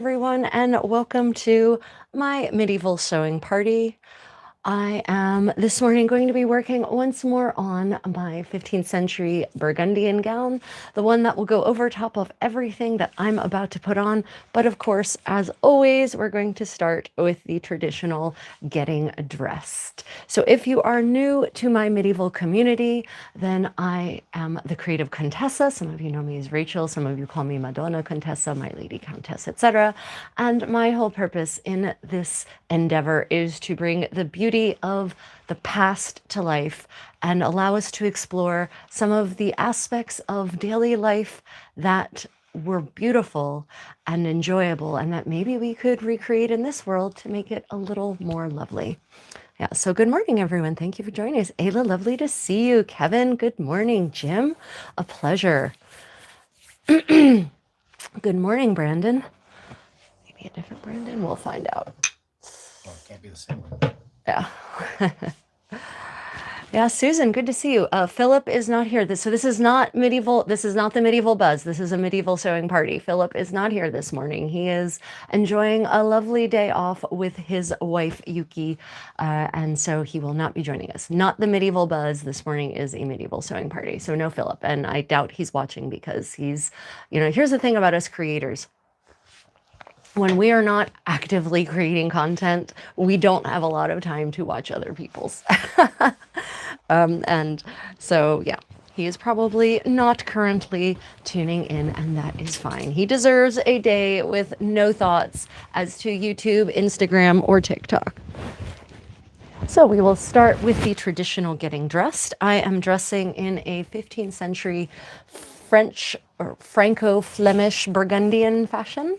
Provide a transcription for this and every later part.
Everyone, and welcome to my medieval sewing party. I am this morning going to be working once more on my 15th century Burgundian gown, the one that will go over top of everything that I'm about to put on. But of course, as always, we're going to start with the traditional getting dressed. So if you are new to my medieval community, then I am the creative Contessa. Some of you know me as Rachel, some of you call me Madonna Contessa, my lady Countess, etc. And my whole purpose in this endeavor is to bring the beauty of the past to life and allow us to explore some of the aspects of daily life that were beautiful and enjoyable and that maybe we could recreate in this world to make it a little more lovely. Yeah, so good morning, everyone. Thank you for joining us. Ayla, lovely to see you. Kevin, good morning. Jim, a pleasure. Good morning, Brandon. Maybe a different Brandon. We'll find out. Well, it can't be the same one. Yeah. Yeah, Susan, good to see you. Philip is not here. This is not medieval. This is not the medieval buzz. This is a medieval sewing party. Philip is not here this morning. He is enjoying a lovely day off with his wife, Yuki. And so he will not be joining us. Not the medieval buzz. This morning is a medieval sewing party. So no Philip. And I doubt he's watching because he's, here's the thing about us creators. When we are not actively creating content, we don't have a lot of time to watch other people's. And so, yeah, he is probably not currently tuning in, and that is fine. He deserves a day with no thoughts as to YouTube, Instagram, or TikTok. So we will start with the traditional getting dressed. I am dressing in a 15th century French or Franco-Flemish Burgundian fashion.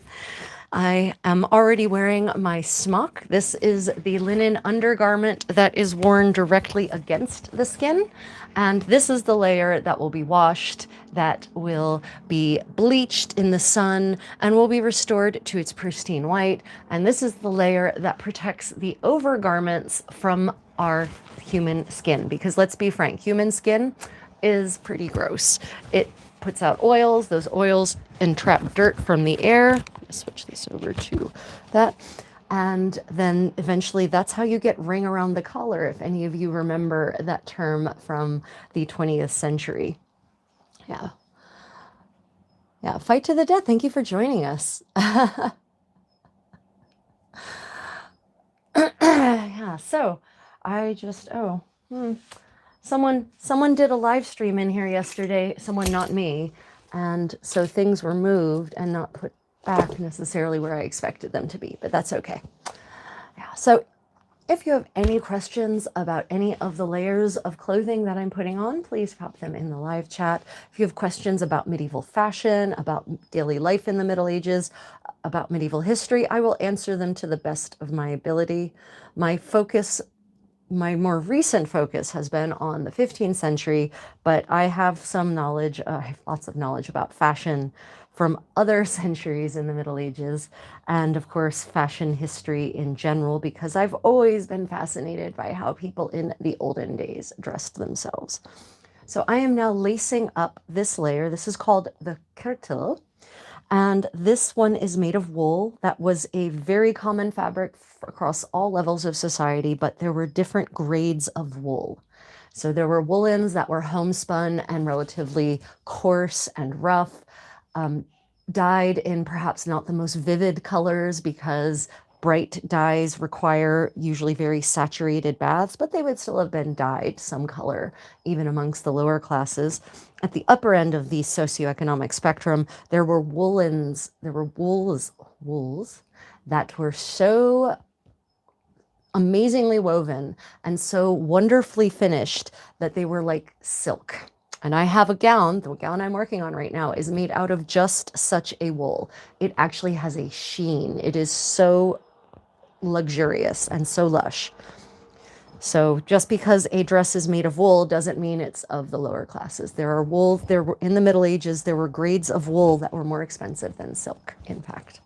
I am already wearing my smock. This is the linen undergarment that is worn directly against the skin. And this is the layer that will be washed, that will be bleached in the sun, and will be restored to its pristine white. And this is the layer that protects the overgarments from our human skin. Because let's be frank, human skin is pretty gross. It puts out oils. Those oils entrap dirt from the air. Switch this over to that. And then eventually that's how you get ring around the collar, if any of you remember that term from the 20th century. Yeah. Yeah, fight to the death. Thank you for joining us. Yeah, so I just, someone did a live stream in here yesterday, someone, not me, and so things were moved and not put back necessarily where I expected them to be, but that's okay. Yeah, so if you have any questions about any of the layers of clothing that I'm putting on, please pop them in the live chat. If you have questions about medieval fashion, about daily life in the Middle Ages, about medieval history, I will answer them to the best of my ability. My more recent focus has been on the 15th century, but I have some knowledge, I have lots of knowledge about fashion from other centuries in the Middle Ages, and of course, fashion history in general, because I've always been fascinated by how people in the olden days dressed themselves. So I am now lacing up this layer. This is called the kirtle. And this one is made of wool. That was a very common fabric across all levels of society, but there were different grades of wool. So there were woolens that were homespun and relatively coarse and rough, dyed in perhaps not the most vivid colors because bright dyes require usually very saturated baths, but they would still have been dyed some color, even amongst the lower classes. At the upper end of the socioeconomic spectrum, there were woolens, there were wools that were so amazingly woven and so wonderfully finished that they were like silk. And I have a gown, the gown I'm working on right now is made out of just such a wool. It actually has a sheen. It is so luxurious and so lush. So just because a dress is made of wool doesn't mean it's of the lower classes. There were in the Middle Ages, there were grades of wool that were more expensive than silk, in fact.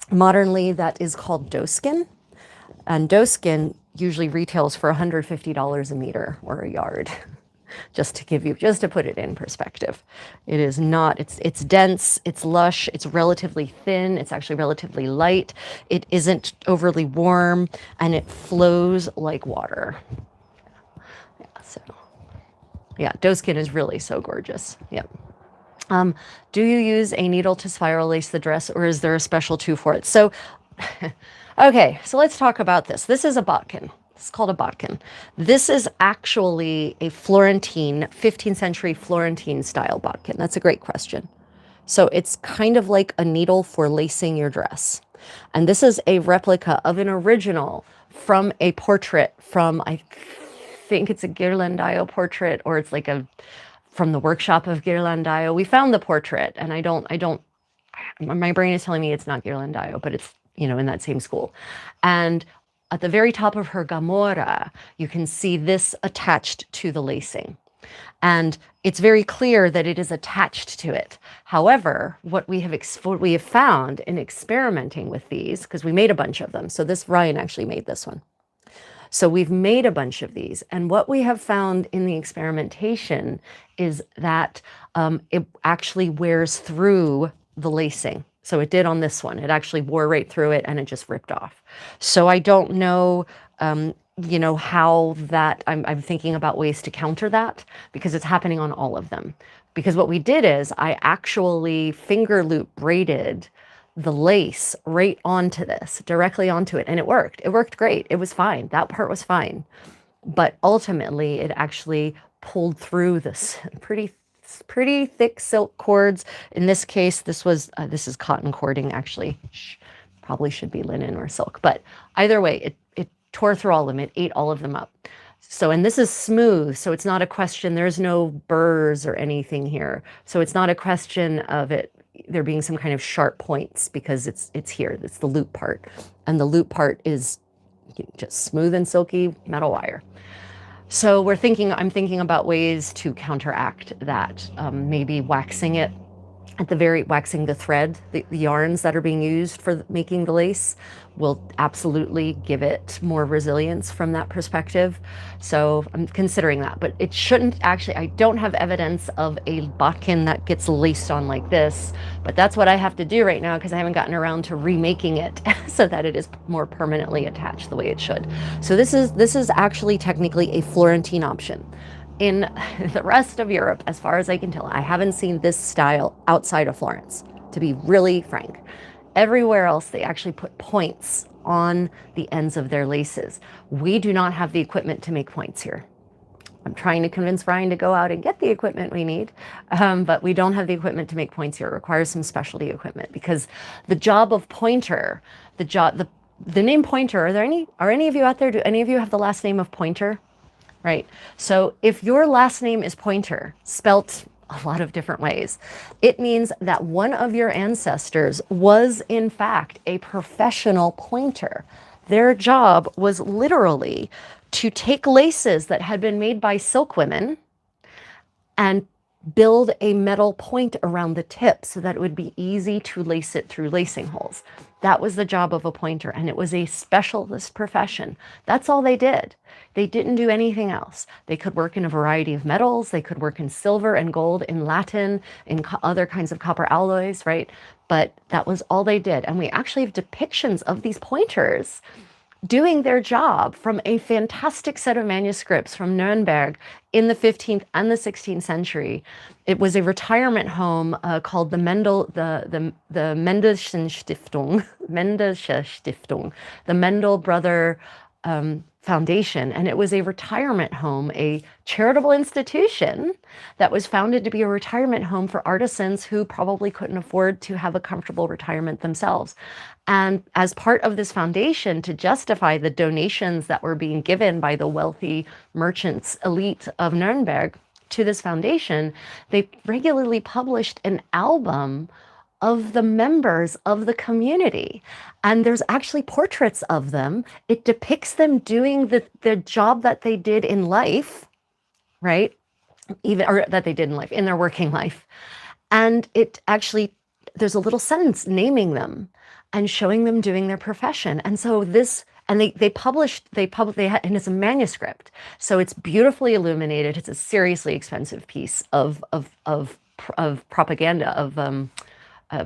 Modernly, that is called doeskin. And doeskin usually retails for $150 a meter or a yard. just to put it in perspective. It is not, it's dense, it's lush, it's relatively thin, it's actually relatively light, it isn't overly warm, and it flows like water. Yeah, so yeah, doeskin is really so gorgeous. Yep. Do you use a needle to spiral lace the dress, or is there a special tool for it? So, okay, so let's talk about this. This is a bodkin. It's called a bodkin. This is actually a Florentine, 15th century Florentine style bodkin. That's a great question. So it's kind of like a needle for lacing your dress. And this is a replica of an original from a portrait from, I think it's a Ghirlandaio portrait, or it's like from the workshop of Ghirlandaio. We found the portrait, and my brain is telling me it's not Ghirlandaio, but it's, in that same school. And at the very top of her gamora, you can see this attached to the lacing. And it's very clear that it is attached to it. However, what we have found in experimenting with these, because we made a bunch of them. So Ryan actually made this one. So we've made a bunch of these. And what we have found in the experimentation is that it actually wears through the lacing. So it did on this one. It actually wore right through it and it just ripped off. So I don't know, how that, I'm thinking about ways to counter that, because it's happening on all of them. Because what we did is I actually finger loop braided the lace right onto this, directly onto it. And it worked. It worked great. It was fine. That part was fine. But ultimately it actually pulled through this pretty thick silk cords. In this case, this is cotton cording, actually. Probably should be linen or silk, but either way, it tore through all of them. It ate all of them up. So, and this is smooth, so it's not a question, there's no burrs or anything here. So it's not a question of there being some kind of sharp points, because it's here, it's the loop part. And the loop part is just smooth and silky metal wire. So I'm thinking about ways to counteract that. Maybe waxing it waxing the thread, the yarns that are being used for making the lace will absolutely give it more resilience from that perspective. So I'm considering that, but it shouldn't actually, I don't have evidence of a bodkin that gets laced on like this, but that's what I have to do right now because I haven't gotten around to remaking it so that it is more permanently attached the way it should. So this is actually technically a Florentine option. In the rest of Europe, as far as I can tell, I haven't seen this style outside of Florence, to be really frank. Everywhere else, they actually put points on the ends of their laces. We do not have the equipment to make points here. I'm trying to convince Ryan to go out and get the equipment we need, but we don't have the equipment to make points here. It requires some specialty equipment, because the job of pointer, the name Pointer, are any of you out there, do any of you have the last name of Pointer? Right. So if your last name is Pointer, spelt a lot of different ways, it means that one of your ancestors was in fact a professional pointer. Their job was literally to take laces that had been made by silk women and build a metal point around the tip so that it would be easy to lace it through lacing holes. That was the job of a pointer, and it was a specialist profession. That's all they did. They didn't do anything else. They could work in a variety of metals. They could work in silver and gold, in latin, in other kinds of copper alloys, right? But that was all they did. And we actually have depictions of these pointers doing their job from a fantastic set of manuscripts from Nuremberg in the 15th and the 16th century. It was a retirement home called the Mendelssohn Stiftung, the Mendel Brother Foundation. And it was a retirement home, a charitable institution that was founded to be a retirement home for artisans who probably couldn't afford to have a comfortable retirement themselves. And as part of this foundation, to justify the donations that were being given by the wealthy merchants elite of Nuremberg to this foundation, they regularly published an album of the members of the community. And there's actually portraits of them. It depicts them doing the job that they did in life, right? Or that they did in life, in their working life. And it actually, there's a little sentence naming them and showing them doing their profession. And so this And and it's a manuscript, so it's beautifully illuminated. It's a seriously expensive piece of propaganda, of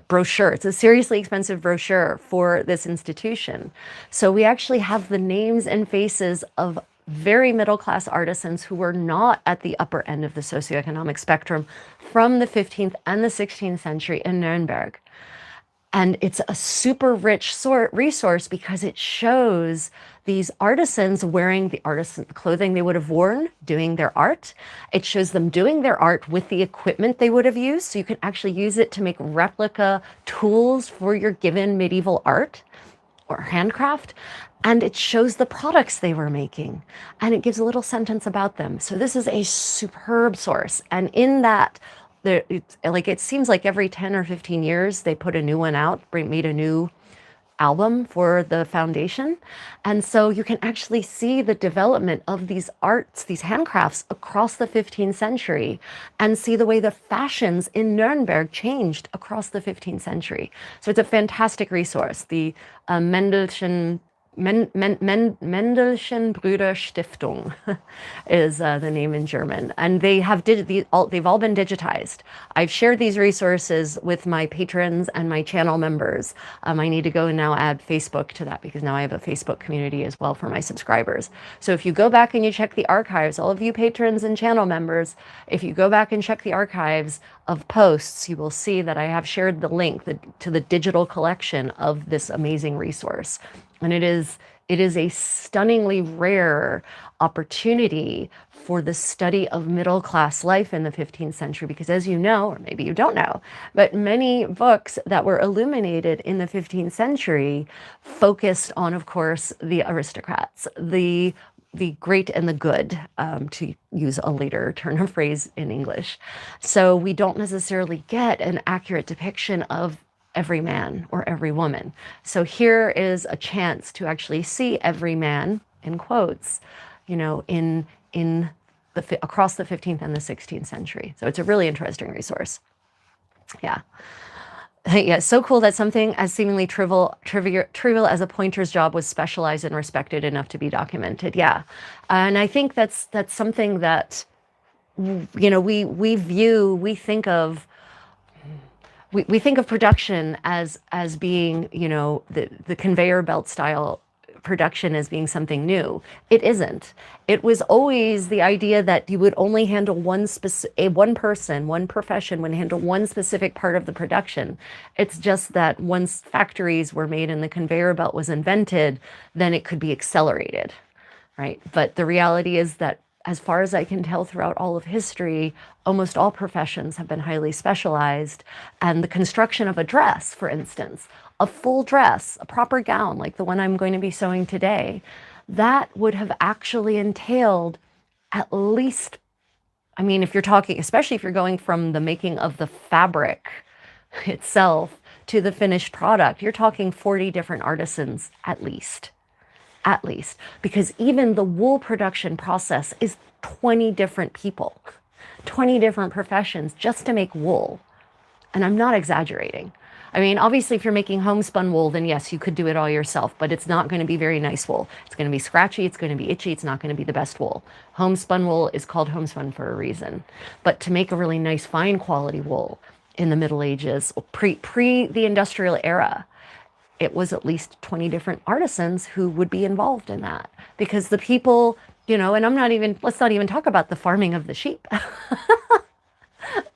brochure. It's a seriously expensive brochure for this institution. So we actually have the names and faces of very middle class artisans who were not at the upper end of the socioeconomic spectrum from the 15th and the 16th century in Nuremberg. And it's a super rich resource because it shows these artisans wearing the artisan clothing they would have worn, doing their art. It shows them doing their art with the equipment they would have used. So you can actually use it to make replica tools for your given medieval art or handcraft. And it shows the products they were making. And it gives a little sentence about them. So this is a superb source. And in that, it seems like every 10 or 15 years they put a new one out, made a new album for the foundation. And so you can actually see the development of these arts, these handcrafts across the 15th century, and see the way the fashions in Nuremberg changed across the 15th century. So it's a fantastic resource. The Mendelschen Brüder Stiftung is the name in German, and they've all been digitized. I've shared these resources with my patrons and my channel members. I need to go and now add Facebook to that because now I have a Facebook community as well for my subscribers. So if you go back and you check the archives, all of you patrons and channel members, if you go back and check the archives of posts, you will see that I have shared the link to the digital collection of this amazing resource. And it is a stunningly rare opportunity for the study of middle class life in the 15th century, because as you know, or maybe you don't know, but many books that were illuminated in the 15th century focused on, of course, the aristocrats, the great and the good, to use a later turn of phrase in English. So we don't necessarily get an accurate depiction of every man or every woman. So here is a chance to actually see every man, in quotes, across the 15th and the 16th century. So it's a really interesting resource. Yeah. Yeah, so cool that something as seemingly trivial as a pointer's job was specialized and respected enough to be documented. Yeah. And I think that's something that, we think of production as being, the conveyor belt style production as being something new. It isn't. It was always the idea that you would only handle one profession would handle one specific part of the production. It's just that once factories were made and the conveyor belt was invented, then it could be accelerated, right? But the reality is that, as far as I can tell throughout all of history, almost all professions have been highly specialized. And the construction of a dress, for instance, a full dress, a proper gown like the one I'm going to be sewing today, that would have actually entailed at least, if you're talking, especially if you're going from the making of the fabric itself to the finished product, you're talking 40 different artisans at least, because even the wool production process is 20 different people, 20 different professions just to make wool. And I'm not exaggerating. Obviously, if you're making homespun wool, then yes, you could do it all yourself, but it's not going to be very nice wool. It's going to be scratchy. It's going to be itchy. It's not going to be the best wool. Homespun wool is called homespun for a reason. But to make a really nice, fine quality wool in the Middle Ages, pre the industrial era, it was at least 20 different artisans who would be involved in that, because the people, and let's not even talk about the farming of the sheep,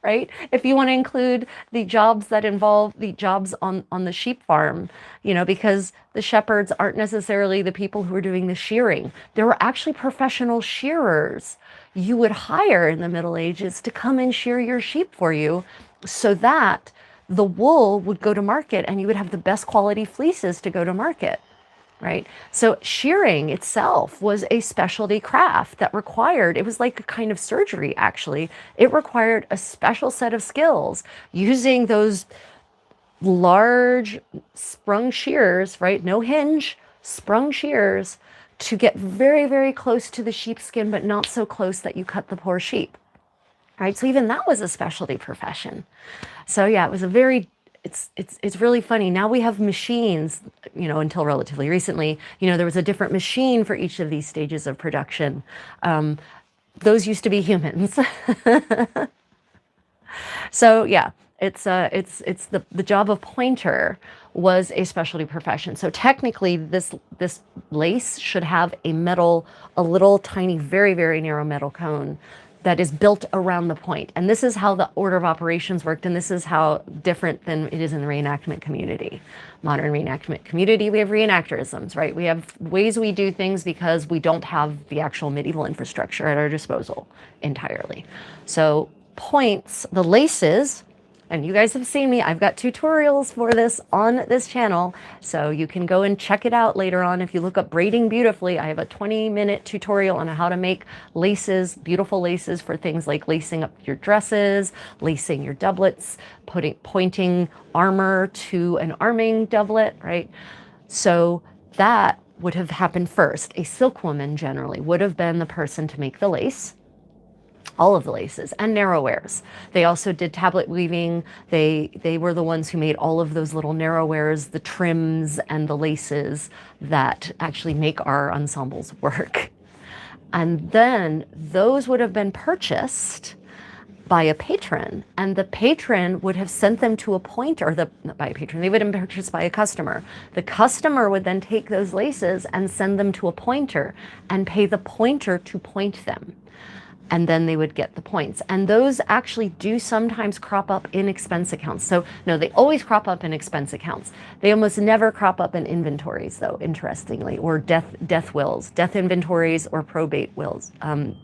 right? If you want to include the jobs that involve the jobs on the sheep farm, because the shepherds aren't necessarily the people who are doing the shearing. There were actually professional shearers you would hire in the Middle Ages to come and shear your sheep for you, so that the wool would go to market and you would have the best quality fleeces to go to market, right? So shearing itself was a specialty craft that it was like a kind of surgery, actually. It required a special set of skills using those large sprung shears, right? No hinge, sprung shears, to get very, very close to the sheepskin, but not so close that you cut the poor sheep, right? So even that was a specialty profession. So yeah, it was it's really funny. Now we have machines, until relatively recently, there was a different machine for each of these stages of production. Those used to be humans. So yeah, it's the job of pointer was a specialty profession. So technically, this lace should have a little tiny, very, very narrow metal cone that is built around the point. And this is how the order of operations worked, and this is how different than it is in the reenactment community. Modern reenactment community, we have reenactorisms, right? We have ways we do things because we don't have the actual medieval infrastructure at our disposal entirely. So points, the laces, and you guys have seen me, I've got tutorials for this on this channel, so you can go and check it out later on. If you look up braiding beautifully, I have a 20-minute tutorial on how to make laces, beautiful laces for things like lacing up your dresses, lacing your doublets, pointing armor to an arming doublet, right? So that would have happened first. A silkwoman generally would have been the person to make the lace, all of the laces and narrow wares. They also did tablet weaving. They were the ones who made all of those little narrow wares, the trims and the laces that actually make our ensembles work. And then those would have been purchased by a patron, and the patron would have sent them to a pointer, not by a patron, they would have been purchased by a customer. The customer would then take those laces and send them to a pointer and pay the pointer to point them. And then they would get the points. And those actually do sometimes crop up in expense accounts. So no, they always crop up in expense accounts. They almost never crop up in inventories though, interestingly, or death wills, death inventories or probate wills,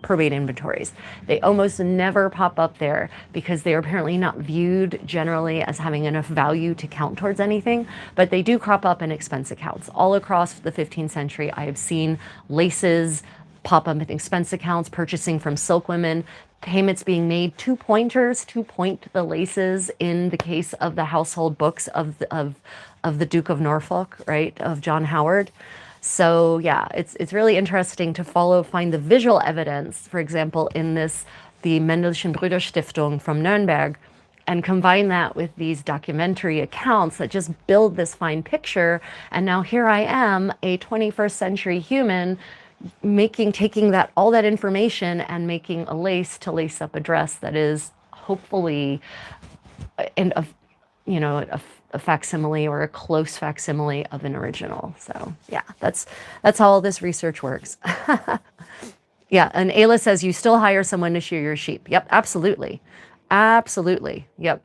probate inventories. They almost never pop up there because they are apparently not viewed generally as having enough value to count towards anything, but they do crop up in expense accounts. All across the 15th century, I have seen laces pop up in expense accounts, purchasing from silkwomen, payments being made to pointers to point the laces in the case of the household books of the Duke of Norfolk, right, of John Howard. So yeah, it's really interesting to find the visual evidence, for example, in the Mendelschen Brüderstiftung from Nuremberg, and combine that with these documentary accounts that just build this fine picture. And now here I am, a 21st century human, taking all that information and making a lace to lace up a dress that is hopefully a facsimile or a close facsimile of an original. So yeah, that's how all this research works. Yeah, and Ayla says you still hire someone to shear your sheep. Yep, absolutely. Absolutely. Yep.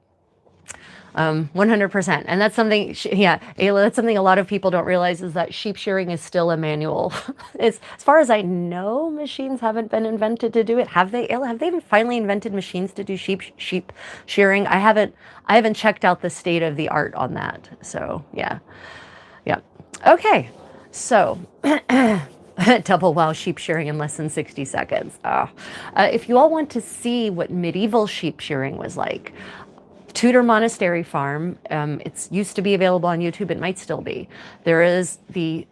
100%. And that's something, yeah, Ayla, that's something a lot of people don't realize, is that sheep shearing is still a manual. As far as I know, machines haven't been invented to do it. Have they, Ayla? Have they finally invented machines to do sheep shearing? I haven't checked out the state of the art on that. So yeah. Yeah. Okay. So double wow sheep shearing in less than 60 seconds. If you all want to see what medieval sheep shearing was like, Tudor Monastery Farm, it's used to be available on YouTube, it might still be. There is the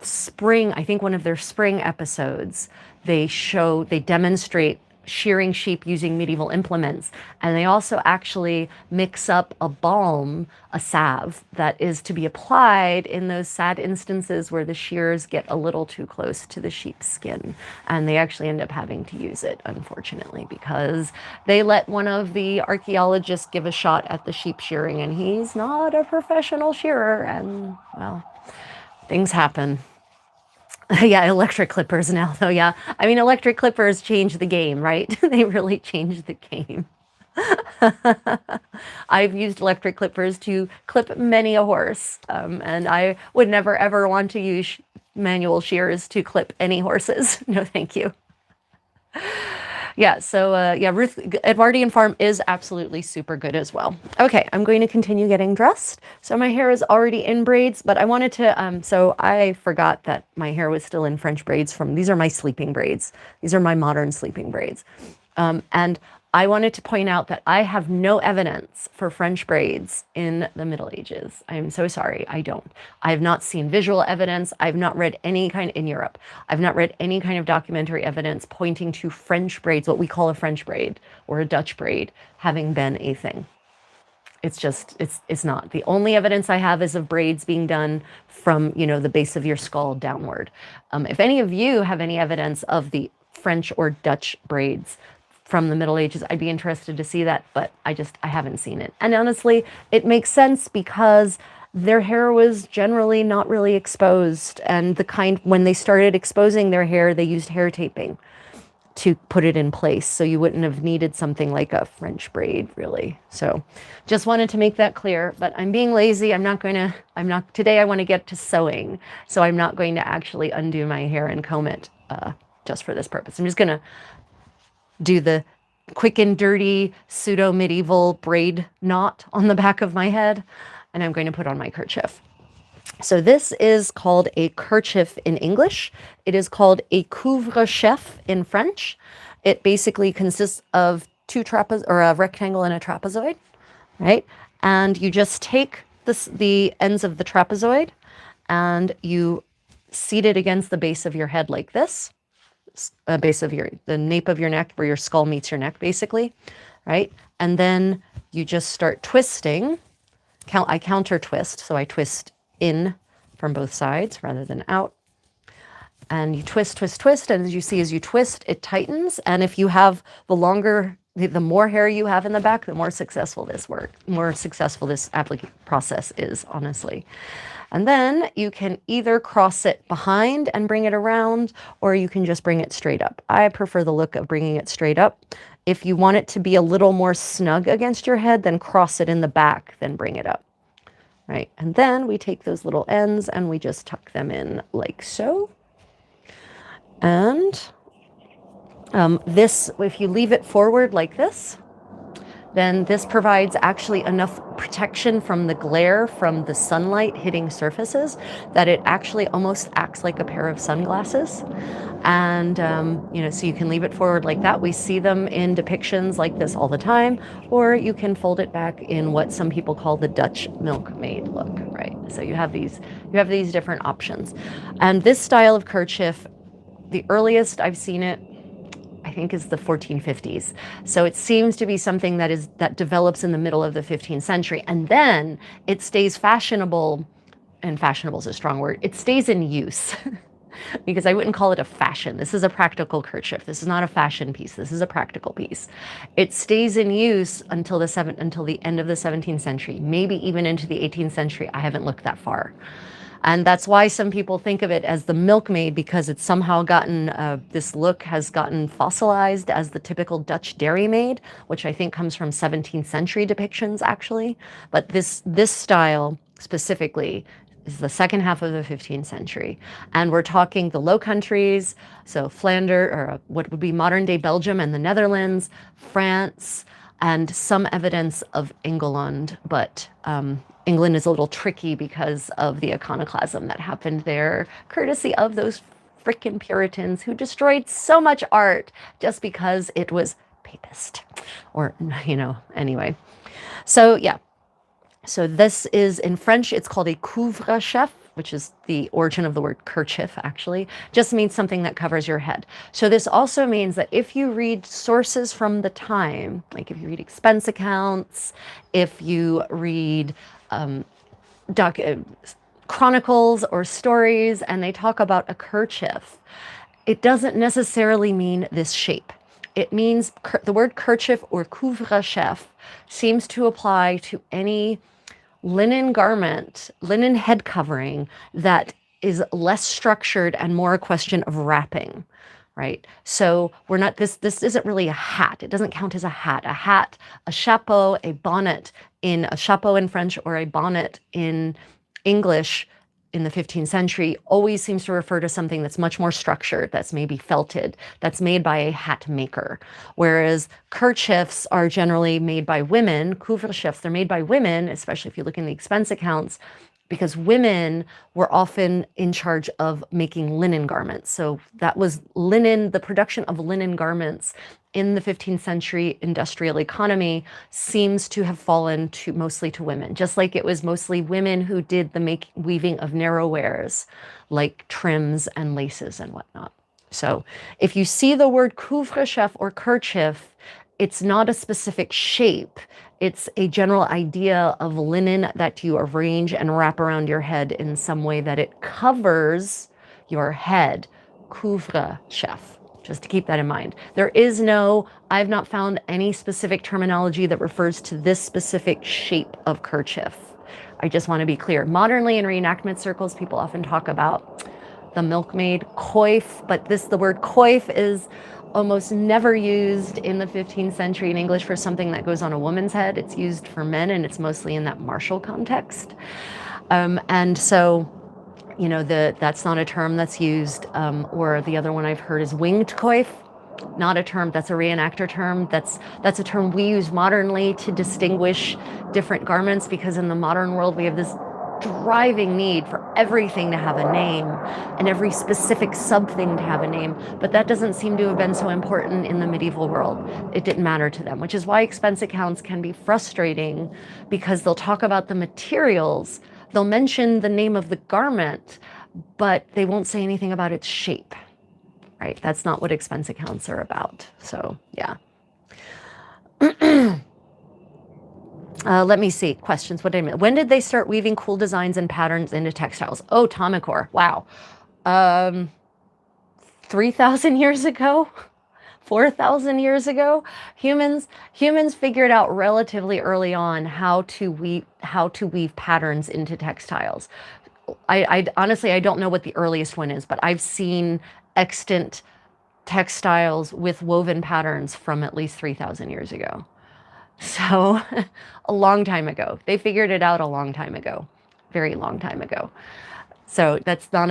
spring, I think one of their spring episodes, they demonstrate shearing sheep using medieval implements. And they also actually mix up a balm, a salve, that is to be applied in those sad instances where the shears get a little too close to the sheep's skin. And they actually end up having to use it, unfortunately, because they let one of the archaeologists give a shot at the sheep shearing, and he's not a professional shearer. And well, things happen. Yeah, electric clippers now, though. Yeah, I mean, electric clippers changed the game, right? They really changed the game. I've used electric clippers to clip many a horse, and I would never ever want to use manual shears to clip any horses. No, thank you. Yeah, so yeah, Edwardian Farm is absolutely super good as well. Okay, I'm going to continue getting dressed. So my hair is already in braids, but I wanted to, so I forgot that my hair was still in French braids these are my sleeping braids. These are my modern sleeping braids. And I wanted to point out that I have no evidence for French braids in the Middle Ages. I'm so sorry, I don't. I have not seen visual evidence. I've not read any kind in Europe. I've not read any kind of documentary evidence pointing to French braids, what we call a French braid or a Dutch braid, having been a thing. It's just, it's not. The only evidence I have is of braids being done from, you know, the base of your skull downward. If any of you have any evidence of the French or Dutch braids from the Middle Ages, I'd be interested to see that, but I haven't seen it. And honestly, it makes sense because their hair was generally not really exposed. And when they started exposing their hair, they used hair taping to put it in place. So you wouldn't have needed something like a French braid, really. So just wanted to make that clear, but I'm being lazy. Today I want to get to sewing. So I'm not going to actually undo my hair and comb it just for this purpose. I'm just going to do the quick and dirty pseudo medieval braid knot on the back of my head. And I'm going to put on my kerchief. So this is called a kerchief in English. It is called a couvre-chef in French. It basically consists of a rectangle and a trapezoid, right? And you just take the ends of the trapezoid and you seat it against the base of your head like this, the nape of your neck where your skull meets your neck, basically, right? And then you just start twisting. I counter twist, so I twist in from both sides rather than out. And you twist, twist, twist. And as you twist, it tightens. And if you have the more hair you have in the back, the more successful this process is, honestly. And then you can either cross it behind and bring it around, or you can just bring it straight up. I prefer the look of bringing it straight up. If you want it to be a little more snug against your head, then cross it in the back, then bring it up. Right, and then we take those little ends and we just tuck them in like so. And if you leave it forward like this, then this provides actually enough protection from the glare from the sunlight hitting surfaces that it actually almost acts like a pair of sunglasses. And, so you can leave it forward like that. We see them in depictions like this all the time, or you can fold it back in what some people call the Dutch milkmaid look, right? So you have these different options. And this style of kerchief, the earliest I've seen it, I think, is the 1450s. So it seems to be something that develops in the middle of the 15th century. And then it stays fashionable, and fashionable is a strong word, it stays in use. Because I wouldn't call it a fashion. This is a practical kerchief. This is not a fashion piece. This is a practical piece. It stays in use until the end of the 17th century, maybe even into the 18th century. I haven't looked that far. And that's why some people think of it as the milkmaid, because it's somehow this look has gotten fossilized as the typical Dutch dairy maid, which I think comes from 17th century depictions, actually. But this style specifically is the second half of the 15th century. And we're talking the Low Countries, so Flanders, or what would be modern day Belgium and the Netherlands, France, and some evidence of England. But England is a little tricky because of the iconoclasm that happened there, courtesy of those frickin' Puritans who destroyed so much art just because it was papist. Or, anyway. So, yeah. So this is, in French, it's called a couvre-chef, which is the origin of the word kerchief, actually. Just means something that covers your head. So this also means that if you read sources from the time, like if you read expense accounts, if you read chronicles or stories, and they talk about a kerchief, it doesn't necessarily mean this shape. It means the word kerchief or couvre-chef seems to apply to any linen garment, linen head covering that is less structured and more a question of wrapping, right? So we're not, this isn't really a hat. It doesn't count as a hat. A hat, a chapeau, a bonnet a chapeau in French or a bonnet in English in the 15th century always seems to refer to something that's much more structured, that's maybe felted, that's made by a hat maker. Whereas kerchiefs are generally made by women, couvre-chefs, they're made by women, especially if you look in the expense accounts, because women were often in charge of making linen garments. So that was linen, the production of linen garments in the 15th century industrial economy seems to have fallen mostly to women, just like it was mostly women who did the weaving of narrow wares like trims and laces and whatnot. So if you see the word couvre-chef or kerchief, it's not a specific shape. It's a general idea of linen that you arrange and wrap around your head in some way that it covers your head. Couvre-chef, just to keep that in mind. There is no, I've not found any specific terminology that refers to this specific shape of kerchief. I just want to be clear. Modernly in reenactment circles, people often talk about the milkmaid coif, but the word coif is almost never used in the 15th century in English for something that goes on a woman's head. It's used for men, and it's mostly in that martial context. And so, you know, that's not a term that's used, or the other one I've heard is winged coif. Not a term, that's a reenactor term. That's a term we use modernly to distinguish different garments, because in the modern world we have this driving need for everything to have a name and every specific sub-thing to have a name, but that doesn't seem to have been so important in the medieval world. It didn't matter to them, which is why expense accounts can be frustrating, because they'll talk about the materials, they'll mention the name of the garment, but they won't say anything about its shape, right? That's not what expense accounts are about. So yeah. Let me see. Questions. What did I mean? When did they start weaving cool designs and patterns into textiles? Oh, Tomikor. Wow. 3,000 years ago? 4,000 years ago? Humans figured out relatively early on how to weave patterns into textiles. I honestly, I don't know what the earliest one is, but I've seen extant textiles with woven patterns from at least 3,000 years ago. So a long time ago. They figured it out a long time ago, very long time ago. So that's not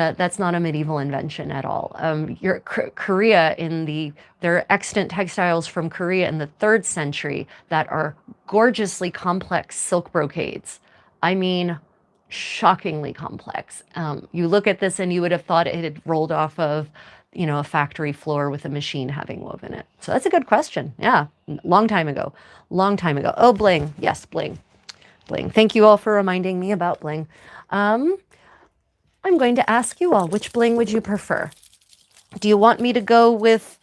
a medieval invention at all. Korea there are extant textiles from Korea in the 3rd century that are gorgeously complex silk brocades. I mean, shockingly complex. You look at this and you would have thought it had rolled off of, you know, a factory floor with a machine having woven it. So that's a good question. Yeah, long time ago. Long time ago. Oh, bling. Yes, bling. Bling. Thank you all for reminding me about bling. I'm going to ask you all, which bling would you prefer? Do you want me to go with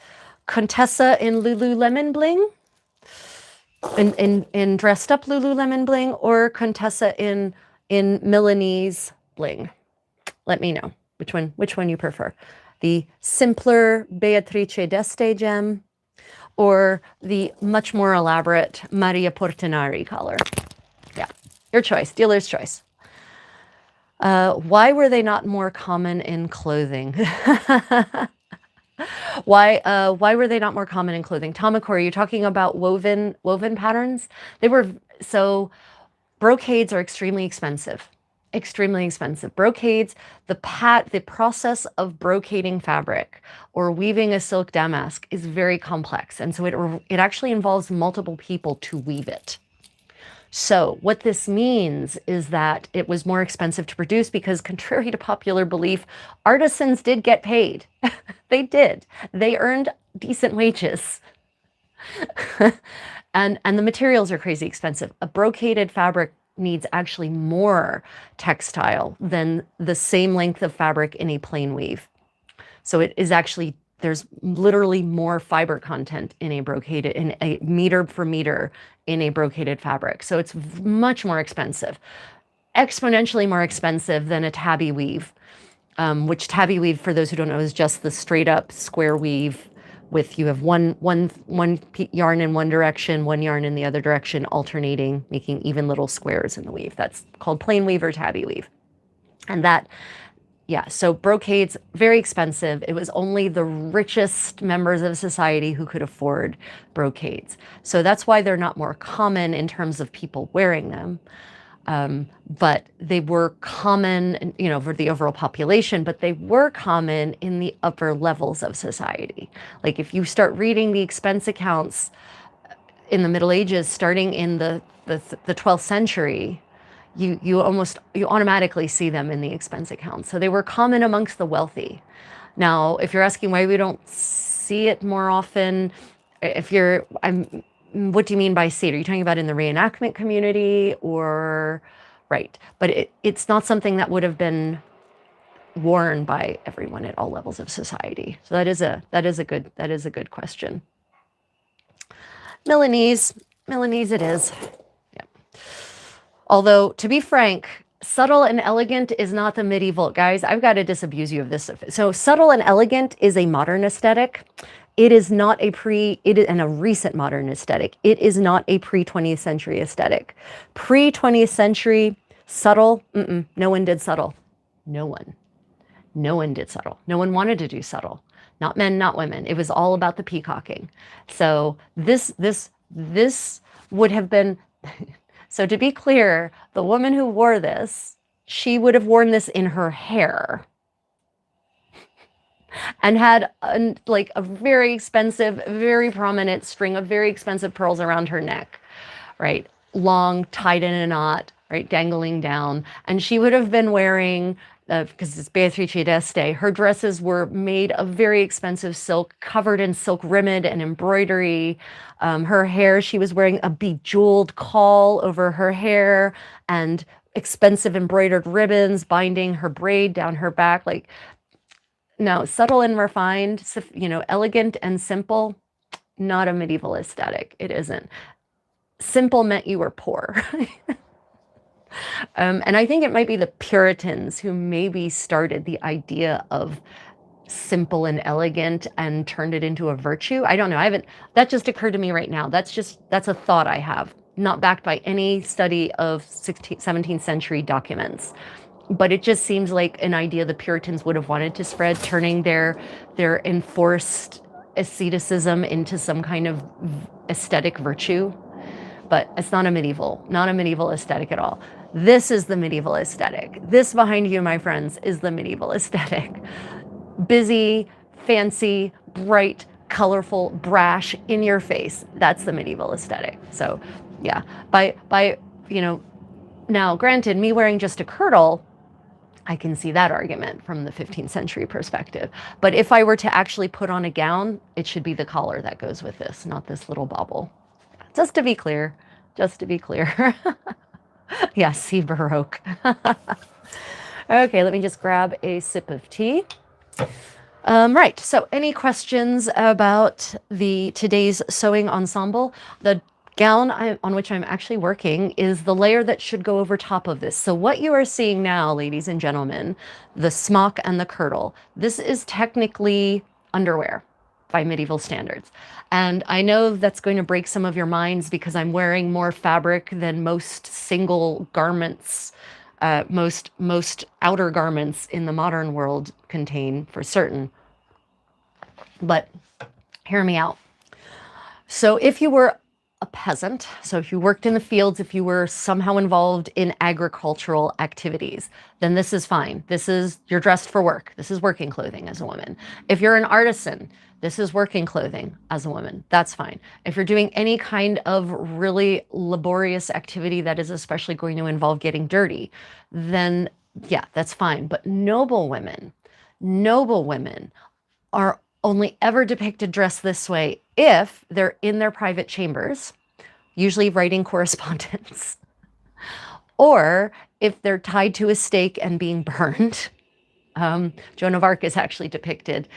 Contessa in Lululemon bling? In dressed up Lululemon bling, or Contessa in Milanese bling? Let me know which one you prefer. The simpler Beatrice d'Este gem, or the much more elaborate Maria Portinari color? Yeah, your choice, dealer's choice. Why were they not more common in clothing? Why were they not more common in clothing? Tomikor, are you talking about woven patterns? So brocades are extremely expensive. Extremely expensive. Brocades, the process of brocading fabric or weaving a silk damask is very complex. And so it actually involves multiple people to weave it. So what this means is that it was more expensive to produce because, contrary to popular belief, artisans did get paid. They did. They earned decent wages. And the materials are crazy expensive. A brocaded fabric needs actually more textile than the same length of fabric in a plain weave. So it is actually, there's literally more fiber content in a meter for meter in a brocaded fabric. So it's much more expensive, exponentially more expensive than a tabby weave, which tabby weave, for those who don't know, is just the straight up square weave with, you have one yarn in one direction, one yarn in the other direction, alternating, making even little squares in the weave. That's called plain weave or tabby weave. And that, yeah, so brocades, very expensive. It was only the richest members of society who could afford brocades. So that's why they're not more common in terms of people wearing them. But they were common, you know, for the overall population, but they were common in the upper levels of society. Like if you start reading the expense accounts in the Middle Ages, starting in the 12th century, you automatically see them in the expense accounts. So they were common amongst the wealthy. Now, if you're asking why we don't see it more often, what do you mean by see it? Are you talking about in the reenactment community or, right? But it's not something that would have been worn by everyone at all levels of society. So that is a good question. Milanese it is. Although, to be frank, subtle and elegant is not the medieval. Guys, I've got to disabuse you of this. So subtle and elegant is a modern aesthetic. It is not a and a recent modern aesthetic. It is not a pre-20th century aesthetic. Pre-20th century, subtle, no one did subtle. No one. No one did subtle. No one wanted to do subtle. Not men, not women. It was all about the peacocking. So this would have been... So to be clear, the woman who wore this, she would have worn this in her hair and had like a very expensive, very prominent string of very expensive pearls around her neck, right? Long, tied in a knot, right? Dangling down. And she would have been wearing, because it's Beatrice d'Este, her dresses were made of very expensive silk, covered in silk rimmid and embroidery. Her hair, she was wearing a bejeweled caul over her hair and expensive embroidered ribbons binding her braid down her back. Like, no, subtle and refined, you know, elegant and simple, not a medieval aesthetic. It isn't. Simple meant you were poor. And I think it might be the Puritans who maybe started the idea of simple and elegant and turned it into a virtue. I don't know. That just occurred to me right now. That's a thought I have, not backed by any study of 17th century documents. But it just seems like an idea the Puritans would have wanted to spread, turning their enforced asceticism into some kind of aesthetic virtue. But it's not a medieval aesthetic at all. This is the medieval aesthetic. This behind you, my friends, is the medieval aesthetic. Busy, fancy, bright, colorful, brash, in your face. That's the medieval aesthetic. So yeah, by you know, now granted, me wearing just a kirtle, I can see that argument from the 15th century perspective. But if I were to actually put on a gown, it should be the collar that goes with this, not this little bauble. Just to be clear, Yeah, see Baroque. Okay, let me just grab a sip of tea. Right, so any questions about today's sewing ensemble? The gown on which I'm actually working is the layer that should go over top of this. So what you are seeing now, ladies and gentlemen, the smock and the kirtle, this is technically underwear by medieval standards. And I know that's going to break some of your minds because I'm wearing more fabric than most single garments, most outer garments in the modern world contain for certain. But hear me out. So if you were a peasant, so if you worked in the fields, if you were somehow involved in agricultural activities, then this is fine. You're dressed for work. This is working clothing as a woman. If you're an artisan, this is working clothing as a woman. That's fine. If you're doing any kind of really laborious activity that is especially going to involve getting dirty, then yeah, that's fine. But noble women are only ever depicted dressed this way if they're in their private chambers, usually writing correspondence, or if they're tied to a stake and being burned. Joan of Arc is actually depicted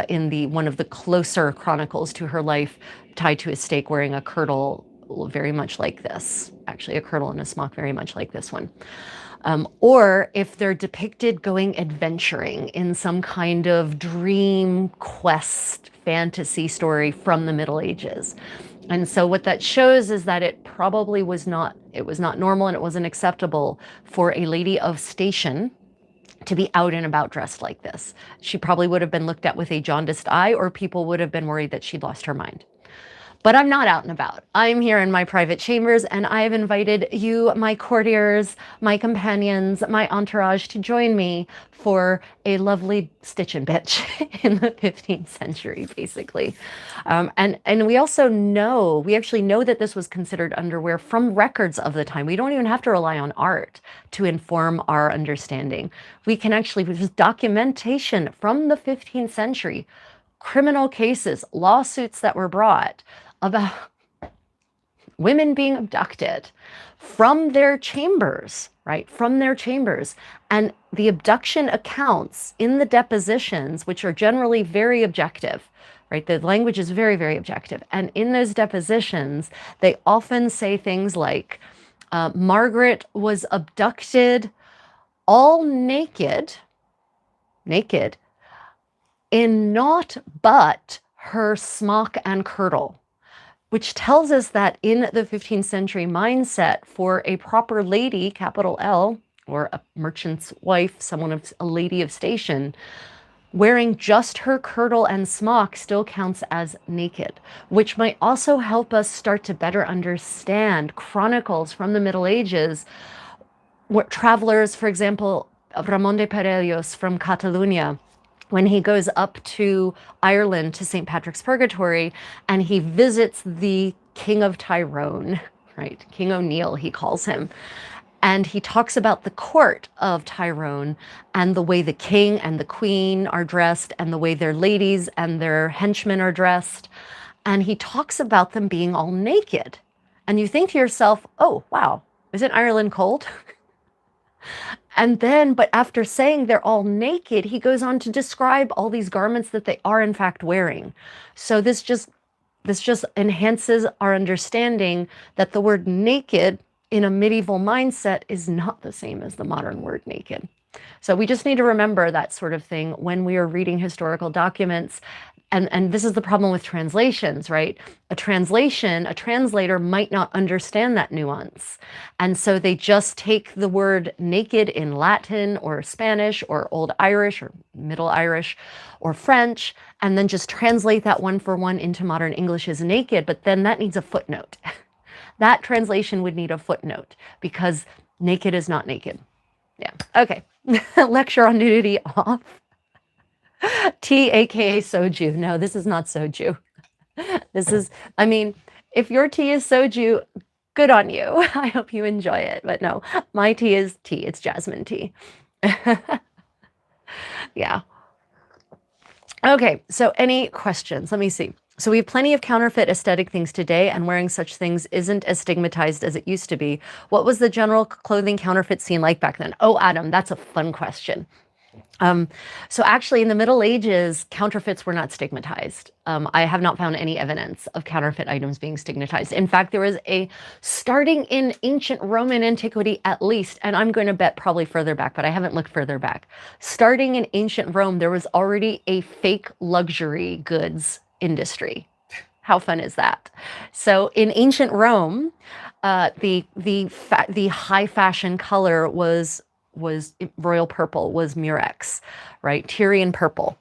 in one of the closer chronicles to her life, tied to a stake wearing a kirtle very much like this. Actually, a kirtle and a smock very much like this one. Or if they're depicted going adventuring in some kind of dream quest fantasy story from the Middle Ages. And so what that shows is that it probably was not normal and it wasn't acceptable for a lady of station to be out and about dressed like this. She probably would have been looked at with a jaundiced eye, or people would have been worried that she'd lost her mind. But I'm not out and about. I'm here in my private chambers, and I have invited you, my courtiers, my companions, my entourage, to join me for a lovely stitch and bitch in the 15th century, basically. And we actually know that this was considered underwear from records of the time. We don't even have to rely on art to inform our understanding. We can actually, with documentation from the 15th century, criminal cases, lawsuits that were brought about women being abducted from their chambers, right? From their chambers. And the abduction accounts in the depositions, which are generally very objective, right? The language is very, very objective. And in those depositions, they often say things like, Margaret was abducted all naked in naught but her smock and kirtle, which tells us that in the 15th century mindset, for a proper lady, capital L, or a merchant's wife, someone of a lady of station, wearing just her kirtle and smock still counts as naked, which might also help us start to better understand chronicles from the Middle Ages, where travelers, for example, Ramon de Perellos from Catalonia, when he goes up to Ireland to St. Patrick's Purgatory and he visits the King of Tyrone, right? King O'Neill, he calls him. And he talks about the court of Tyrone and the way the king and the queen are dressed and the way their ladies and their henchmen are dressed. And he talks about them being all naked. And you think to yourself, oh, wow, isn't Ireland cold? And then, but after saying they're all naked, he goes on to describe all these garments that they are in fact wearing. So this just enhances our understanding that the word naked in a medieval mindset is not the same as the modern word naked. So we just need to remember that sort of thing when we are reading historical documents. And this is the problem with translations, right? A translator might not understand that nuance. And so they just take the word naked in Latin or Spanish or Old Irish or Middle Irish or French, and then just translate that one for one into modern English as naked, but then that needs a footnote. That translation would need a footnote because naked is not naked. Yeah, okay. Lecture on nudity off. Tea, aka soju. No, this is not soju. This is, I mean, if your tea is soju, good on you. I hope you enjoy it. But no, my tea is tea. It's jasmine tea. Yeah. Okay, so any questions? Let me see. So we have plenty of counterfeit aesthetic things today, and wearing such things isn't as stigmatized as it used to be. What was the general clothing counterfeit scene like back then? Oh, Adam, that's a fun question. So actually in the Middle Ages, counterfeits were not stigmatized. I have not found any evidence of counterfeit items being stigmatized. In fact, there was starting in ancient Roman antiquity at least, and I'm going to bet probably further back, but I haven't looked further back. Starting in ancient Rome, there was already a fake luxury goods industry. How fun is that? So in ancient Rome, the high fashion color was royal purple, was murex, right? Tyrian purple,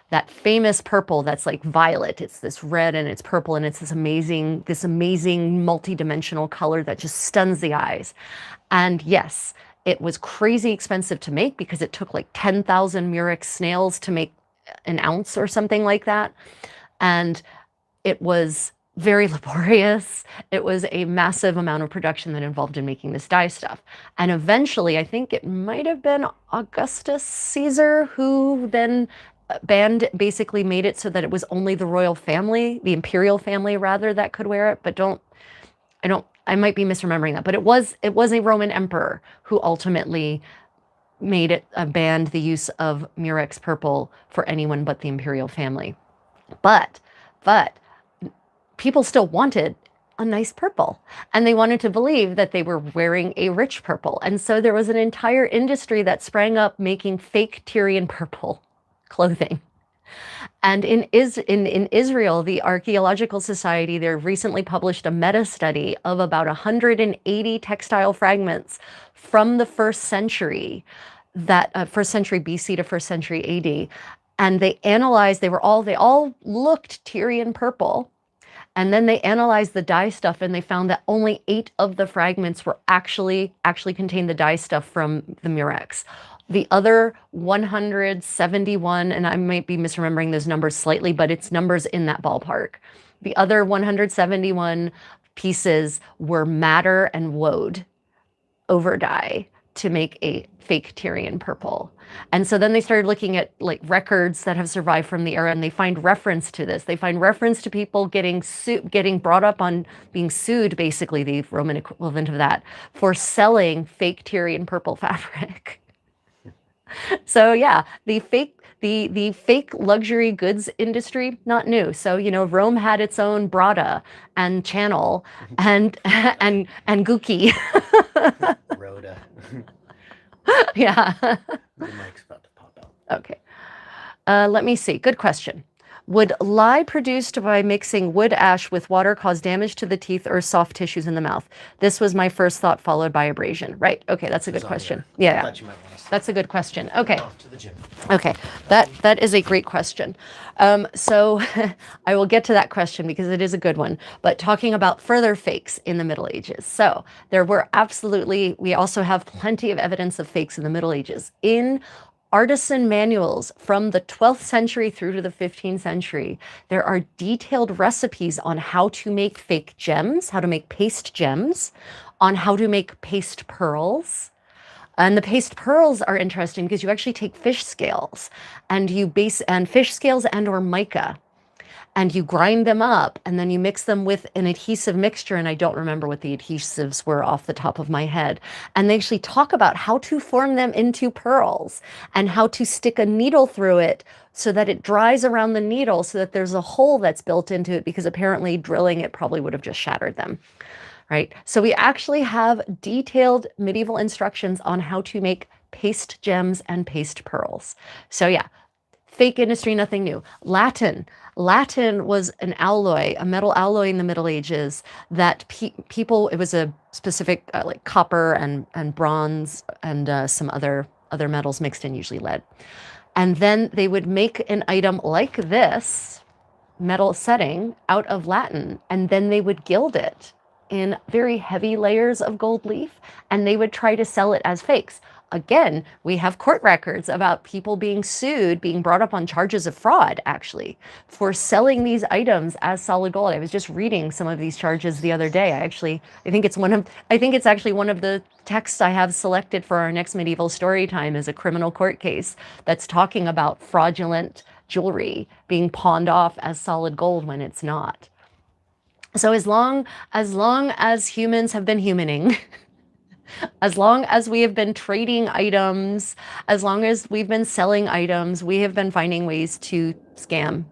that famous purple that's like violet. It's this red and it's purple and it's this amazing multi-dimensional color that just stuns the eyes. And yes, it was crazy expensive to make because it took like 10,000 murex snails to make an ounce or something like that. And it was very laborious. It was a massive amount of production that involved in making this dye stuff. And eventually, I think it might have been Augustus Caesar who then basically made it so that it was only the royal family, the imperial family rather, that could wear it. But I might be misremembering that. But it was a Roman emperor who ultimately made it banned the use of murex purple for anyone but the imperial family. But people still wanted a nice purple, and they wanted to believe that they were wearing a rich purple. And so there was an entire industry that sprang up making fake Tyrian purple clothing. And in Israel, the Archaeological Society, they recently published a meta-study of about 180 textile fragments from the first century, first century BC to first century AD. And they analyzed, they all looked Tyrian purple. And then they analyzed the dye stuff and they found that only 8 of the fragments were actually contained the dye stuff from the murex. The other 171, and I might be misremembering those numbers slightly, but it's numbers in that ballpark. The other 171 pieces were madder and woad over dye to make a fake Tyrian purple. And so then they started looking at like records that have survived from the era, and they find reference to this. They find reference to people getting brought up on being sued, basically the Roman equivalent of that, for selling fake Tyrian purple fabric. So yeah, the The fake luxury goods industry, not new. So, Rome had its own Brada and Channel and and Gucci. Rhoda. Yeah. The mic's about to pop out. Okay. Let me see. Good question. Would lye produced by mixing wood ash with water cause damage to the teeth or soft tissues in the mouth? This was my first thought, followed by abrasion. Right. Okay, that's a good question. I Yeah, thought you might want to that's a good question. Okay. off to the gym. Okay, that is a great question. So I will get to that question because it is a good one. But talking about further fakes in the Middle Ages. So we also have plenty of evidence of fakes in the Middle Ages. In artisan manuals from the 12th century through to the 15th century, there are detailed recipes on how to make fake gems, how to make paste gems, on how to make paste pearls. And the paste pearls are interesting because you actually take fish scales and fish scales and or mica, and you grind them up and then you mix them with an adhesive mixture. And I don't remember what the adhesives were off the top of my head. And they actually talk about how to form them into pearls and how to stick a needle through it so that it dries around the needle so that there's a hole that's built into it, because apparently drilling it probably would have just shattered them. Right? So we actually have detailed medieval instructions on how to make paste gems and paste pearls. So yeah, fake industry, nothing new. Latin was an alloy, a metal alloy in the Middle Ages that it was a specific like copper and bronze and some other metals mixed in, usually lead. And then they would make an item like this metal setting out of Latin, and then they would gild it in very heavy layers of gold leaf, and they would try to sell it as fakes. Again, we have court records about people being sued, being brought up on charges of fraud, actually, for selling these items as solid gold. I was just reading some of these charges the other day. I think it's actually one of the texts I have selected for our next medieval story time is a criminal court case that's talking about fraudulent jewelry being pawned off as solid gold when it's not. So as long as humans have been humaning, as long as we have been trading items, as long as we've been selling items, we have been finding ways to scam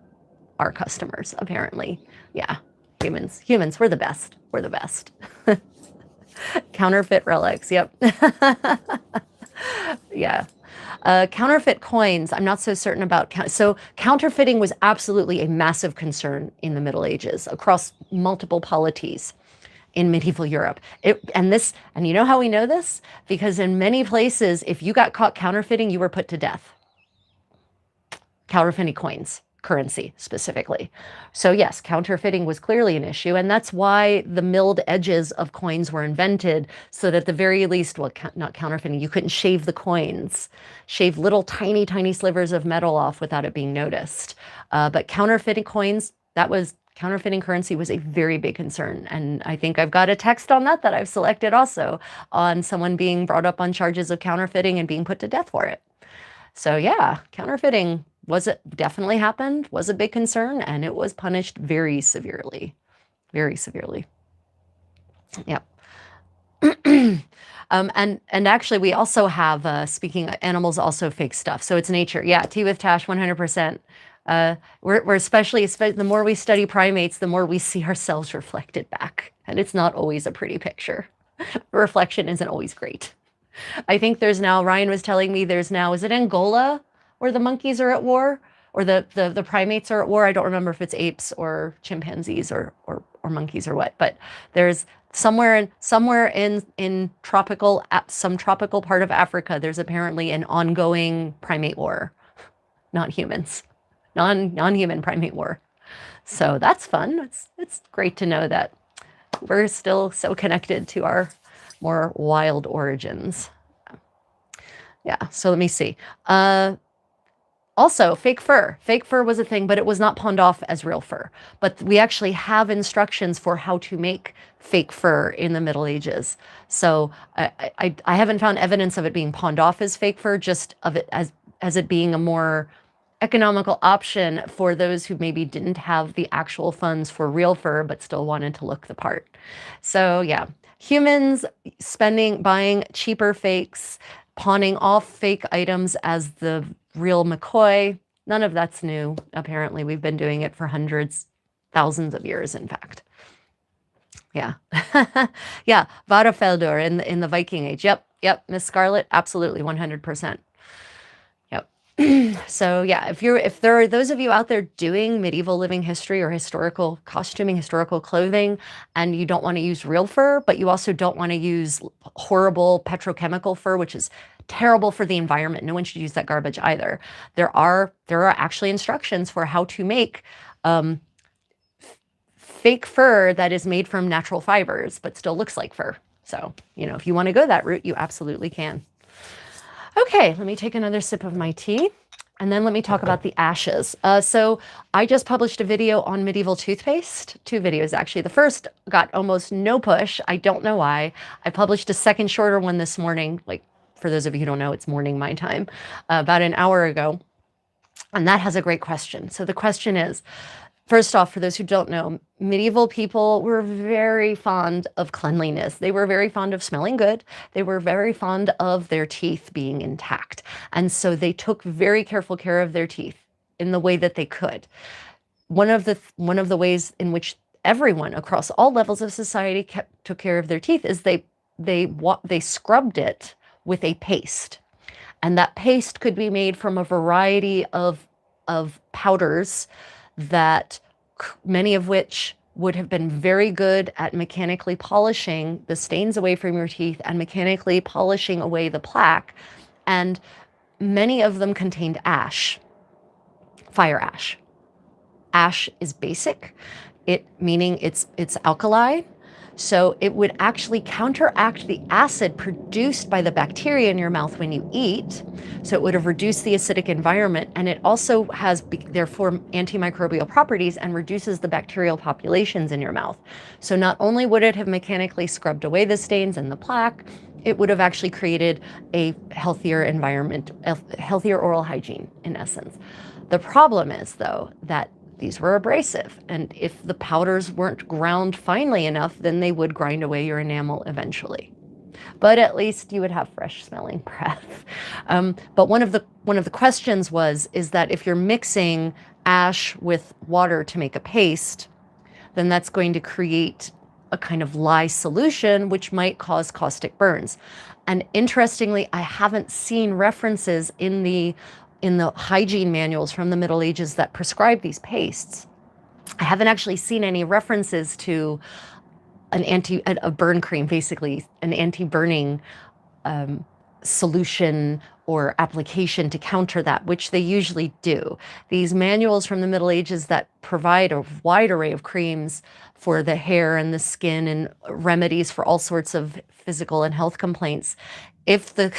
our customers, apparently. Yeah, humans, we're the best. We're the best. Counterfeit relics, yep. Yeah. Counterfeit coins, I'm not so certain about. So counterfeiting was absolutely a massive concern in the Middle Ages across multiple polities in medieval Europe. And you know how we know this? Because in many places, if you got caught counterfeiting, you were put to death. Counterfeiting coins, currency specifically. So yes, counterfeiting was clearly an issue, and that's why the milled edges of coins were invented, so that at the very least, well, not counterfeiting, you couldn't shave the coins, shave little tiny slivers of metal off without it being noticed. But counterfeiting coins, counterfeiting currency was a very big concern. And I think I've got a text on that I've selected also, on someone being brought up on charges of counterfeiting and being put to death for it. So yeah, counterfeiting definitely happened, was a big concern, and it was punished very severely. Very severely. Yep. And actually we also have, speaking of animals, also fake stuff. So it's nature. Yeah, tea with Tash, 100%. We're especially, the more we study primates, the more we see ourselves reflected back. And it's not always a pretty picture. Reflection isn't always great. I think Ryan was telling me is it Angola where the monkeys are at war, or the primates are at war? I don't remember if it's apes or chimpanzees or monkeys or what, but there's somewhere in some tropical part of Africa, there's apparently an ongoing primate war, not humans, non-human primate war. So that's fun. It's great to know that we're still so connected to our more wild origins. Yeah, so let me see. Also, fake fur. Fake fur was a thing, but it was not pawned off as real fur. But we actually have instructions for how to make fake fur in the Middle Ages. So I haven't found evidence of it being pawned off as fake fur, just of it as it being a more economical option for those who maybe didn't have the actual funds for real fur, but still wanted to look the part. So yeah, humans buying cheaper fakes, pawning off fake items as the real McCoy. None of that's new. Apparently, we've been doing it for hundreds, thousands of years, in fact. Yeah. Yeah. Varafeldor in the Viking Age. Yep. Miss Scarlet, absolutely 100%. Yep. So yeah, if there are those of you out there doing medieval living history or historical costuming, historical clothing, and you don't want to use real fur, but you also don't want to use horrible petrochemical fur, which is terrible for the environment. No one should use that garbage either. There are actually instructions for how to make fake fur that is made from natural fibers, but still looks like fur. So, if you want to go that route, you absolutely can. Okay, let me take another sip of my tea, and then let me talk about the ashes. So I just published a video on medieval toothpaste, 2 videos actually. The first got almost no push. I don't know why. I published a second shorter one this morning, like for those of you who don't know, it's morning my time, about an hour ago. And that has a great question. So the question is, first off, for those who don't know, medieval people were very fond of cleanliness. They were very fond of smelling good. They were very fond of their teeth being intact. And so they took very careful care of their teeth in the way that they could. One of the ways in which everyone across all levels of society took care of their teeth is they scrubbed it with a paste. And that paste could be made from a variety of powders, that many of which would have been very good at mechanically polishing the stains away from your teeth and mechanically polishing away the plaque. And many of them contained ash, fire ash. Ash is basic, meaning it's alkali. So it would actually counteract the acid produced by the bacteria in your mouth when you eat. So it would have reduced the acidic environment, and it also has therefore antimicrobial properties and reduces the bacterial populations in your mouth. So not only would it have mechanically scrubbed away the stains and the plaque, it would have actually created a healthier environment, healthier oral hygiene in essence. The problem is though that these were abrasive, and if the powders weren't ground finely enough, then they would grind away your enamel eventually. But at least you would have fresh smelling breath. But one of the questions is that if you're mixing ash with water to make a paste, then that's going to create a kind of lye solution, which might cause caustic burns. And interestingly, I haven't seen references in the hygiene manuals from the Middle Ages that prescribe these pastes. I haven't actually seen any references to a burn cream, basically an anti-burning solution or application to counter that, which they usually do. These manuals from the Middle Ages that provide a wide array of creams for the hair and the skin and remedies for all sorts of physical and health complaints. If the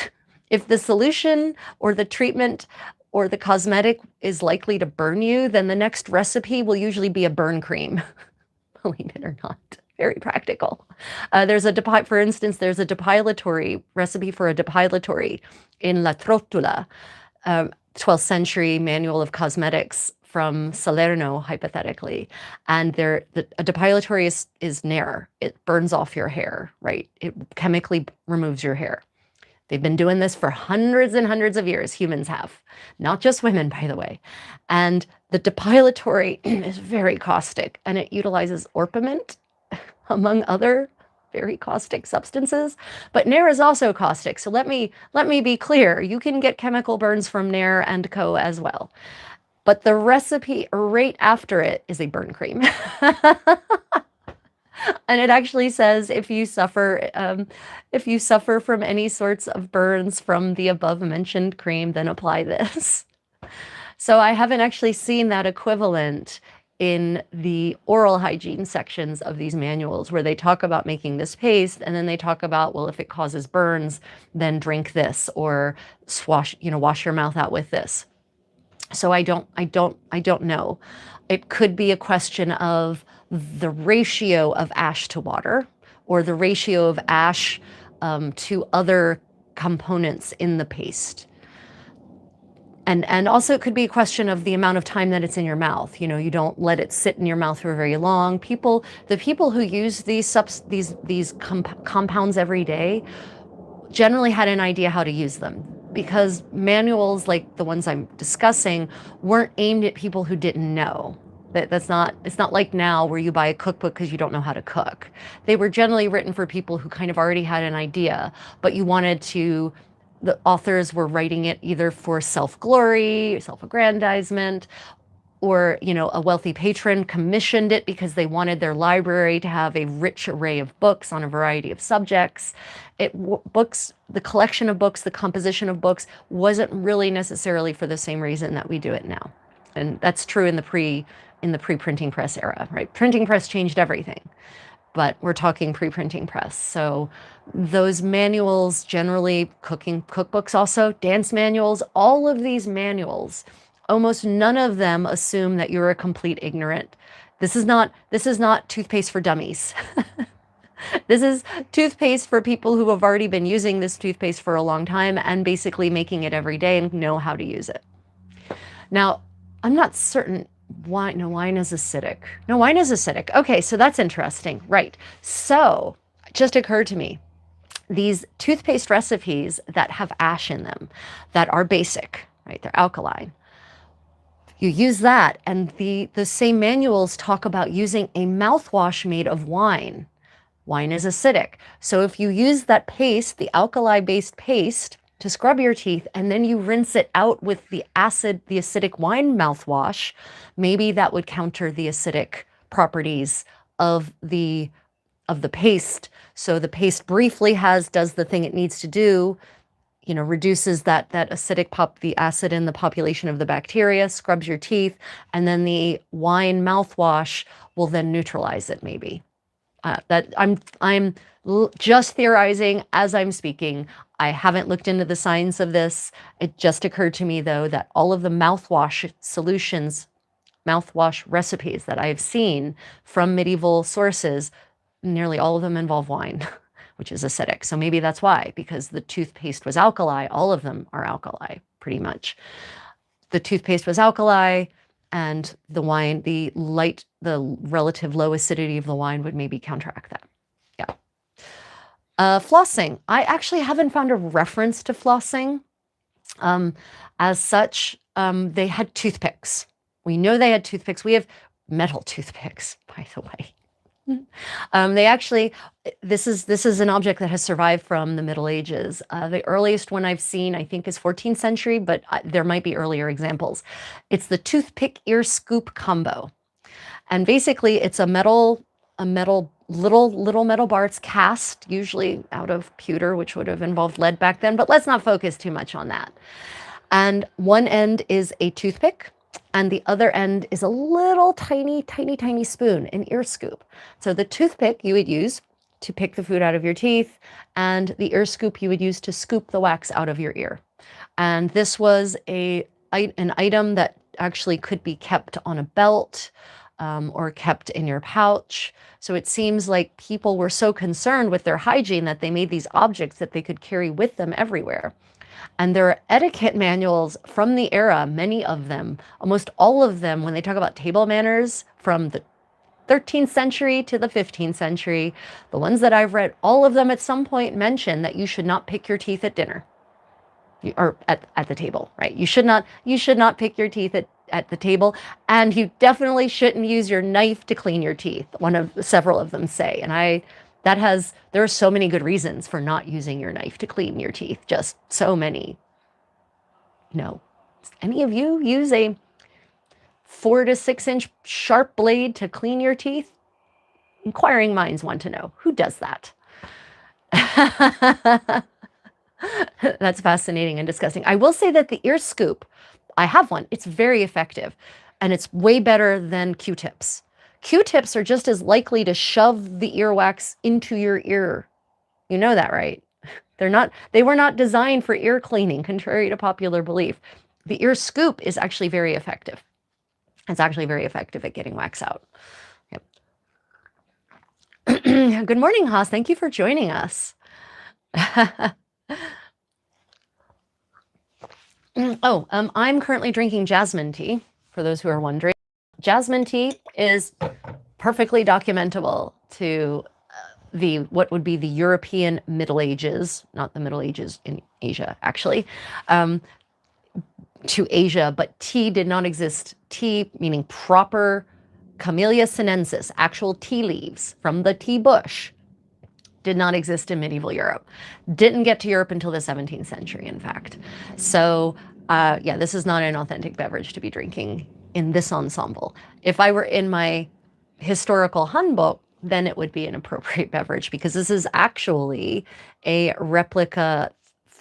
solution or the treatment or the cosmetic is likely to burn you, then the next recipe will usually be a burn cream, believe it or not. Very practical. For instance, there's a depilatory recipe for a depilatory in La Trotula, 12th century manual of cosmetics from Salerno, hypothetically. And a depilatory is Nair. It burns off your hair, right? It chemically removes your hair. They've been doing this for hundreds and hundreds of years. Humans have, not just women, by the way. And the depilatory is very caustic, and it utilizes orpiment, among other very caustic substances. But Nair is also caustic. So let me be clear. You can get chemical burns from Nair and Co. as well. But the recipe right after it is a burn cream. And it actually says if you suffer from any sorts of burns from the above mentioned cream, then apply this. So I haven't actually seen that equivalent in the oral hygiene sections of these manuals, where they talk about making this paste, and then they talk about, well, if it causes burns, then drink this, or wash your mouth out with this. So I don't know. It could be a question of the ratio of ash to water, or the ratio of ash to other components in the paste. And also it could be a question of the amount of time that it's in your mouth. You don't let it sit in your mouth for very long. The people who use these compounds every day generally had an idea how to use them, because manuals like the ones I'm discussing weren't aimed at people who didn't know. It's not like now where you buy a cookbook because you don't know how to cook. They were generally written for people who kind of already had an idea, but the authors were writing it either for self-glory, self-aggrandizement, or a wealthy patron commissioned it because they wanted their library to have a rich array of books on a variety of subjects. The collection of books, the composition of books wasn't really necessarily for the same reason that we do it now. And that's true in the pre-printing press era, right? Printing press changed everything, but we're talking pre-printing press. So those manuals, generally cooking cookbooks, also dance manuals, all of these manuals, almost none of them assume that you're a complete ignorant. This is not toothpaste for dummies. This is toothpaste for people who have already been using this toothpaste for a long time and basically making it every day and know how to use it. Now, I'm not certain why. No, wine is acidic. No, wine is acidic. Okay, so that's interesting. Right. So it just occurred to me, these toothpaste recipes that have ash in them, that are basic, right? They're alkaline. You use that, and the same manuals talk about using a mouthwash made of wine. Wine is acidic. So if you use that paste, the alkali-based paste, to scrub your teeth, and then you rinse it out with the acidic wine mouthwash, maybe that would counter the acidic properties of the paste. So the paste briefly does the thing it needs to do, reduces that acidic the acid in the population of the bacteria, scrubs your teeth, and then the wine mouthwash will then neutralize it, maybe. That I'm just theorizing as I'm speaking. I haven't looked into the science of this. It just occurred to me, though, that all of the mouthwash solutions, mouthwash recipes that I've seen from medieval sources, nearly all of them involve wine, which is acidic. So maybe that's why, because the toothpaste was alkali. All of them are alkali, pretty much. The toothpaste was alkali, and the wine, the relative low acidity of the wine would maybe counteract that. Yeah. Flossing. I actually haven't found a reference to flossing. As such, they had toothpicks. We know they had toothpicks. We have metal toothpicks, by the way. This is an object that has survived from the Middle Ages. The earliest one I've seen, I think, is 14th century, but there might be earlier examples. It's the toothpick ear scoop combo. And basically it's a little metal bar. It's cast, usually out of pewter, which would have involved lead back then, but let's not focus too much on that. And one end is a toothpick, and the other end is a little tiny spoon, an ear scoop. So the toothpick you would use to pick the food out of your teeth, and the ear scoop you would use to scoop the wax out of your ear. And this was an item that actually could be kept on a belt, or kept in your pouch. So it seems like people were so concerned with their hygiene that they made these objects that they could carry with them everywhere. And there are etiquette manuals from the era, many of them, almost all of them, when they talk about table manners from the 13th century to the 15th century, the ones that I've read, all of them at some point mention that you should not pick your teeth at dinner. Or at the table, right? You should not pick your teeth at the table, and you definitely shouldn't use your knife to clean your teeth. Several of them say, and there are so many good reasons for not using your knife to clean your teeth, just so many. Any of you use a 4 to 6 inch sharp blade to clean your teeth? Inquiring minds want to know, who does that? That's fascinating and disgusting. I will say that the ear scoop, I have one. It's very effective, and it's way better than Q-tips. Q-tips are just as likely to shove the earwax into your ear. You know that, right? They were not designed for ear cleaning, contrary to popular belief. The ear scoop is actually very effective. It's actually very effective at getting wax out. Yep. Good morning, Haas. Thank you for joining us. I'm currently drinking jasmine tea, for those who are wondering. Jasmine tea is perfectly documentable to what would be the European Middle Ages, not the Middle Ages in Asia, actually, to Asia, but tea did not exist. Tea, meaning proper Camellia sinensis, actual tea leaves from the tea bush, did not exist in medieval Europe. Didn't get to Europe until the 17th century, in fact. So yeah, this is not an authentic beverage to be drinking in this ensemble. If I were in my historical handbook, then it would be an appropriate beverage, because this is actually a replica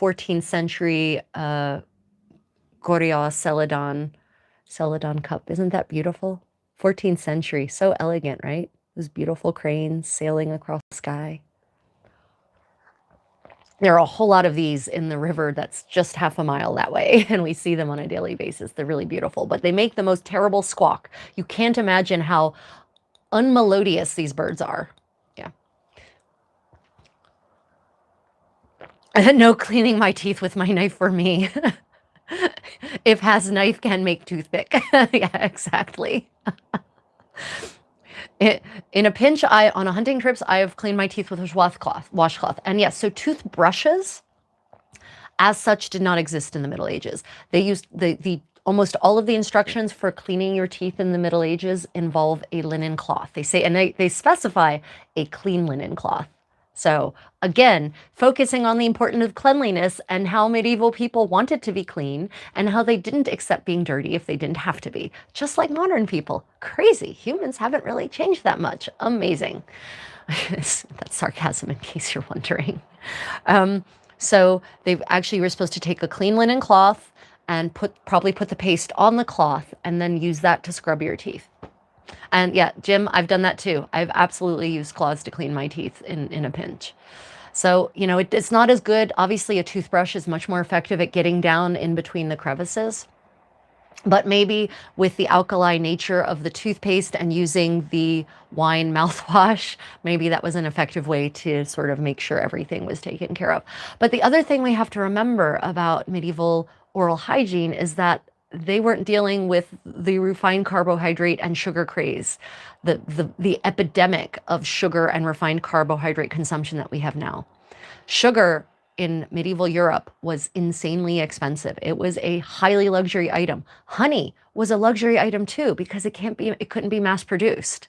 14th century Goryeo Celadon cup. Isn't that beautiful? 14th century, so elegant, right? Those beautiful cranes sailing across the sky. There are a whole lot of these in the river that's just half a mile that way, and we see them on a daily basis. They're really beautiful, but they make the most terrible squawk. You can't imagine how unmelodious these birds are. Yeah. No cleaning my teeth with my knife for me. If has knife can make toothpick. Yeah, exactly. In a pinch, on a hunting trips, I have cleaned my teeth with a washcloth. And yes, so toothbrushes, as such, did not exist in the Middle Ages. They used almost all of the instructions for cleaning your teeth in the Middle Ages involve a linen cloth. They say, and they specify a clean linen cloth. So again, focusing on the importance of cleanliness and how medieval people wanted to be clean and how they didn't accept being dirty if they didn't have to be, just like modern people. Crazy. Humans haven't really changed that much. Amazing. That's sarcasm in case you're wondering. So they actually were supposed to take a clean linen cloth and probably put the paste on the cloth and then use that to scrub your teeth. And yeah, Jim, I've done that too. I've absolutely used cloths to clean my teeth in a pinch. So, you know, it's not as good. Obviously, a toothbrush is much more effective at getting down in between the crevices. But maybe with the alkali nature of the toothpaste and using the wine mouthwash, maybe that was an effective way to sort of make sure everything was taken care of. But the other thing we have to remember about medieval oral hygiene is that they weren't dealing with the refined carbohydrate and sugar craze, the epidemic of sugar and refined carbohydrate consumption that we have now. Sugar in medieval Europe was insanely expensive. It was a highly luxury item. Honey was a luxury item too, because it couldn't be mass produced.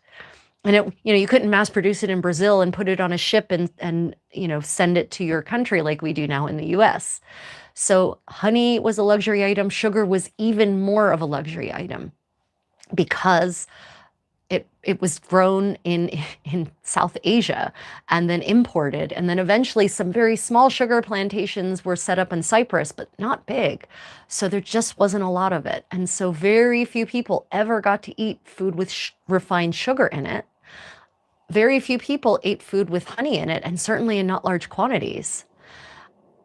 And you couldn't mass produce it in Brazil and put it on a ship and send it to your country like we do now in the US. So honey was a luxury item. Sugar was even more of a luxury item because it was grown in South Asia and then imported. And then eventually some very small sugar plantations were set up in Cyprus, but not big. So there just wasn't a lot of it. And so very few people ever got to eat food with refined sugar in it. Very few people ate food with honey in it, and certainly in not large quantities.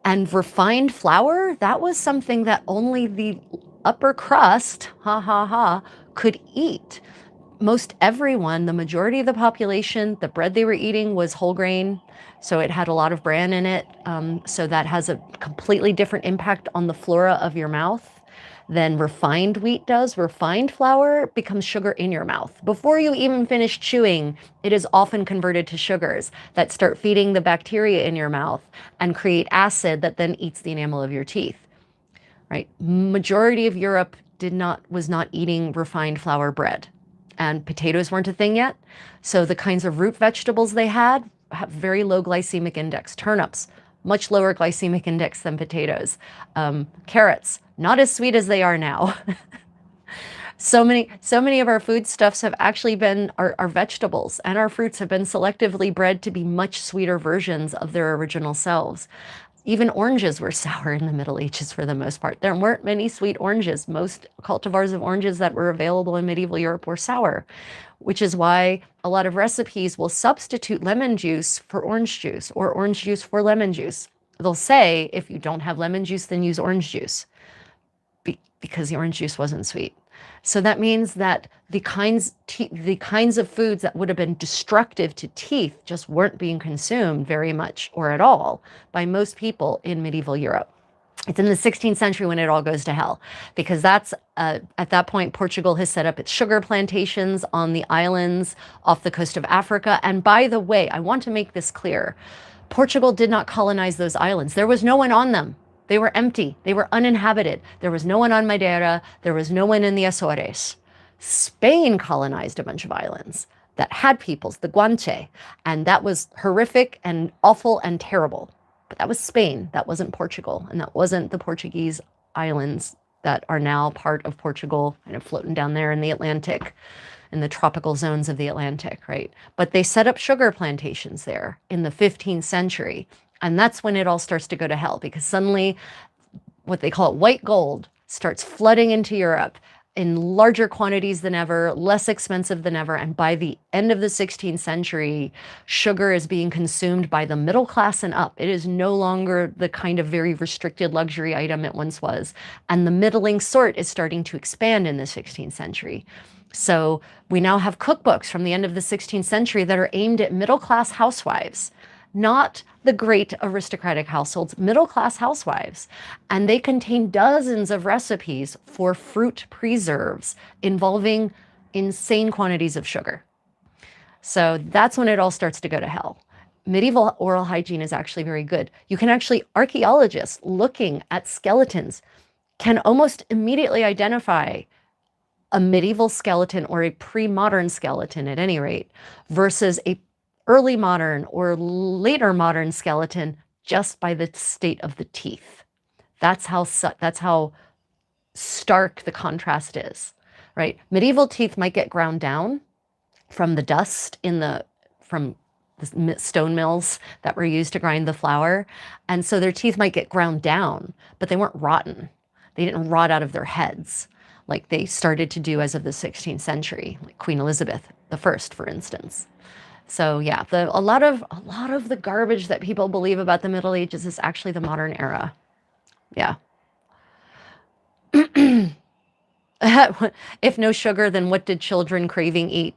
And refined flour, that was something that only the upper crust, could eat. Most everyone, the majority of the population, the bread they were eating was whole grain, so it had a lot of bran in it. So that has a completely different impact on the flora of your mouth than refined wheat does. Refined flour becomes sugar in your mouth. Before you even finish chewing, it is often converted to sugars that start feeding the bacteria in your mouth and create acid that then eats the enamel of your teeth. Right? Majority of Europe was not eating refined flour bread. And potatoes weren't a thing yet. So the kinds of root vegetables they have very low glycemic index. Turnips, much lower glycemic index than potatoes. Carrots, not as sweet as they are now. So many of our foodstuffs have actually been our vegetables, and our fruits have been selectively bred to be much sweeter versions of their original selves. Even oranges were sour in the Middle Ages for the most part. There weren't many sweet oranges. Most cultivars of oranges that were available in medieval Europe were sour, which is why a lot of recipes will substitute lemon juice for orange juice or orange juice for lemon juice. They'll say, if you don't have lemon juice, then use orange juice, because the orange juice wasn't sweet. So that means that the kinds of foods that would have been destructive to teeth just weren't being consumed very much or at all by most people in medieval Europe. It's in the 16th century when it all goes to hell, because that's at that point, Portugal has set up its sugar plantations on the islands off the coast of Africa. And by the way, I want to make this clear. Portugal did not colonize those islands. There was no one on them. They were empty. They were uninhabited. There was no one on Madeira. There was no one in the Azores. Spain colonized a bunch of islands that had peoples, the Guanche, and that was horrific and awful and terrible. But that was Spain. That wasn't Portugal, and that wasn't the Portuguese islands that are now part of Portugal, kind of floating down there in the Atlantic, in the tropical zones of the Atlantic, right? But they set up sugar plantations there in the 15th century, and that's when it all starts to go to hell, because suddenly what they call it white gold starts flooding into Europe in larger quantities than ever, less expensive than ever. And by the end of the 16th century, sugar is being consumed by the middle class and up. It is no longer the kind of very restricted luxury item it once was. And the middling sort is starting to expand in the 16th century. So we now have cookbooks from the end of the 16th century that are aimed at middle class housewives, not the great aristocratic households, middle-class housewives. And they contain dozens of recipes for fruit preserves involving insane quantities of sugar. So that's when it all starts to go to hell. Medieval oral hygiene is actually very good. You can actually, archaeologists looking at skeletons can almost immediately identify a medieval skeleton or a pre-modern skeleton at any rate versus a early modern or later modern skeleton just by the state of the teeth. That's how stark the contrast is, right? Medieval teeth might get ground down from the dust from the stone mills that were used to grind the flour. And so their teeth might get ground down, but they weren't rotten. They didn't rot out of their heads like they started to do as of the 16th century, like Queen Elizabeth I, for instance. So yeah, a lot of the garbage that people believe about the Middle Ages is actually the modern era. Yeah. If no sugar, then what did children craving eat?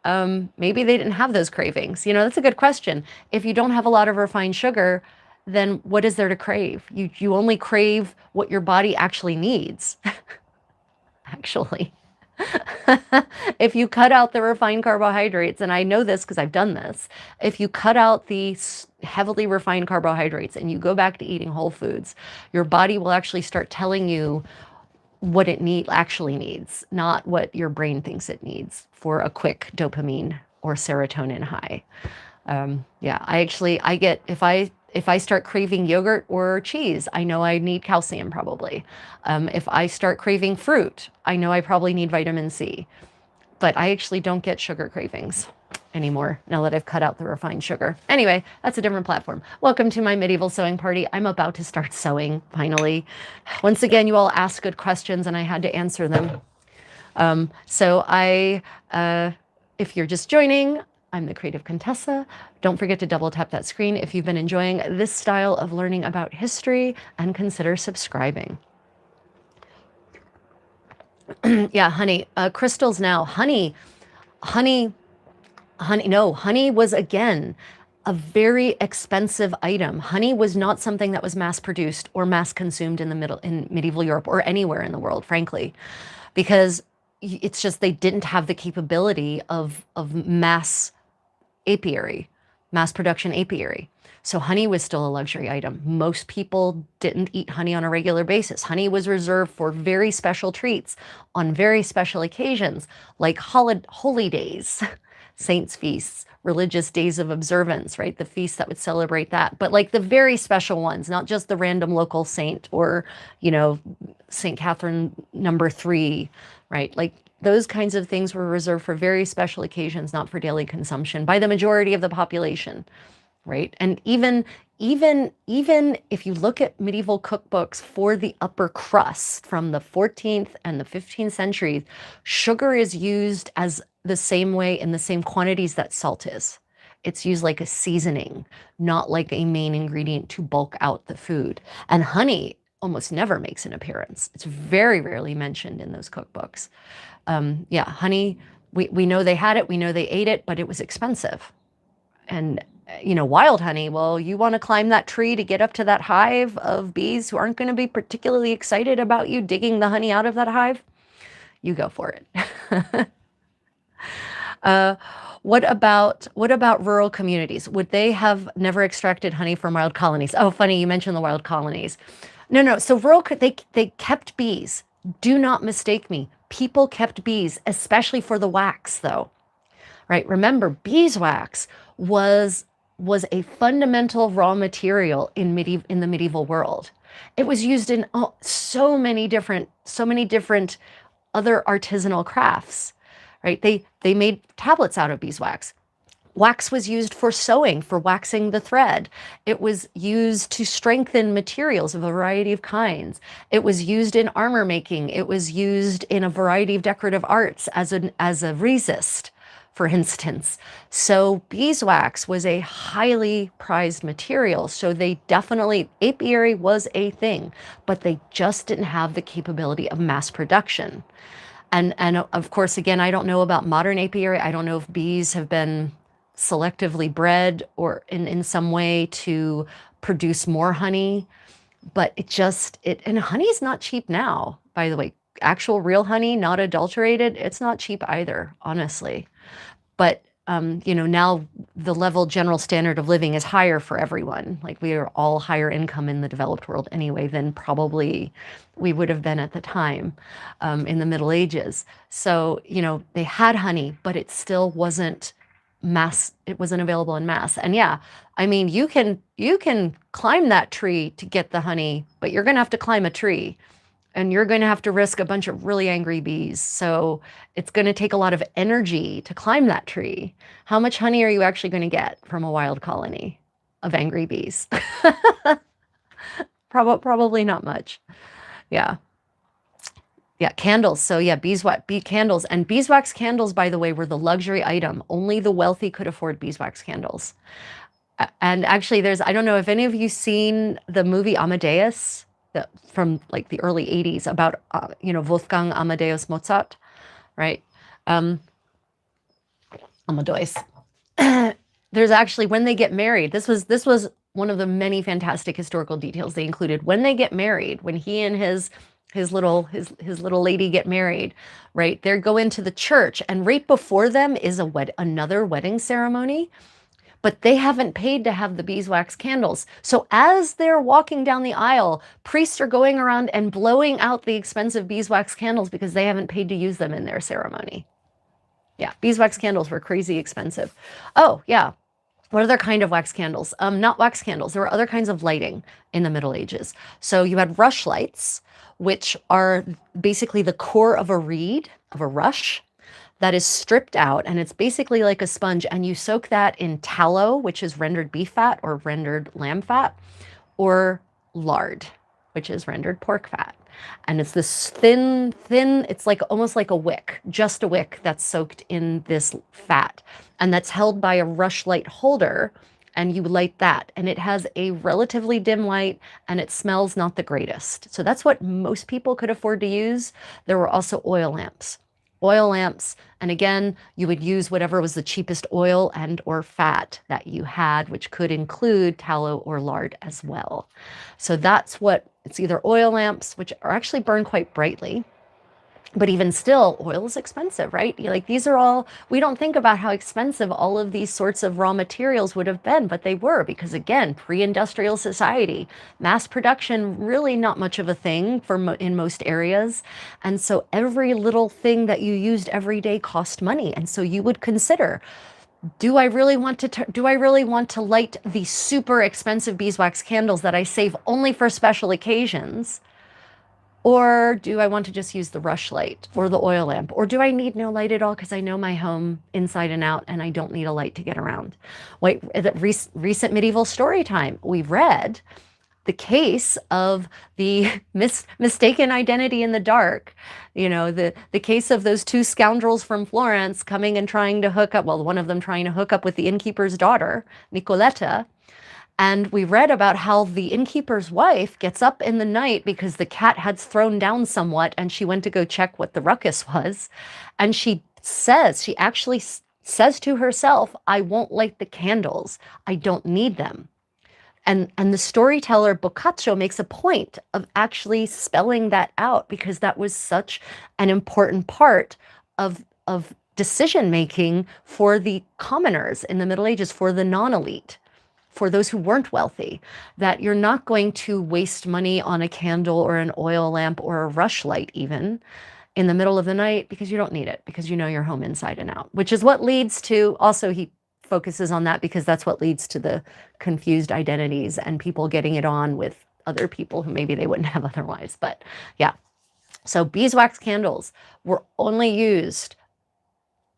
Maybe they didn't have those cravings. You know, that's a good question. If you don't have a lot of refined sugar, then what is there to crave? You only crave what your body actually needs. Actually. If you cut out the refined carbohydrates, and I know this because I've done this, if you cut out the heavily refined carbohydrates and you go back to eating whole foods, your body will actually start telling you what it actually needs, not what your brain thinks it needs for a quick dopamine or serotonin high. Yeah, I get, if I start craving yogurt or cheese, I know I need calcium probably. If I start craving fruit, I know I probably need vitamin C. But I actually don't get sugar cravings anymore now that I've cut out the refined sugar. Anyway, that's a different platform. Welcome to my medieval sewing party. I'm about to start sewing, finally. Once again, you all asked good questions and I had to answer them. If you're just joining, I'm the creative Contessa. Don't forget to double tap that screen if you've been enjoying this style of learning about history, and consider subscribing. Yeah, honey, crystals now. Honey was again a very expensive item. Honey was not something that was mass produced or mass consumed in medieval Europe or anywhere in the world, frankly, because it's just they didn't have the capability of mass production apiary. So honey was still a luxury item. Most people didn't eat honey on a regular basis. Honey was reserved for very special treats on very special occasions, like holy days, saints' feasts, religious days of observance, right? The feasts that would celebrate that. But like the very special ones, not just the random local saint or, you know, St. Catherine #3, right? Like those kinds of things were reserved for very special occasions, not for daily consumption by the majority of the population, right? And even if you look at medieval cookbooks for the upper crust from the 14th and the 15th centuries, sugar is used as the same way in the same quantities that salt is. It's used like a seasoning, not like a main ingredient to bulk out the food. And honey almost never makes an appearance. It's very rarely mentioned in those cookbooks. Yeah, honey, we know they had it, we know they ate it, but it was expensive. And wild honey. Well, you want to climb that tree to get up to that hive of bees who aren't going to be particularly excited about you digging the honey out of that hive? You go for it. uh, what about rural communities? Would they have never extracted honey from wild colonies? Oh, funny, you mentioned the wild colonies. No, no. So they kept bees. Do not mistake me. People kept bees, especially for the wax, though. Right? Remember, beeswax was a fundamental raw material in the medieval world. It was used in so many different other artisanal crafts. Right? They made tablets out of beeswax. Wax was used for sewing, for waxing the thread. It was used to strengthen materials of a variety of kinds. It was used in armor making. It was used in a variety of decorative arts as a resist, for instance. So beeswax was a highly prized material. So they definitely, apiary was a thing, but they just didn't have the capability of mass production. And of course, again, I don't know about modern apiary. I don't know if bees have been selectively bred or in some way to produce more honey, but and honey is not cheap now, by the way. Actual real honey, not adulterated, it's not cheap either, honestly. But now the general standard of living is higher for everyone. Like, we are all higher income in the developed world anyway than probably we would have been at the time, in the Middle Ages. So, they had honey, but it still wasn't mass. It wasn't available in mass. And yeah, I mean, you can climb that tree to get the honey, but you're going to have to climb a tree. And you're going to have to risk a bunch of really angry bees. So it's going to take a lot of energy to climb that tree. How much honey are you actually going to get from a wild colony of angry bees? Probably not much. Yeah. Yeah, candles. So yeah, bee candles. And beeswax candles, by the way, were the luxury item. Only the wealthy could afford beeswax candles. And actually, I don't know if any of you seen the movie Amadeus, from like the early 80s, about Wolfgang Amadeus Mozart, right? Amadeus. There's actually, when they get married, this was one of the many fantastic historical details they included. When they get married, when he and his little lady get married, right? They go into the church, and right before them is another wedding ceremony. But they haven't paid to have the beeswax candles. So as they're walking down the aisle, priests are going around and blowing out the expensive beeswax candles because they haven't paid to use them in their ceremony. Yeah, beeswax candles were crazy expensive. Oh, yeah. What other kind of wax candles? Not wax candles. There were other kinds of lighting in the Middle Ages. So you had rush lights, which are basically the core of a reed, of a rush, that is stripped out, and it's basically like a sponge, and you soak that in tallow, which is rendered beef fat or rendered lamb fat, or lard, which is rendered pork fat. And it's this thin, it's like almost like a wick, just a wick that's soaked in this fat, and that's held by a rush light holder, and you light that, and it has a relatively dim light, and it smells not the greatest. So that's what most people could afford to use. There were also oil lamps. And again, you would use whatever was the cheapest oil and or fat that you had, which could include tallow or lard as well. So it's either oil lamps, which are actually burned quite brightly, but even still, oil is expensive, right? Like, these are all, we don't think about how expensive all of these sorts of raw materials would have been, but they were, because again, pre-industrial society, mass production, really not much of a thing in most areas. And so every little thing that you used every day cost money. And so you would consider, do I really want to light the super expensive beeswax candles that I save only for special occasions? Or do I want to just use the rush light or the oil lamp? Or do I need no light at all because I know my home inside and out and I don't need a light to get around? Wait, recent medieval story time, we read the case of the mistaken identity in the dark. The case of those two scoundrels from Florence coming and trying to hook up, well, one of them trying to hook up with the innkeeper's daughter, Nicoletta. And we read about how the innkeeper's wife gets up in the night because the cat had thrown down somewhat, and she went to go check what the ruckus was. And she says, she actually says to herself, I won't light the candles. I don't need them. And the storyteller Boccaccio makes a point of actually spelling that out, because that was such an important part of decision making for the commoners in the Middle Ages, for the non-elite, for those who weren't wealthy, that you're not going to waste money on a candle or an oil lamp or a rushlight even in the middle of the night, because you don't need it, because you know your home inside and out, which is what leads to, also he focuses on that because that's what leads to the confused identities and people getting it on with other people who maybe they wouldn't have otherwise. But yeah, so beeswax candles were only used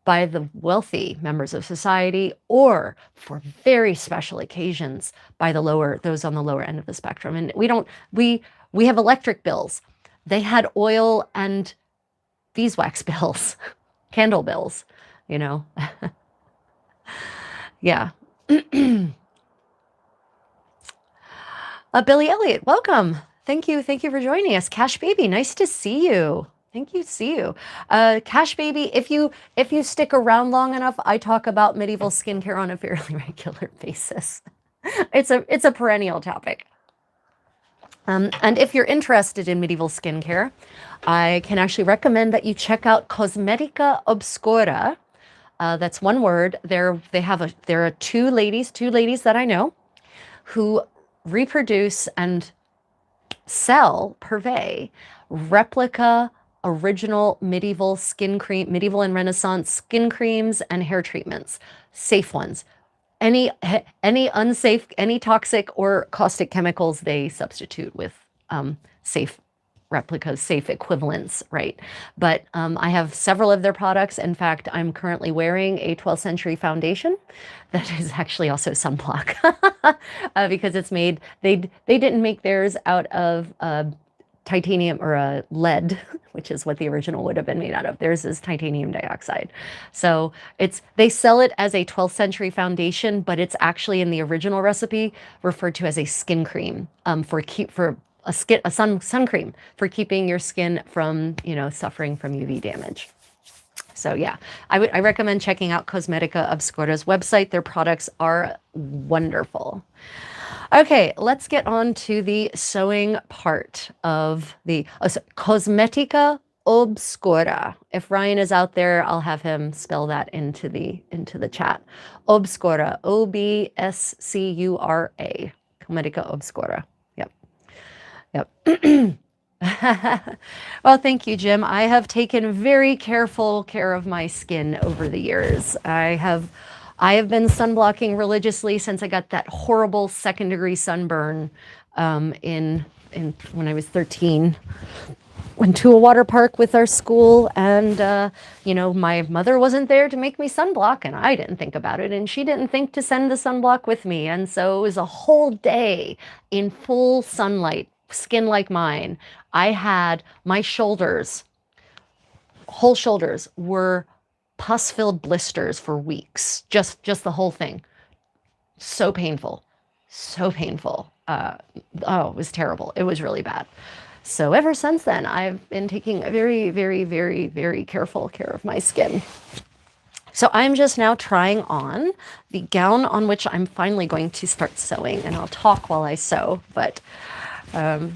by the wealthy members of society, or for very special occasions by those on the lower end of the spectrum. And we have electric bills. They had oil and beeswax bills, candle bills, you know. Yeah. Billy Elliott, welcome. Thank you for joining us. Cash Baby, nice to see you. Thank you, see you. Cash Baby, if you stick around long enough, I talk about medieval skincare on a fairly regular basis. It's a perennial topic. And if you're interested in medieval skincare, I can actually recommend that you check out Cosmetica Obscura. That's one word. There are two ladies that I know who reproduce and purvey replica original medieval and Renaissance skin creams and hair treatments, safe ones. Any unsafe, any toxic or caustic chemicals, they substitute with safe replicas, safe equivalents, right? But I have several of their products. In fact, I'm currently wearing a 12th century foundation that is actually also sunblock because it's made, they didn't make theirs out of titanium or lead, which is what the original would have been made out of. Theirs is titanium dioxide. So they sell it as a 12th century foundation, but it's actually in the original recipe referred to as a skin cream for sun cream for keeping your skin from, suffering from UV damage. So yeah, I recommend checking out Cosmetica Obscura's website. Their products are wonderful. Okay, let's get on to the sewing part of the Cosmetica Obscura. If Ryan is out there, I'll have him spell that into the chat. Obscura, Obscura. Cosmetica Obscura. Yep. Well, thank you, Jim. I have taken very careful care of my skin over the years. I have been sunblocking religiously since I got that horrible second-degree sunburn in when I was 13. Went to a water park with our school, and my mother wasn't there to make me sunblock, and I didn't think about it, and she didn't think to send the sunblock with me, and so it was a whole day in full sunlight, skin like mine. I had my whole shoulders were pus-filled blisters for weeks, just the whole thing. So painful. It was terrible. It was really bad. So ever since then, I've been taking a very, very, very, very careful care of my skin. So I'm just now trying on the gown on which I'm finally going to start sewing, and I'll talk while I sew. But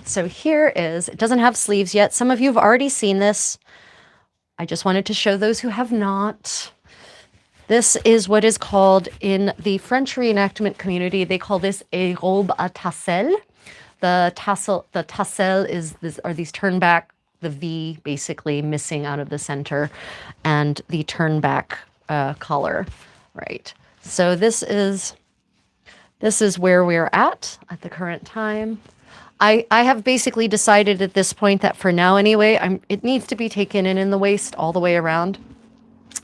so here it doesn't have sleeves yet. Some of you have already seen this. I just wanted to show those who have not. This is what is called in the French reenactment community, they call this a robe à tassel. The tassel are these turn back, the V basically missing out of the center, and the turn back collar, right? So this is where we're at the current time. I have basically decided at this point that for now anyway, it needs to be taken in the waist all the way around.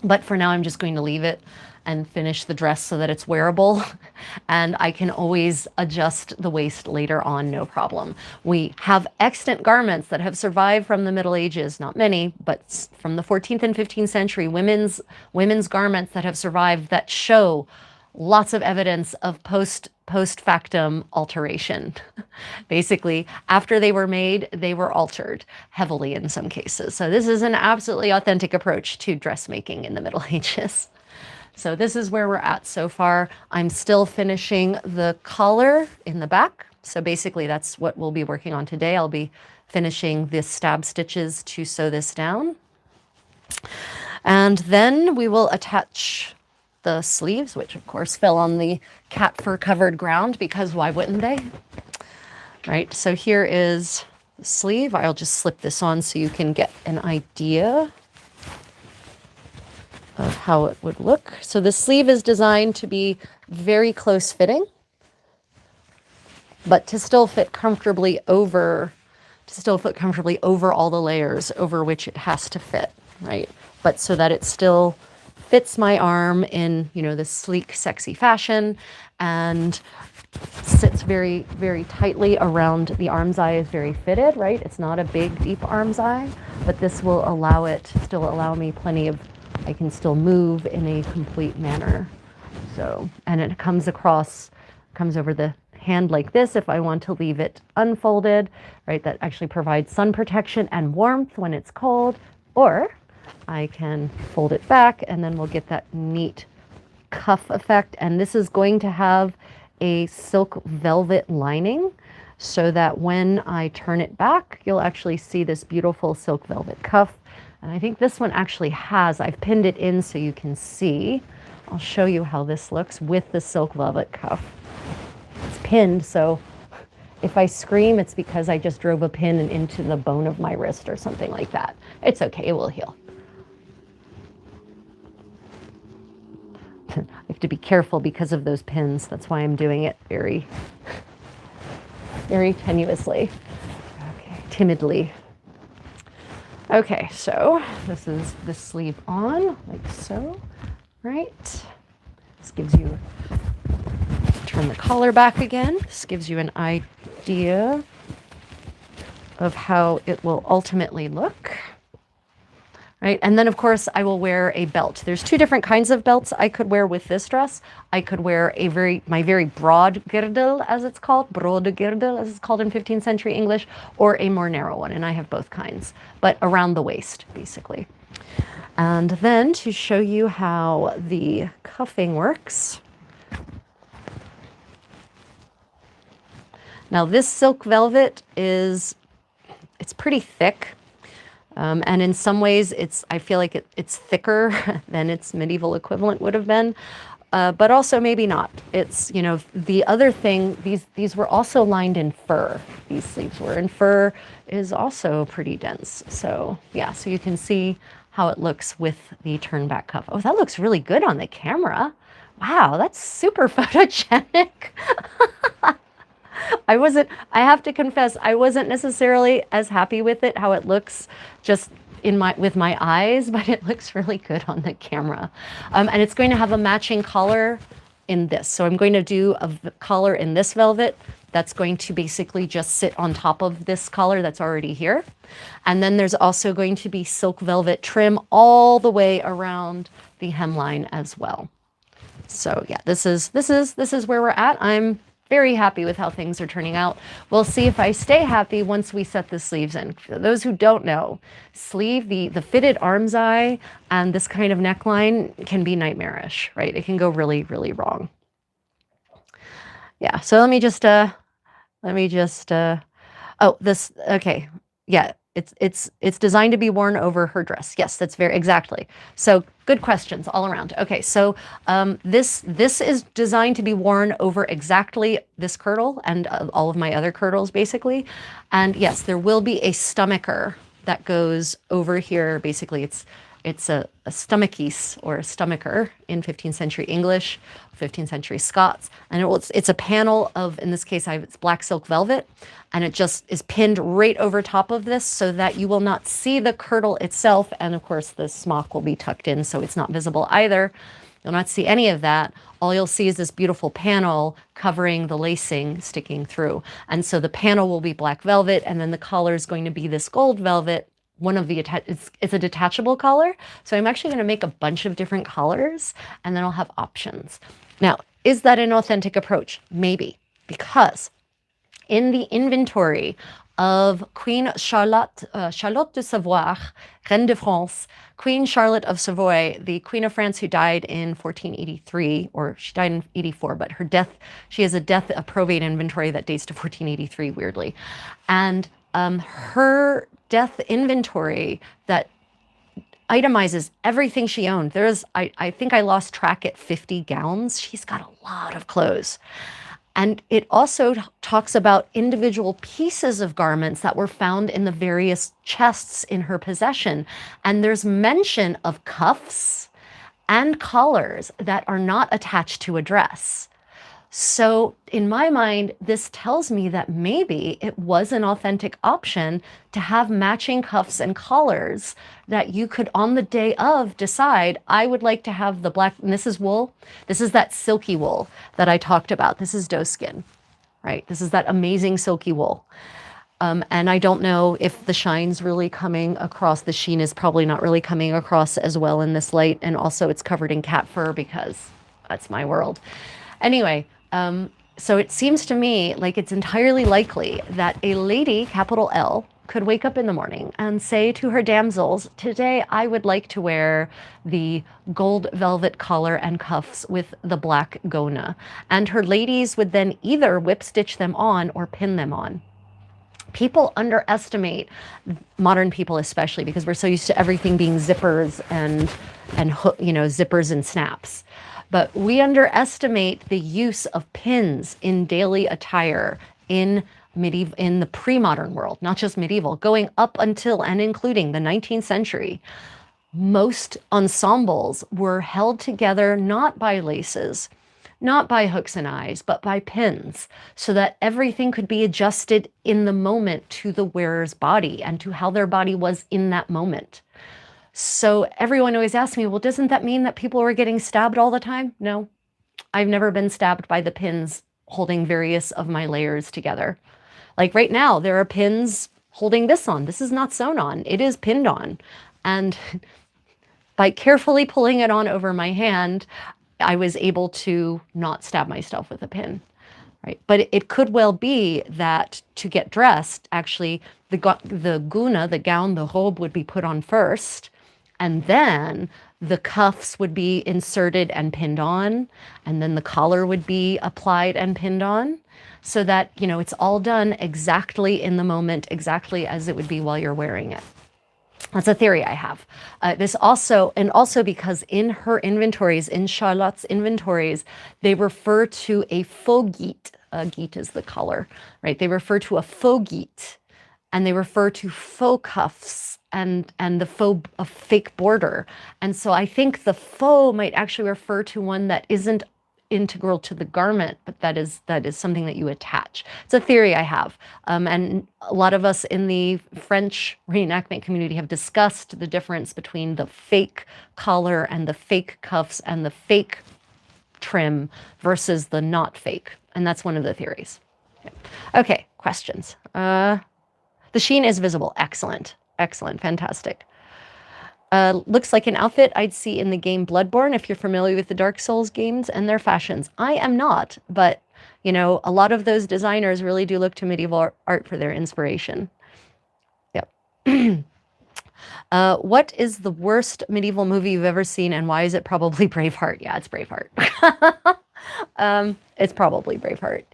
But for now, I'm just going to leave it and finish the dress so that it's wearable. And I can always adjust the waist later on, no problem. We have extant garments that have survived from the Middle Ages, not many, but from the 14th and 15th century, women's garments that have survived that show lots of evidence of post factum alteration. Basically, after they were made, they were altered heavily in some cases. So this is an absolutely authentic approach to dressmaking in the Middle Ages. So this is where we're at so far. I'm still finishing the collar in the back. So basically that's what we'll be working on today. I'll be finishing the stab stitches to sew this down. And then we will attach the sleeves, which of course fell on the cat fur covered ground because why wouldn't they? Right, so here is the sleeve. I'll just slip this on so you can get an idea of how it would look. So the sleeve is designed to be very close fitting, but to still fit comfortably over, all the layers over which it has to fit, right? But so that it still fits my arm in, you know, this sleek, sexy fashion and sits very, very tightly around the arm's eye is very fitted, right? It's not a big, deep arm's eye, but this will still allow me plenty of, I can still move in a complete manner. So, and it comes over the hand like this if I want to leave it unfolded, right? That actually provides sun protection and warmth when it's cold, or I can fold it back and then we'll get that neat cuff effect. And this is going to have a silk velvet lining so that when I turn it back, you'll actually see this beautiful silk velvet cuff. And I think this one actually I've pinned it in so you can see. I'll show you how this looks with the silk velvet cuff. It's pinned, so if I scream, it's because I just drove a pin into the bone of my wrist or something like that. It's okay, it will heal. I have to be careful because of those pins. That's why I'm doing it very, very tenuously. Okay, timidly. Okay, so this is the sleeve on, like so, right? This gives you, turn the collar back again. This gives you an idea of how it will ultimately look. Right, and then of course I will wear a belt. There's two different kinds of belts I could wear with this dress. I could wear my very broad girdle, as it's called, broad girdle, as it's called in 15th century English, or a more narrow one, and I have both kinds, but around the waist, basically. And then to show you how the cuffing works. Now this silk velvet it's pretty thick. And in some ways, I feel like it's thicker than its medieval equivalent would have been, but also maybe not. It's, you know, the other thing, these were also lined in fur. These sleeves were, and fur is also pretty dense. So yeah, so you can see how it looks with the turn back cuff. Oh, that looks really good on the camera. Wow, that's super photogenic. I have to confess, I wasn't necessarily as happy with it, how it looks just with my eyes, but it looks really good on the camera. And it's going to have a matching collar in this. So I'm going to do a collar in this velvet that's going to basically just sit on top of this collar that's already here. And then there's also going to be silk velvet trim all the way around the hemline as well. So yeah, this is where we're at. I'm very happy with how things are turning out. We'll see if I stay happy once we set the sleeves in. For those who don't know, the fitted arm's eye and this kind of neckline can be nightmarish, right? It can go really, really wrong. Yeah, so let me just, okay. Yeah, it's designed to be worn over her dress. Yes, that's exactly. So good questions all around. Okay, so this is designed to be worn over exactly this kirtle and all of my other kirtles basically. And yes, there will be a stomacher that goes over here. Basically, it's a stomachies or a stomacher in 15th century English, 15th century Scots. And it's a panel of, in this case, it's black silk velvet, and it just is pinned right over top of this so that you will not see the kirtle itself. And of course, the smock will be tucked in, so it's not visible either. You'll not see any of that. All you'll see is this beautiful panel covering the lacing sticking through. And so the panel will be black velvet, and then the collar is going to be this gold velvet. It's a detachable collar. So I'm actually going to make a bunch of different collars, and then I'll have options. Now, is that an authentic approach? Maybe, because in the inventory of Queen Charlotte, Charlotte de Savoie, Reine de France, Queen Charlotte of Savoy, the Queen of France who died in 1483, or she died in 84, but her death, she has a probate inventory that dates to 1483, weirdly. And her death inventory that itemizes everything she owned. I think I lost track at 50 gowns. She's got a lot of clothes. And it also talks about individual pieces of garments that were found in the various chests in her possession. And there's mention of cuffs and collars that are not attached to a dress. So in my mind, this tells me that maybe it was an authentic option to have matching cuffs and collars that you could on the day of decide, I would like to have the black, and this is wool. This is that silky wool that I talked about. This is doe skin, right? This is that amazing silky wool. And I don't know if the shine's really coming across. The sheen is probably not really coming across as well in this light. And also it's covered in cat fur because that's my world. Anyway, so it seems to me like it's entirely likely that a lady, capital L, could wake up in the morning and say to her damsels, today I would like to wear the gold velvet collar and cuffs with the black gona. And her ladies would then either whip stitch them on or pin them on. People underestimate, modern people especially, because we're so used to everything being zippers and zippers and snaps. But we underestimate the use of pins in daily attire in the pre-modern world, not just medieval, going up until and including the 19th century. Most ensembles were held together not by laces, not by hooks and eyes, but by pins, so that everything could be adjusted in the moment to the wearer's body and to how their body was in that moment. So everyone always asks me, well, doesn't that mean that people were getting stabbed all the time? No, I've never been stabbed by the pins holding various of my layers together. Like right now, there are pins holding this on. This is not sewn on. It is pinned on. And by carefully pulling it on over my hand, I was able to not stab myself with a pin. Right? But it could well be that to get dressed, actually, the guna, the gown, the robe would be put on first, and then the cuffs would be inserted and pinned on, and then the collar would be applied and pinned on, so that, it's all done exactly in the moment, exactly as it would be while you're wearing it. That's a theory I have. Also because in her inventories, in Charlotte's inventories, they refer to a faux guite. Guite is the color, right? They refer to a faux guite, and they refer to faux cuffs and a fake border. And so I think the faux might actually refer to one that isn't integral to the garment, but that is something that you attach. It's a theory I have. And a lot of us in the French reenactment community have discussed the difference between the fake collar and the fake cuffs and the fake trim versus the not fake. And that's one of the theories. Okay, questions. The sheen is visible. Excellent. Excellent. Fantastic. Looks like an outfit I'd see in the game Bloodborne, if you're familiar with the Dark Souls games and their fashions. I am not, but, a lot of those designers really do look to medieval art for their inspiration. Yep. What is the worst medieval movie you've ever seen, and why is it probably Braveheart? Yeah, it's Braveheart. It's probably Braveheart.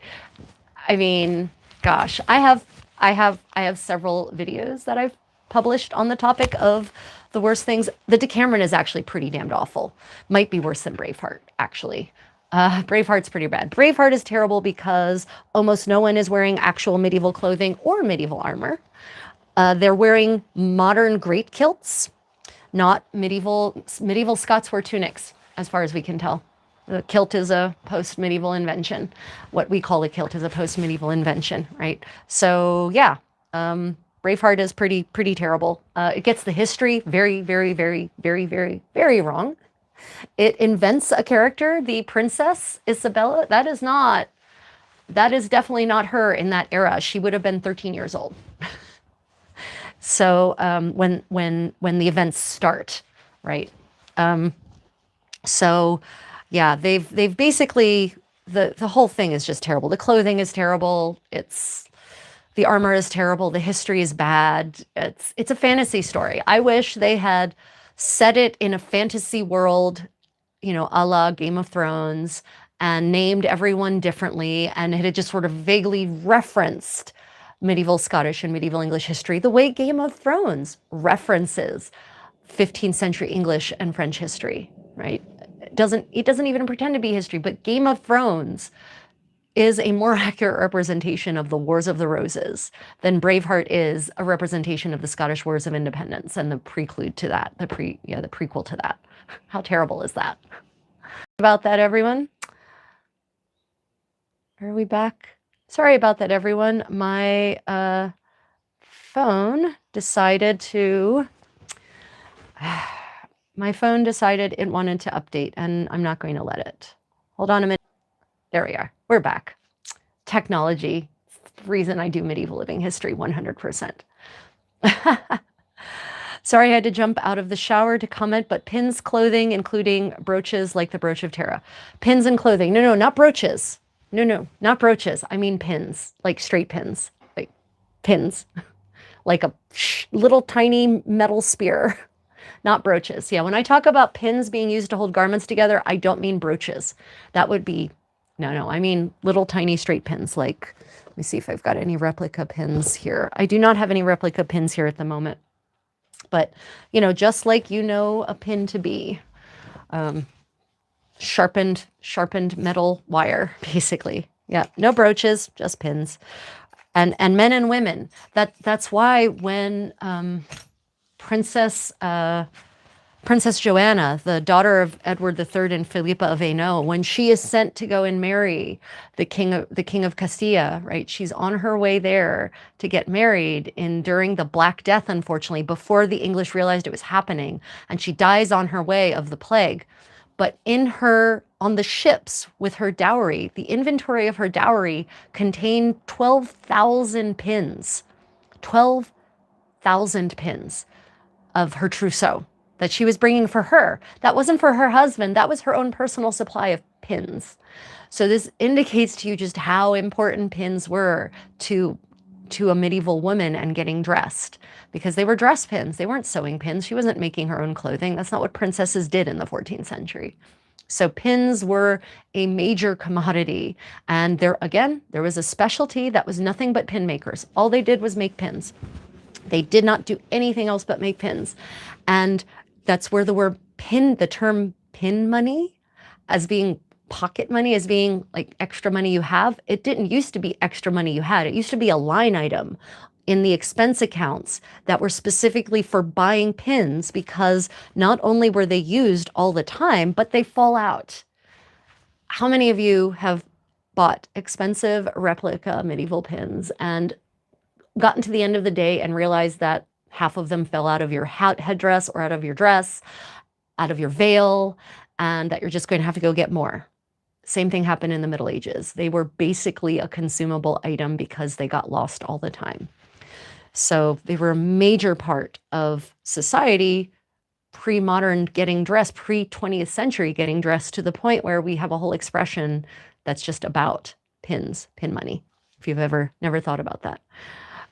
I mean, gosh, I have several videos that I've published on the topic of the worst things. The Decameron is actually pretty damned awful. Might be worse than Braveheart, actually. Braveheart's pretty bad. Braveheart is terrible because almost no one is wearing actual medieval clothing or medieval armor. They're wearing modern great kilts, not medieval. Medieval Scots wore tunics, as far as we can tell. The kilt is a post-medieval invention. What we call a kilt is a post-medieval invention, right? So yeah, Braveheart is pretty terrible. It gets the history very, very, very, very, very, very wrong. It invents a character, the Princess Isabella. That is definitely not her in that era. She would have been 13 years old. So when the events start, right? So yeah, they've basically, the whole thing is just terrible. The clothing is terrible. It's The armor is terrible. The history is bad. It's a fantasy story. I wish they had set it in a fantasy world, you know, a la Game of Thrones, and named everyone differently, and it had just sort of vaguely referenced medieval Scottish and medieval English history the way Game of Thrones references 15th century English and French history, right? It doesn't even pretend to be history, but Game of Thrones is a more accurate representation of the Wars of the Roses than Braveheart is a representation of the Scottish Wars of Independence and the prelude to that, the prequel to that. How terrible is that? About that, everyone? Are we back? Sorry about that, everyone. My phone decided it wanted to update, and I'm not going to let it. Hold on a minute. There we are. We're back. Technology. The reason I do medieval living history 100%. Sorry I had to jump out of the shower to comment, but pins, clothing, including brooches like the brooch of Tara. Pins and clothing. No, not brooches. No, not brooches. I mean pins, like straight pins, like pins, like a little tiny metal spear, not brooches. Yeah, when I talk about pins being used to hold garments together, I don't mean brooches. That would be, no, I mean little tiny straight pins. Like, let me see if I've got any replica pins here. I do not have any replica pins here at the moment. But, you know, just like you know a pin to be, sharpened metal wire, basically. Yeah, no brooches, just pins. And men and women. That's why when Princess Joanna, the daughter of Edward III and Philippa of Hainaut, when she is sent to go and marry the king of Castilla, right? She's on her way there to get married during the Black Death, unfortunately, before the English realized it was happening, and she dies on her way of the plague. But on the ships with her dowry, the inventory of her dowry contained 12,000 pins. 12,000 pins of her trousseau that she was bringing for her. That wasn't for her husband. That was her own personal supply of pins. So this indicates to you just how important pins were to a medieval woman and getting dressed, because they were dress pins. They weren't sewing pins. She wasn't making her own clothing. That's not what princesses did in the 14th century. So pins were a major commodity. And there was a specialty that was nothing but pin makers. All they did was make pins. They did not do anything else but make pins. And that's where the term pin money, as being pocket money, as being like extra money you have, it didn't used to be extra money you had. It used to be a line item in the expense accounts that were specifically for buying pins, because not only were they used all the time, but they fall out. How many of you have bought expensive replica medieval pins and gotten to the end of the day and realized that half of them fell out of your headdress or out of your dress, out of your veil, and that you're just going to have to go get more? Same thing happened in the Middle Ages. They were basically a consumable item because they got lost all the time. So they were a major part of society, pre-modern getting dressed, pre-20th century getting dressed, to the point where we have a whole expression that's just about pins, pin money, if you've never thought about that.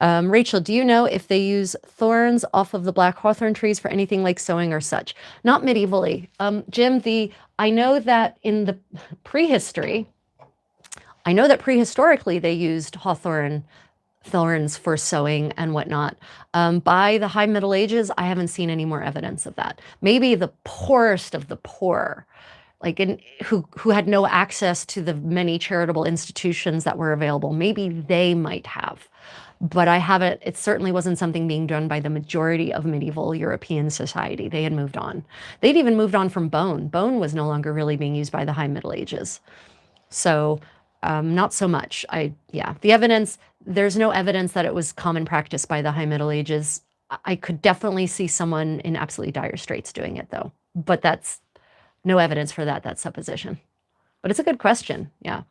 Rachel, do you know if they use thorns off of the black hawthorn trees for anything like sewing or such? Not medievally. Jim, I know that in the prehistorically they used hawthorn thorns for sewing and whatnot. By the High Middle Ages, I haven't seen any more evidence of that. Maybe the poorest of the poor, who had no access to the many charitable institutions that were available, maybe they might have. But it certainly wasn't something being done by the majority of medieval European society. They had moved on. They'd even moved on from bone. Bone was no longer really being used by the High Middle Ages. So not so much. The evidence, there's no evidence that it was common practice by the High Middle Ages. I could definitely see someone in absolutely dire straits doing it, though. But that's no evidence for that. That's supposition. But it's a good question. Yeah.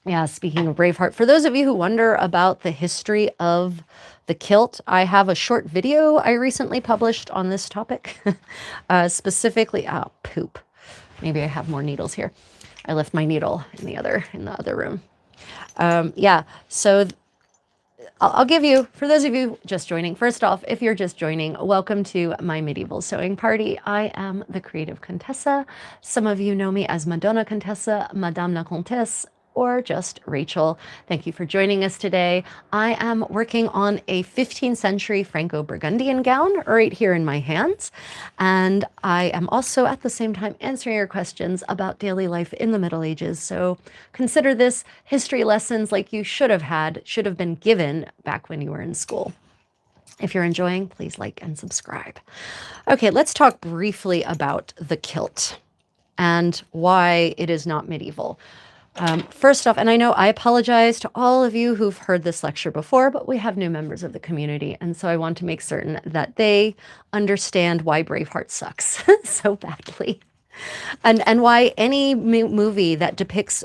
Yeah, speaking of Braveheart, for those of you who wonder about the history of the kilt, I have a short video I recently published on this topic. Specifically, poop. Maybe I have more needles here. I left my needle in the other room. Yeah, so I'll give you, for those of you just joining, first off, if you're just joining, welcome to my medieval sewing party. I am the creative Contessa. Some of you know me as Madonna Contessa, Madame la Comtesse, or just Rachel. Thank you for joining us today. I am working on a 15th century Franco-Burgundian gown right here in my hands. And I am also at the same time answering your questions about daily life in the Middle Ages. So consider this history lessons like you should have been given back when you were in school. If you're enjoying, please like and subscribe. Okay, let's talk briefly about the kilt and why it is not medieval. First off, and I know I apologize to all of you who've heard this lecture before, but we have new members of the community. And so I want to make certain that they understand why Braveheart sucks so badly. And why any movie that depicts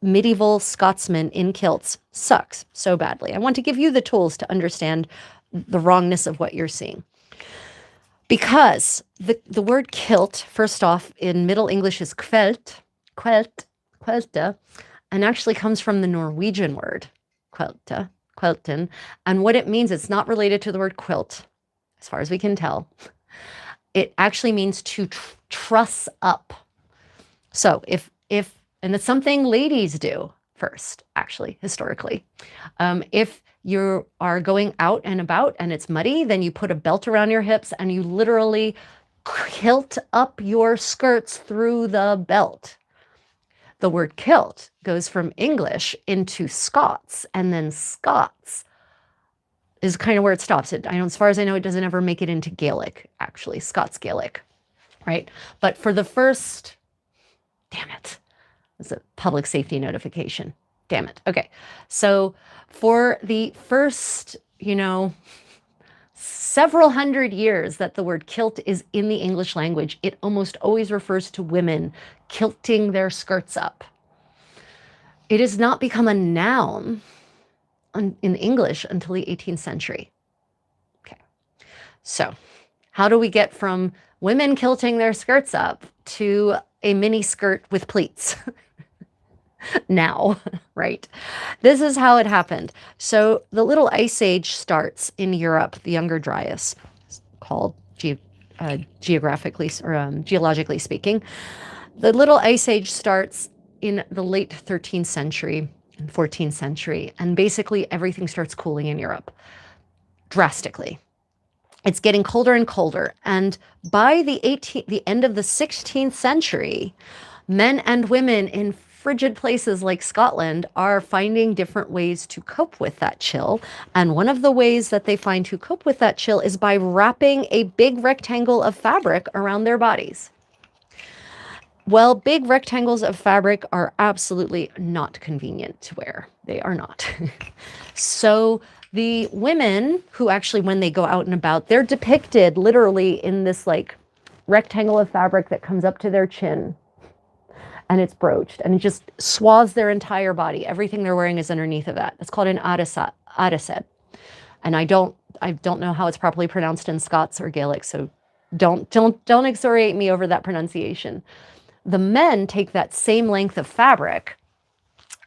medieval Scotsmen in kilts sucks so badly. I want to give you the tools to understand the wrongness of what you're seeing. Because the word kilt, first off, in Middle English is kvelt, kvelte, and actually comes from the Norwegian word kvelte, kvelten. And what it means, it's not related to the word quilt, as far as we can tell. It actually means to truss up. So and it's something ladies do first, actually, historically. If you are going out and about and it's muddy, then you put a belt around your hips and you literally kilt up your skirts through the belt. The word kilt goes from English into Scots, and then Scots is kind of where it stops. As far as I know, it doesn't ever make it into Gaelic, actually, Scots Gaelic, right? But for the first, damn it, it's a public safety notification. Damn it. Okay. So for the first, several hundred years that the word kilt is in the English language, it almost always refers to women kilting their skirts up. It has not become a noun in English until the 18th century. Okay. So how do we get from women kilting their skirts up to a mini skirt with pleats? Now, right? This is how it happened. So the Little Ice Age starts in Europe, the Younger Dryas, called geographically or geologically speaking. The Little Ice Age starts in the late 13th century and 14th century, and basically everything starts cooling in Europe drastically. It's getting colder and colder, and by the end of the 16th century, men and women in frigid places like Scotland are finding different ways to cope with that chill. And one of the ways that they find to cope with that chill is by wrapping a big rectangle of fabric around their bodies. Well, big rectangles of fabric are absolutely not convenient to wear. They are not. So the women who actually, when they go out and about, they're depicted literally in this like rectangle of fabric that comes up to their chin. And it's broached, and it just swathes their entire body. Everything they're wearing is underneath of that. It's called an Artisan. And I don't know how it's properly pronounced in Scots or Gaelic, so don't excoriate me over that pronunciation. The men take that same length of fabric,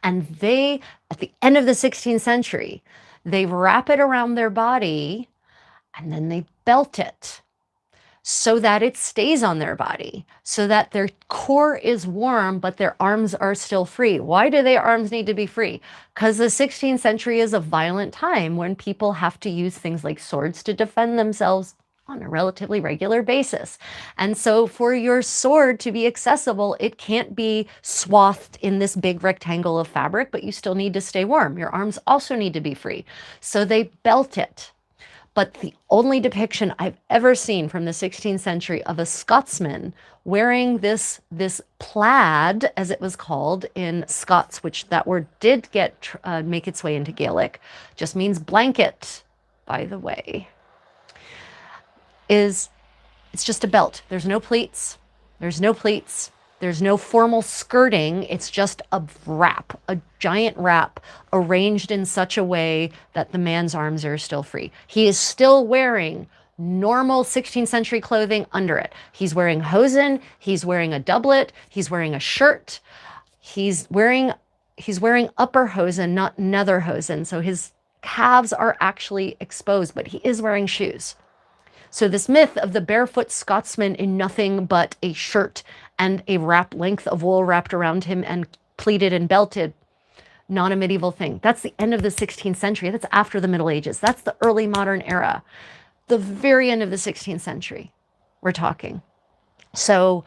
and they, at the end of the 16th century, they wrap it around their body, and then they belt it, so that it stays on their body, so that their core is warm, but their arms are still free. Why do their arms need to be free? Because the 16th century is a violent time when people have to use things like swords to defend themselves on a relatively regular basis. And so for your sword to be accessible, it can't be swathed in this big rectangle of fabric, but you still need to stay warm. Your arms also need to be free. So they belt it. But the only depiction I've ever seen from the 16th century of a Scotsman wearing this plaid, as it was called in Scots, which that word did make its way into Gaelic, just means blanket, by the way, it's just a belt. There's no pleats. There's no formal skirting. It's just a wrap, a giant wrap arranged in such a way that the man's arms are still free. He is still wearing normal 16th century clothing under it. He's wearing hosen, he's wearing a doublet, he's wearing a shirt, he's wearing he's wearing upper hosen, not nether hosen. So his calves are actually exposed, but he is wearing shoes. So this myth of the barefoot Scotsman in nothing but a shirt and a length of wool wrapped around him and pleated and belted, not a medieval thing. That's the end of the 16th century. That's after the Middle Ages. That's the early modern era. The very end of the 16th century, we're talking. So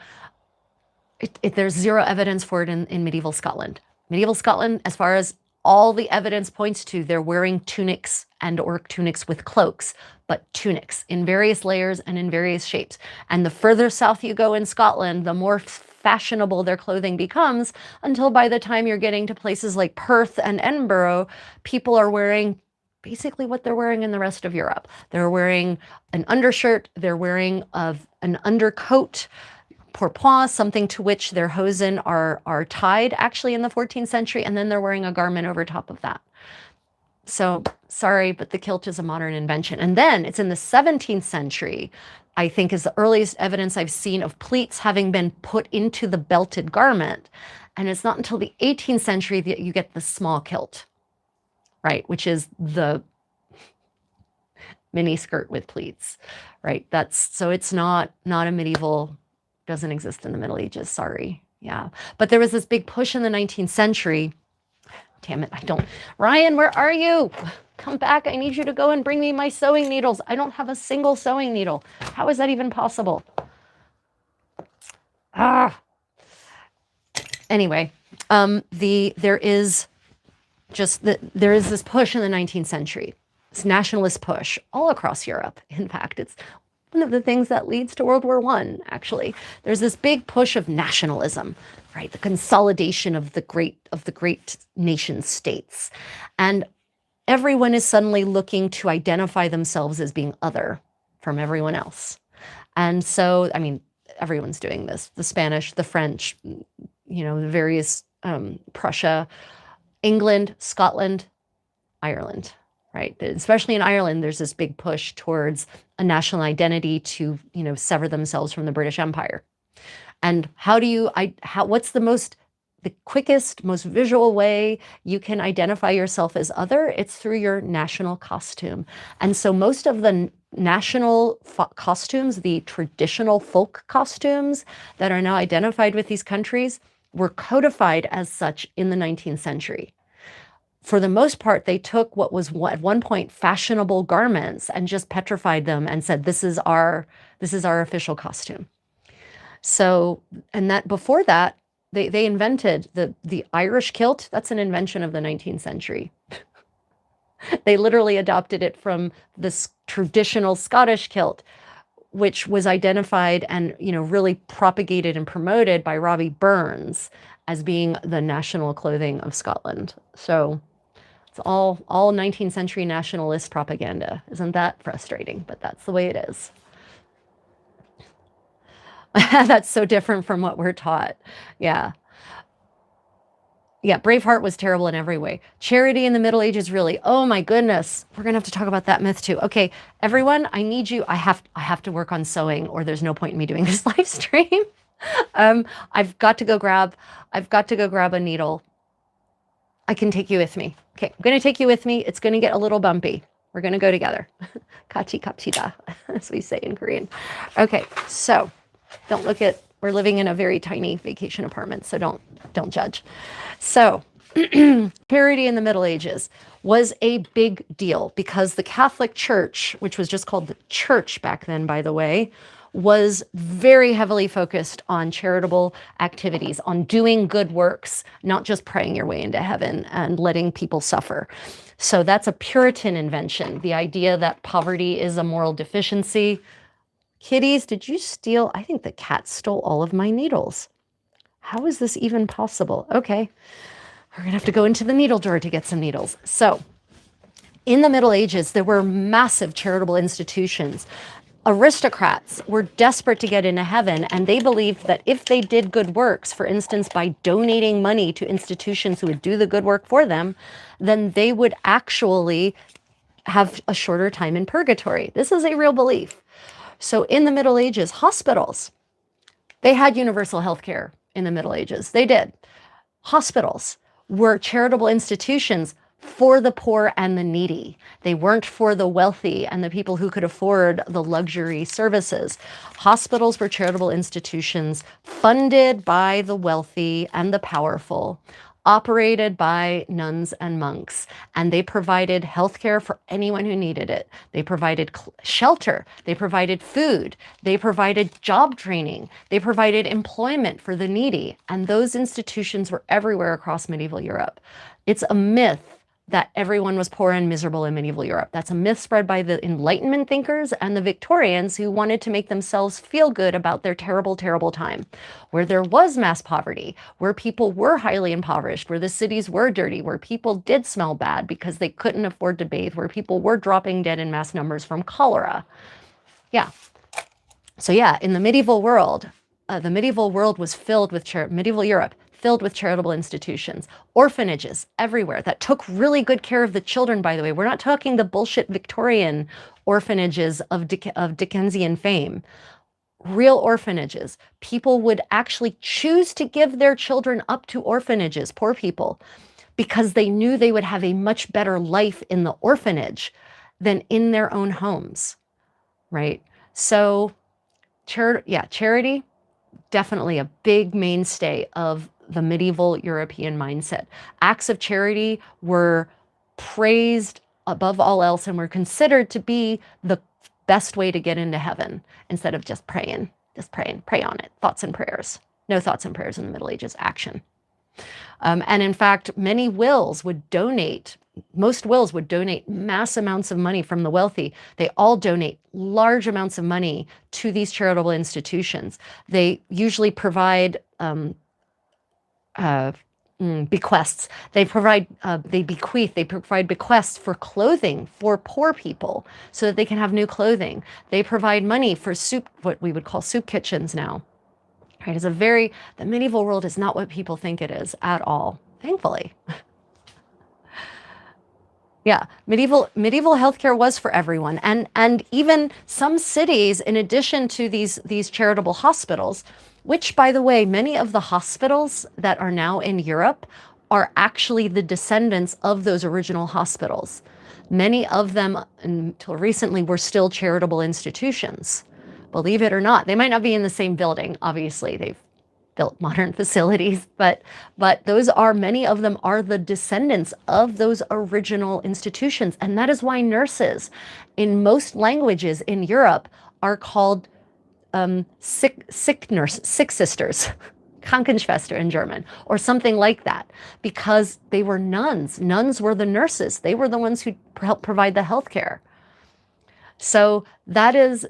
there's zero evidence for it in medieval Scotland. Medieval Scotland, as far as all the evidence points to, they're wearing tunics or tunics with cloaks, but tunics in various layers and in various shapes. And the further south you go in Scotland, the more fashionable their clothing becomes, until by the time you're getting to places like Perth and Edinburgh, people are wearing basically what they're wearing in the rest of Europe. They're wearing an undershirt, they're wearing an undercoat, pourpoint, something to which their hosen are tied actually in the 14th century, and then they're wearing a garment over top of that. So sorry, but the kilt is a modern invention. And then it's in the 17th century, I think, is the earliest evidence I've seen of pleats having been put into the belted garment. And it's not until the 18th century that you get the small kilt, right? Which is the mini skirt with pleats, right? So it's not a medieval, doesn't exist in the Middle Ages, sorry. Yeah. But there was this big push in the 19th century. Damn it, Ryan, where are you? Come back, I need you to go and bring me my sewing needles. I don't have a single sewing needle. How is that even possible? Anyway, there is this push in the 19th century, this nationalist push all across Europe. In fact, it's one of the things that leads to World War I, actually. There's this big push of nationalism, right? The consolidation of the great nation states. And everyone is suddenly looking to identify themselves as being other from everyone else. And so, I mean, everyone's doing this. The Spanish, the French, the various, Prussia, England, Scotland, Ireland, right? Especially in Ireland, there's this big push towards a national identity to, sever themselves from the British Empire. And what's the quickest, most visual way you can identify yourself as other? It's through your national costume. And so most of the national costumes, the traditional folk costumes that are now identified with these countries, were codified as such in the 19th century. For the most part, they took what was at one point fashionable garments and just petrified them and said, this is our official costume. So, and that before that, they invented the Irish kilt. That's an invention of the 19th century. They literally adopted it from this traditional Scottish kilt, which was identified and, really propagated and promoted by Robbie Burns as being the national clothing of Scotland. So it's all 19th century nationalist propaganda. Isn't that frustrating? But that's the way it is. That's so different from what we're taught. Yeah. Yeah, Braveheart was terrible in every way. Charity in the Middle Ages, really. Oh my goodness. We're gonna have to talk about that myth too. Okay, everyone, I need you. I have to work on sewing, or there's no point in me doing this live stream. I've got to go grab a needle. I can take you with me. Okay, I'm gonna take you with me. It's gonna get a little bumpy. We're gonna go together. Kachi kapchida, as we say in Korean. Okay, so we're living in a very tiny vacation apartment, so don't judge. So charity in the Middle Ages was a big deal because the Catholic Church, which was just called the Church back then, by the way, was very heavily focused on charitable activities, on doing good works, not just praying your way into heaven and letting people suffer. So that's a Puritan invention, the idea that poverty is a moral deficiency. Kitties, did you steal? I think the cat stole all of my needles. How is this even possible? Okay, we're gonna have to go into the needle drawer to get some needles. So in the Middle Ages, there were massive charitable institutions. Aristocrats were desperate to get into heaven, and they believed that if they did good works, for instance, by donating money to institutions who would do the good work for them, then they would actually have a shorter time in purgatory. This is a real belief. So in the Middle Ages, hospitals, they had universal health care in the Middle Ages. They did. Hospitals were charitable institutions for the poor and the needy. They weren't for the wealthy and the people who could afford the luxury services. Hospitals were charitable institutions funded by the wealthy and the powerful, operated by nuns and monks, and they provided healthcare for anyone who needed it. They provided shelter, they provided food, they provided job training, they provided employment for the needy, and those institutions were everywhere across medieval Europe. It's a myth that everyone was poor and miserable in medieval Europe. That's a myth spread by the Enlightenment thinkers and the Victorians who wanted to make themselves feel good about their terrible, terrible time, where there was mass poverty, where people were highly impoverished, where the cities were dirty, where people did smell bad because they couldn't afford to bathe, where people were dropping dead in mass numbers from cholera. Yeah. So yeah, in the medieval world was filled with medieval Europe filled with charitable institutions, orphanages everywhere that took really good care of the children, by the way. We're not talking the bullshit Victorian orphanages of Dickensian fame. Real orphanages. People would actually choose to give their children up to orphanages, poor people, because they knew they would have a much better life in the orphanage than in their own homes, right? So, charity, definitely a big mainstay of the medieval European mindset. Acts of charity were praised above all else and were considered to be the best way to get into heaven, instead of just praying, pray on it. Thoughts and prayers. No thoughts and prayers in the Middle Ages, action. And in fact, most wills would donate mass amounts of money from the wealthy. They all donate large amounts of money to these charitable institutions. They usually provide bequests. They provide bequests for clothing for poor people so that they can have new clothing. They provide money for what we would call soup kitchens now. Right? The medieval world is not what people think it is at all, thankfully. Yeah, medieval healthcare was for everyone, and even some cities, in addition to these charitable hospitals, which, by the way, many of the hospitals that are now in Europe are actually the descendants of those original hospitals. Many of them, until recently, were still charitable institutions. Believe it or not, they might not be in the same building. Obviously, they've built modern facilities, but many of them are the descendants of those original institutions. And that is why nurses in most languages in Europe are called sick sisters, Krankenschwester in German, or something like that, because they were nuns. Nuns were the nurses. They were the ones who helped provide the healthcare. So that's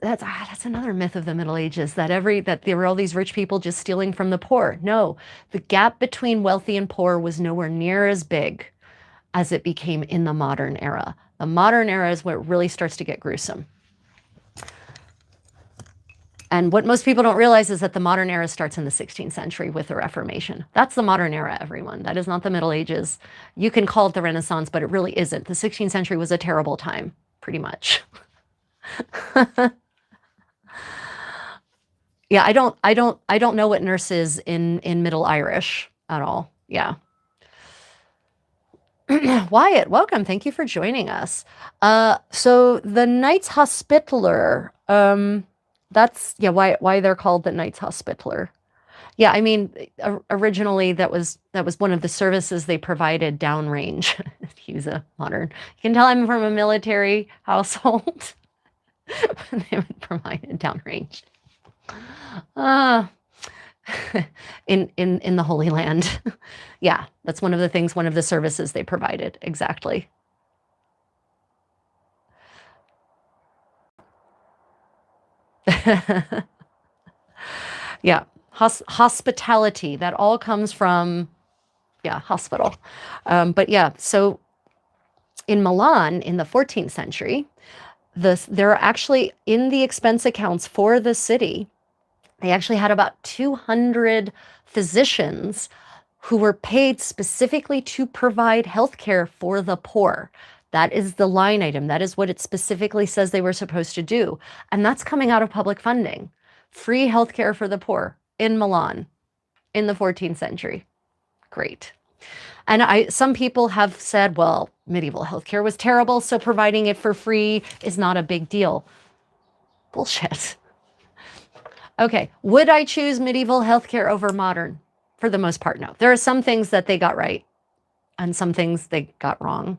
another myth of the Middle Ages, that there were all these rich people just stealing from the poor. No, the gap between wealthy and poor was nowhere near as big as it became in the modern era. The modern era is where it really starts to get gruesome. And what most people don't realize is that the modern era starts in the 16th century with the Reformation. That's the modern era, everyone. That is not the Middle Ages. You can call it the Renaissance, but it really isn't. The 16th century was a terrible time, pretty much. Yeah, I don't know what nurse is in Middle Irish at all. Yeah. Wyatt, welcome. Thank you for joining us. So the Knights Hospitaller, that's why they're called the Knights Hospitaller. Yeah, I mean, originally that was one of the services they provided downrange. Use a modern. You can tell I'm from a military household. They would provide it downrange. In the Holy Land. Yeah, that's one of the services they provided. Exactly. Yeah, hospitality, that all comes from, hospital. But yeah, so in Milan in the 14th century, there are actually, in the expense accounts for the city, they actually had about 200 physicians who were paid specifically to provide healthcare for the poor. That is the line item. That is what it specifically says they were supposed to do. And that's coming out of public funding. Free healthcare for the poor in Milan in the 14th century. Great. And some people have said, well, medieval healthcare was terrible, so providing it for free is not a big deal. Bullshit. Okay, would I choose medieval healthcare over modern? For the most part, no. There are some things that they got right and some things they got wrong,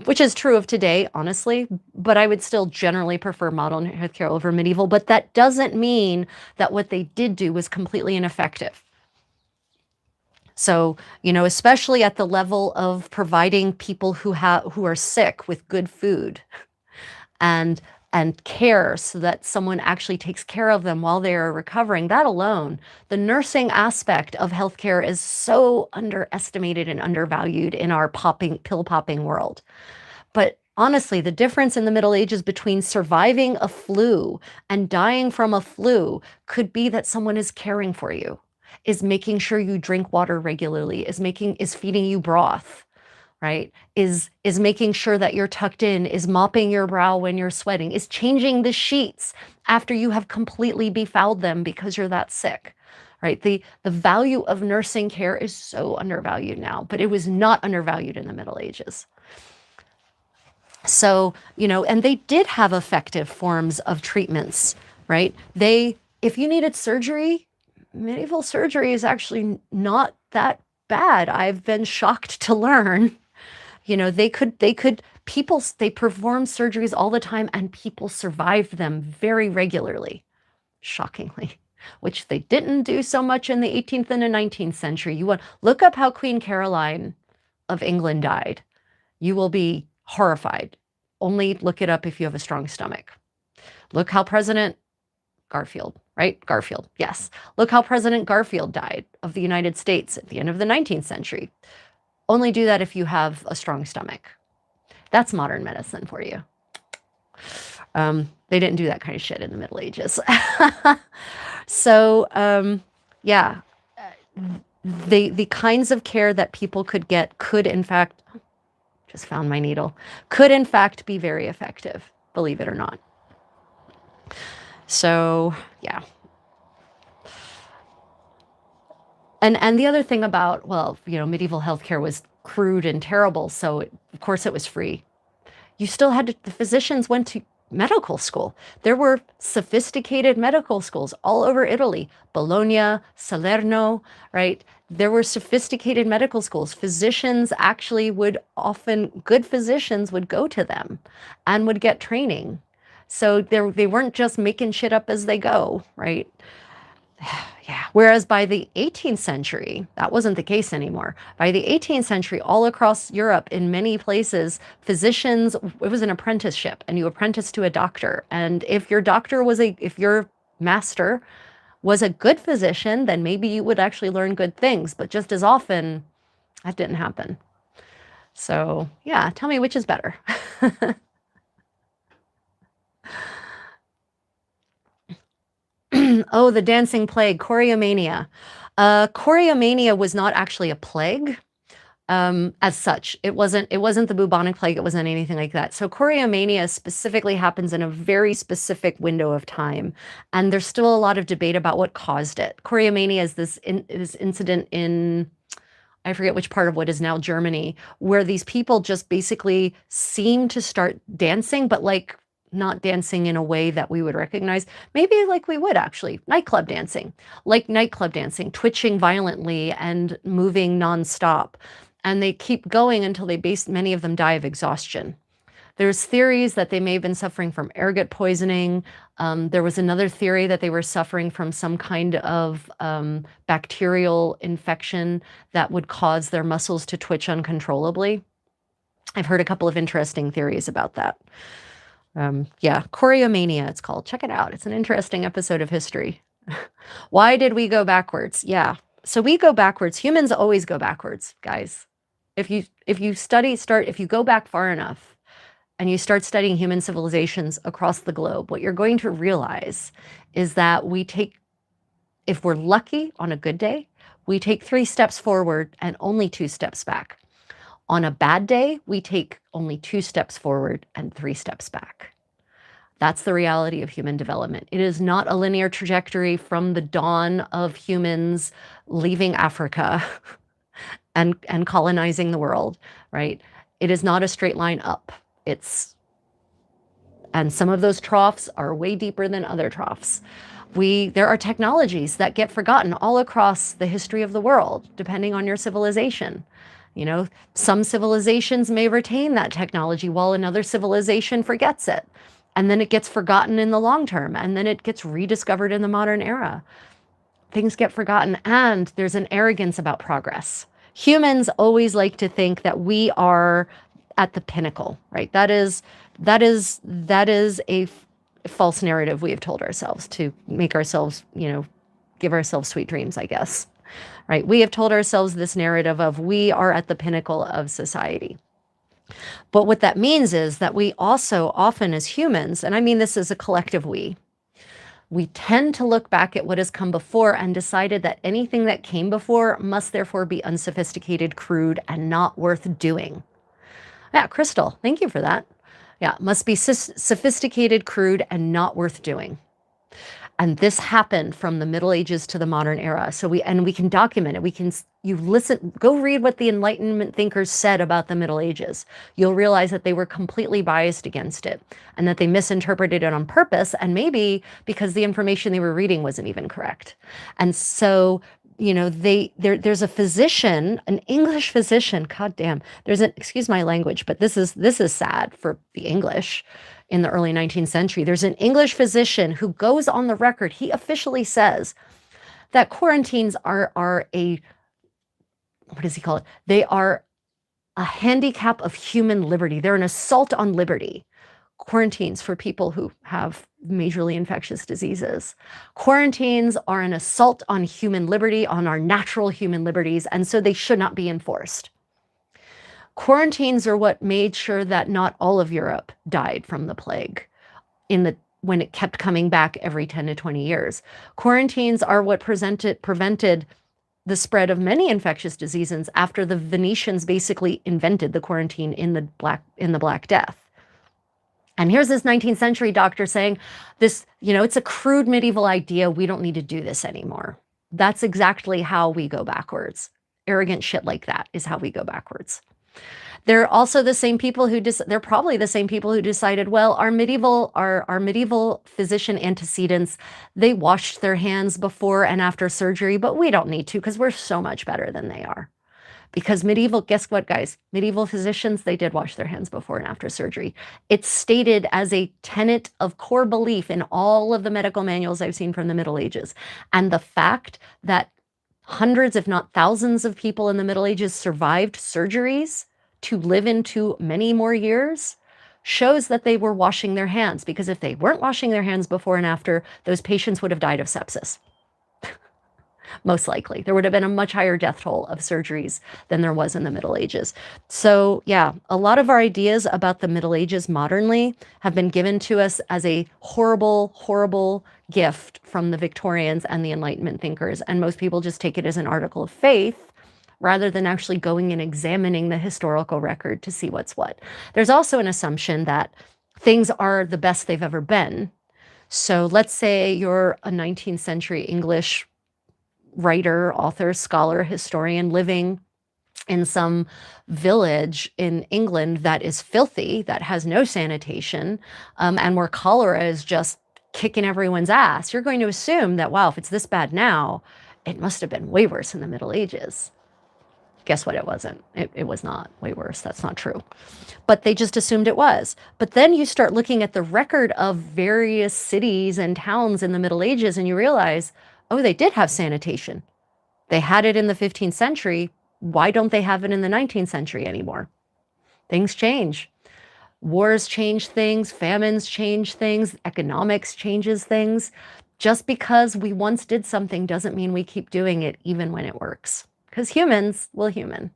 which is true of today, honestly, but I would still generally prefer modern healthcare over medieval, but that doesn't mean that what they did do was completely ineffective. So, especially at the level of providing people who are sick with good food and care so that someone actually takes care of them while they are recovering, that alone, the nursing aspect of healthcare is so underestimated and undervalued in our pill popping world. But honestly, the difference in the Middle Ages between surviving a flu and dying from a flu could be that someone is caring for you, is making sure you drink water regularly, is feeding you broth, right? Is making sure that you're tucked in, is mopping your brow when you're sweating, is changing the sheets after you have completely befouled them because you're that sick, right? The value of nursing care is so undervalued now, but it was not undervalued in the Middle Ages. So, and they did have effective forms of treatments, right? If you needed surgery, medieval surgery is actually not that bad. I've been shocked to learn. They performed surgeries all the time and people survived them very regularly, shockingly, which they didn't do so much in the 18th and the 19th century. Look up how Queen Caroline of England died. You will be horrified. Only look it up if you have a strong stomach. Look how President Garfield, right? Garfield, yes. Look how President Garfield died of the United States at the end of the 19th century. Only do that if you have a strong stomach. That's modern medicine for you. They didn't do that kind of shit in the Middle Ages. So, yeah, the kinds of care that people could get could, in fact, just found my needle, could in fact be very effective, believe it or not. So, yeah. And the other thing about, well, medieval healthcare was crude and terrible, so of course it was free. You still had the physicians went to medical school. There were sophisticated medical schools all over Italy, Bologna, Salerno, right? There were sophisticated medical schools. Physicians actually good physicians would go to them and would get training. So they weren't just making shit up as they go, right? Yeah. Whereas by the 18th century, that wasn't the case anymore. By the 18th century, all across Europe, in many places, physicians, it was an apprenticeship and you apprenticed to a doctor. And if your master was a good physician, then maybe you would actually learn good things. But just as often, that didn't happen. So yeah, tell me which is better. Oh, the dancing plague, choreomania. Choreomania was not actually a plague as such. It wasn't the bubonic plague. It wasn't anything like that. So choreomania specifically happens in a very specific window of time. And there's still a lot of debate about what caused it. Choreomania is this incident in, I forget which part of what is now Germany, where these people just basically seem to start dancing, but like not dancing in a way that we would recognize. Maybe like we would actually, nightclub dancing, twitching violently and moving nonstop. And they keep going until many of them die of exhaustion. There's theories that they may have been suffering from ergot poisoning. There was another theory that they were suffering from some kind of bacterial infection that would cause their muscles to twitch uncontrollably. I've heard a couple of interesting theories about that. Yeah, choreomania, it's called. Check it out. It's an interesting episode of history. Why did we go backwards? Yeah, so we go backwards. Humans always go backwards, guys. If you go back far enough and you start studying human civilizations across the globe, what you're going to realize is that if we're lucky on a good day, we take 3 steps forward and only 2 steps back. On a bad day, we take only 2 steps forward and 3 steps back. That's the reality of human development. It is not a linear trajectory from the dawn of humans leaving Africa and colonizing the world, right? It is not a straight line up. And some of those troughs are way deeper than other troughs. There are technologies that get forgotten all across the history of the world, depending on your civilization. Some civilizations may retain that technology while another civilization forgets it. And then it gets forgotten in the long term, and then it gets rediscovered in the modern era. Things get forgotten, and there's an arrogance about progress. Humans always like to think that we are at the pinnacle, right? That is a false narrative we have told ourselves to make ourselves, give ourselves sweet dreams, I guess, right? We have told ourselves this narrative of we are at the pinnacle of society. But what that means is that we also often as humans, and I mean this as a collective we tend to look back at what has come before and decided that anything that came before must therefore be unsophisticated, crude, and not worth doing. Yeah, Crystal, thank you for that. Yeah, must be sophisticated, crude, and not worth doing. And this happened from the Middle Ages to the modern era. So we can document it. Go read what the Enlightenment thinkers said about the Middle Ages. You'll realize that they were completely biased against it and that they misinterpreted it on purpose, and maybe because the information they were reading wasn't even correct. And so, there's a physician, an English physician, God damn, excuse my language, but this is sad for the English. In the early 19th century, there's an English physician who goes on the record. He officially says that quarantines are a, what does he call it? They are a handicap of human liberty. They're an assault on liberty. Quarantines for people who have majorly infectious diseases. Quarantines are an assault on human liberty, on our natural human liberties, and so they should not be enforced. Quarantines are what made sure that not all of Europe died from the plague when it kept coming back every 10 to 20 years. Quarantines are what prevented the spread of many infectious diseases after the Venetians basically invented the quarantine in the Black Death. And here's this 19th century doctor saying this, it's a crude medieval idea. We don't need to do this anymore. That's exactly how we go backwards. Arrogant shit like that is how we go backwards. They're also the same people they're probably the same people who decided, well, our medieval physician antecedents, they washed their hands before and after surgery, but we don't need to because we're so much better than they are. Because guess what, guys? Medieval physicians, they did wash their hands before and after surgery. It's stated as a tenet of core belief in all of the medical manuals I've seen from the Middle Ages. And the fact that hundreds, if not thousands of people in the Middle Ages survived surgeries to live into many more years shows that they were washing their hands, because if they weren't washing their hands before and after, those patients would have died of sepsis. Most likely. There would have been a much higher death toll of surgeries than there was in the Middle Ages. So yeah, a lot of our ideas about the Middle Ages modernly have been given to us as a horrible, horrible gift from the Victorians and the Enlightenment thinkers. And most people just take it as an article of faith rather than actually going and examining the historical record to see what's what. There's also an assumption that things are the best they've ever been. So let's say you're a 19th century English writer, author, scholar, historian living in some village in England that is filthy, that has no sanitation, and where cholera is just kicking everyone's ass. You're going to assume that, wow, if it's this bad now, it must have been way worse in the Middle Ages. Guess what? It wasn't. It was not way worse. That's not true. But they just assumed it was. But then you start looking at the record of various cities and towns in the Middle Ages and you realize, oh, they did have sanitation. They had it in the 15th century. Why don't they have it in the 19th century anymore? Things change. Wars change things. Famines change things. Economics changes things. Just because we once did something doesn't mean we keep doing it even when it works. Because humans will human.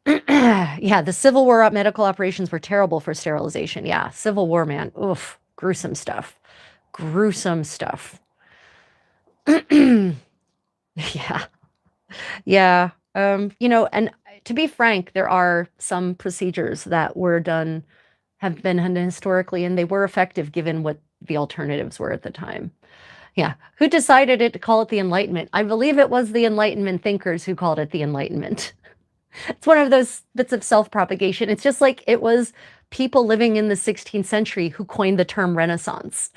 Yeah, the Civil War medical operations were terrible for sterilization. Yeah, Civil War, man. Oof, gruesome stuff. Gruesome stuff. Yeah. Yeah. And to be frank, there are some procedures that have been done historically, and they were effective given what the alternatives were at the time. Yeah. Who decided it to call it the Enlightenment? I believe it was the Enlightenment thinkers who called it the Enlightenment. It's one of those bits of self-propagation. It's just like it was people living in the 16th century who coined the term Renaissance.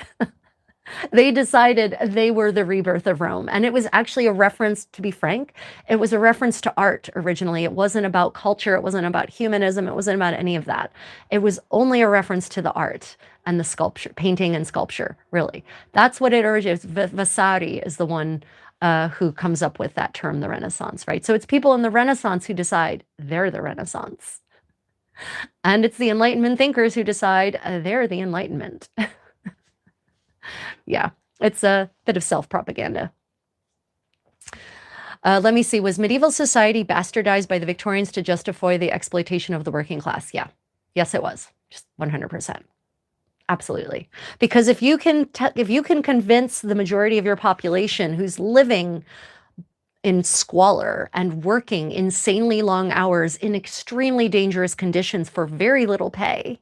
They decided they were the rebirth of Rome. And it was actually a reference, to be frank, it was a reference to art originally. It wasn't about culture. It wasn't about humanism. It wasn't about any of that. It was only a reference to the art and the sculpture, painting and sculpture, really. That's what it originates. Vasari is the one who comes up with that term, the Renaissance, right? So it's people in the Renaissance who decide they're the Renaissance. And it's the Enlightenment thinkers who decide they're the Enlightenment. Yeah, it's a bit of self-propaganda. Let me see. Was medieval society bastardized by the Victorians to justify the exploitation of the working class? Yeah. Yes, it was. Just 100%. Absolutely. Because if you can convince the majority of your population who's living in squalor and working insanely long hours in extremely dangerous conditions for very little pay,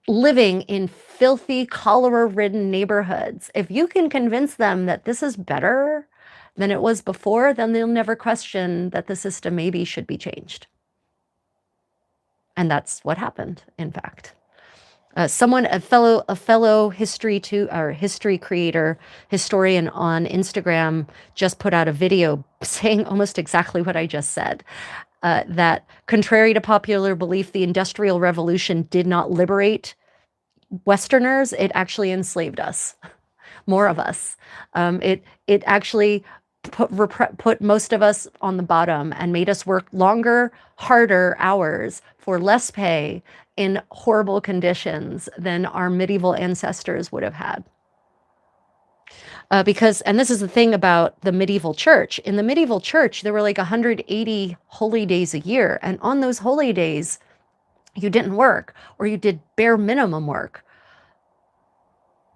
living in filthy, cholera-ridden neighborhoods, if you can convince them that this is better than it was before, then they'll never question that the system maybe should be changed. And that's what happened, in fact. A fellow history creator, historian on Instagram just put out a video saying almost exactly what I just said. That contrary to popular belief, the Industrial Revolution did not liberate Westerners, it actually enslaved us, more of us. It actually put most of us on the bottom and made us work longer, harder hours for less pay in horrible conditions than our medieval ancestors would have had. Because, and this is the thing about the medieval church, in the medieval church, there were like 180 holy days a year. And on those holy days, you didn't work, or you did bare minimum work.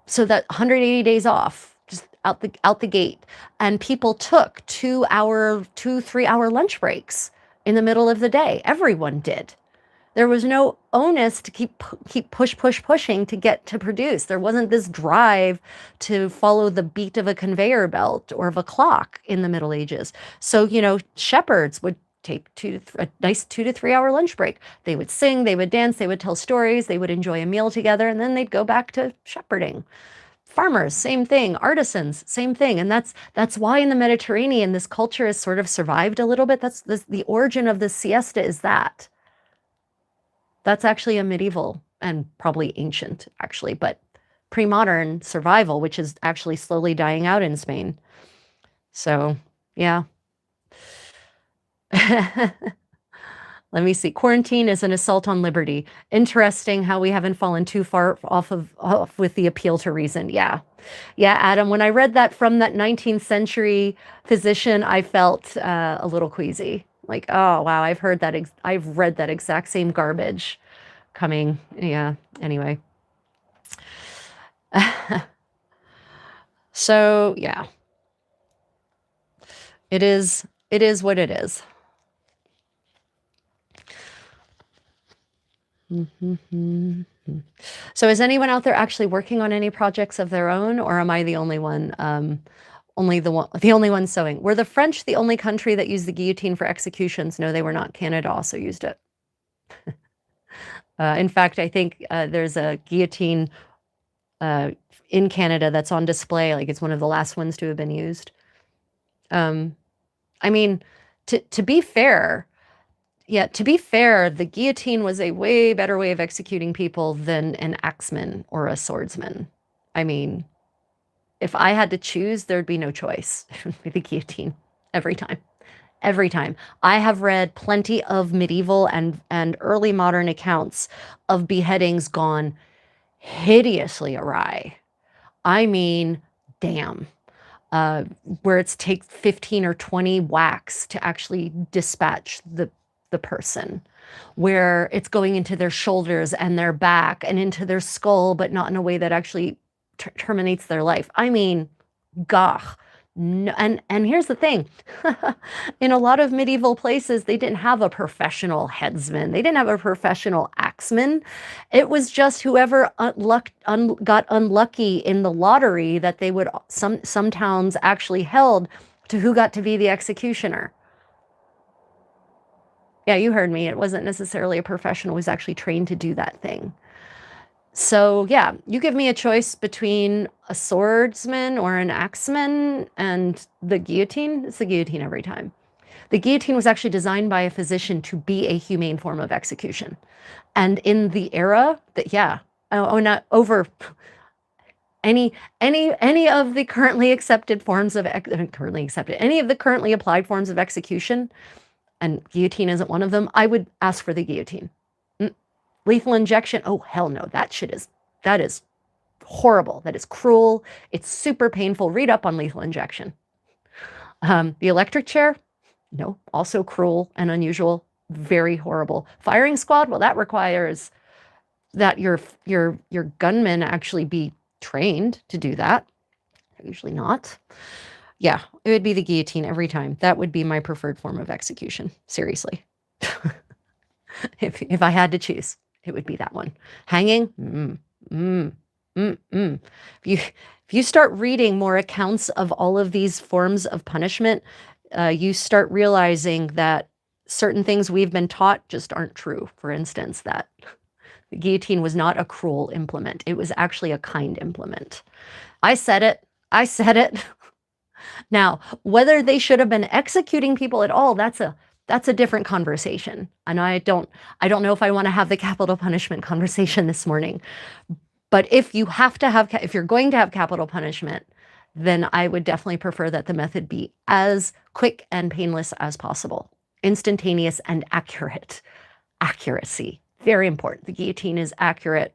So that 180 days off, just out the gate. And people took 2-3 hour lunch breaks in the middle of the day. Everyone did. There was no onus to keep pushing to get to produce. There wasn't this drive to follow the beat of a conveyor belt or of a clock in the Middle Ages. So, shepherds would take a nice 2 to 3 hour lunch break. They would sing, they would dance, they would tell stories, they would enjoy a meal together, and then they'd go back to shepherding. Farmers, same thing. Artisans, same thing. And that's why in the Mediterranean, this culture has sort of survived a little bit. That's the origin of the siesta is that. That's actually a medieval and probably ancient, actually, but pre-modern survival, which is actually slowly dying out in Spain. So, yeah. Let me see. Quarantine is an assault on liberty. Interesting how we haven't fallen too far off with the appeal to reason. Yeah. Yeah, Adam, when I read that from that 19th century physician, I felt a little queasy. Like, oh, wow, I've read that exact same garbage coming. Yeah, anyway. So, yeah. It is what it is. So is anyone out there actually working on any projects of their own, or am I the only one? The only one sewing. Were the French the only country that used the guillotine for executions? No, they were not. Canada also used it. In fact, I think there's a guillotine in Canada that's on display. Like it's one of the last ones to have been used. I mean, to be fair, the guillotine was a way better way of executing people than an axeman or a swordsman. I mean, if I had to choose, there'd be no choice. It would be the guillotine every time. Every time. I have read plenty of medieval and early modern accounts of beheadings gone hideously awry. I mean, damn. Where it's take 15 or 20 whacks to actually dispatch the person, where it's going into their shoulders and their back and into their skull, but not in a way that actually terminates their life. I mean, gah, No, and here's the thing. In a lot of medieval places, they didn't have a professional headsman. They didn't have a professional axeman. It was just whoever got unlucky in the lottery that they would, some towns actually held to who got to be the executioner. Yeah, you heard me. It wasn't necessarily a professional who was actually trained to do that thing. So yeah, you give me a choice between a swordsman or an axeman and the guillotine. It's the guillotine every time. The guillotine was actually designed by a physician to be a humane form of execution. And in the era that, yeah, not over any of the currently accepted forms of any of the currently applied forms of execution, and guillotine isn't one of them, I would ask for the guillotine. Lethal injection, oh hell no, that is horrible. That is cruel. It's super painful. Read up on lethal injection. The electric chair, no, also cruel and unusual, very horrible. Firing squad, well, that requires that your gunmen actually be trained to do that. They're usually not. Yeah, it would be the guillotine every time. That would be my preferred form of execution. Seriously. If I had to choose, it would be that one. Hanging, If you start reading more accounts of all of these forms of punishment, you start realizing that certain things we've been taught just aren't true. For instance, that the guillotine was not a cruel implement. It was actually a kind implement. I said it. I said it. Now, whether they should have been executing people at all, that's a different conversation. And I don't know if I want to have the capital punishment conversation this morning. But if you're going to have capital punishment, then I would definitely prefer that the method be as quick and painless as possible. Instantaneous and accurate. Accuracy, very important. The guillotine is accurate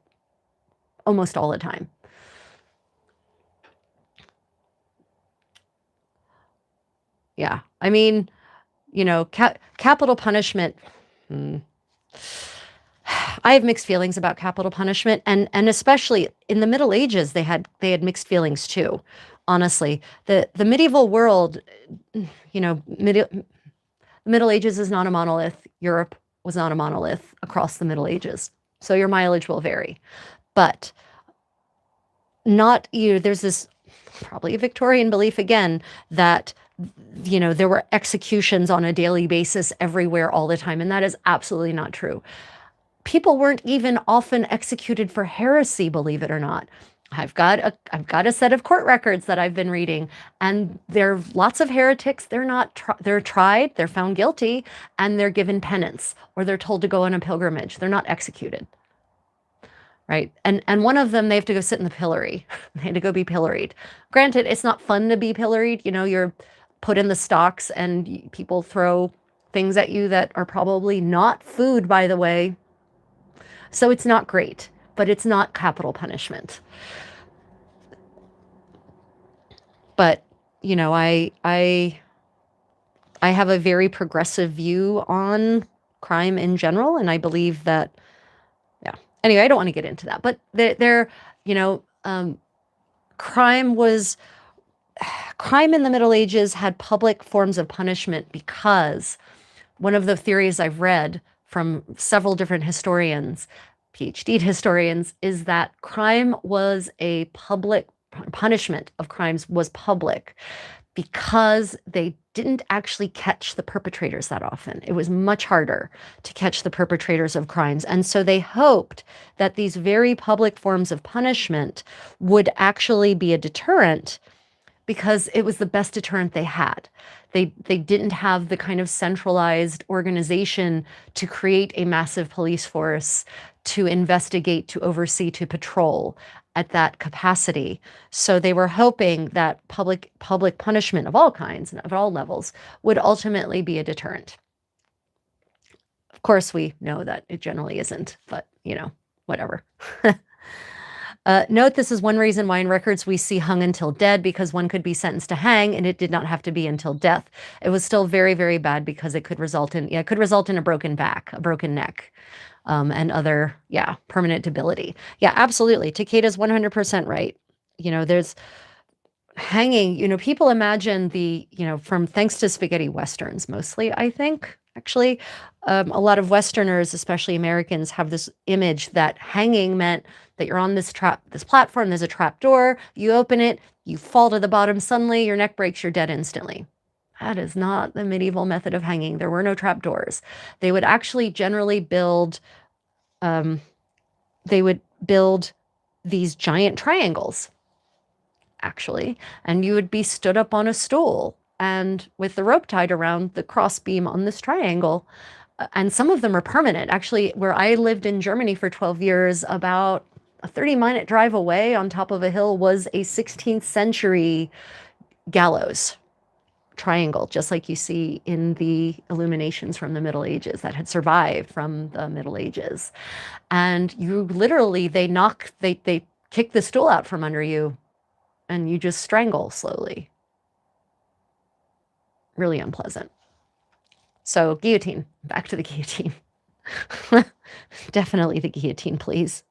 almost all the time. Yeah, I mean, capital punishment. I have mixed feelings about capital punishment, and especially in the Middle Ages, they had mixed feelings too. Honestly, the medieval world, the Middle Ages is not a monolith. Europe was not a monolith across the Middle Ages, so your mileage will vary, but there's this probably a Victorian belief again that there were executions on a daily basis everywhere all the time, and that is absolutely not true. People weren't even often executed for heresy, believe it or not. I've got a set of court records that I've been reading, and there are lots of heretics. They're tried, they're found guilty, and they're given penance, or they're told to go on a pilgrimage. They're not executed. Right. And one of them, they have to go sit in the pillory. They had to go be pilloried. Granted, it's not fun to be pilloried. You're put in the stocks and people throw things at you that are probably not food, by the way. So it's not great, but it's not capital punishment. But, I have a very progressive view on crime in general, and I believe that, yeah. Anyway, I don't want to get into that, but crime in the Middle Ages had public forms of punishment because one of the theories I've read from several different historians, PhD historians, is that crime was a public punishment of crimes was public because they didn't actually catch the perpetrators that often. It was much harder to catch the perpetrators of crimes. And so they hoped that these very public forms of punishment would actually be a deterrent because it was the best deterrent they had. They didn't have the kind of centralized organization to create a massive police force to investigate, to oversee, to patrol at that capacity. So they were hoping that public punishment of all kinds and of all levels would ultimately be a deterrent. Of course, we know that it generally isn't, but whatever. Note, this is one reason why in records we see hung until dead, because one could be sentenced to hang and it did not have to be until death. It was still very, very bad because it could result in a broken back, a broken neck, and other, permanent debility. Yeah, absolutely. Takeda's 100% right. hanging, people imagine from thanks to spaghetti westerns mostly, I think, actually, a lot of Westerners, especially Americans, have this image that hanging meant that you're on this platform, there's a trap door, you open it, you fall to the bottom suddenly, your neck breaks, you're dead instantly. That is not the medieval method of hanging. There were no trap doors. They would actually generally build, um, they would build these giant triangles, actually, and you would be stood up on a stool and with the rope tied around the cross beam on this triangle. And some of them are permanent. Actually, where I lived in Germany for 12 years, about a 30-minute drive away on top of a hill was a 16th century gallows triangle, just like you see in the illuminations from the Middle Ages that had survived from the Middle Ages. And you literally, they kick the stool out from under you and you just strangle slowly. Really unpleasant. So guillotine, back to the guillotine. Definitely the guillotine, please.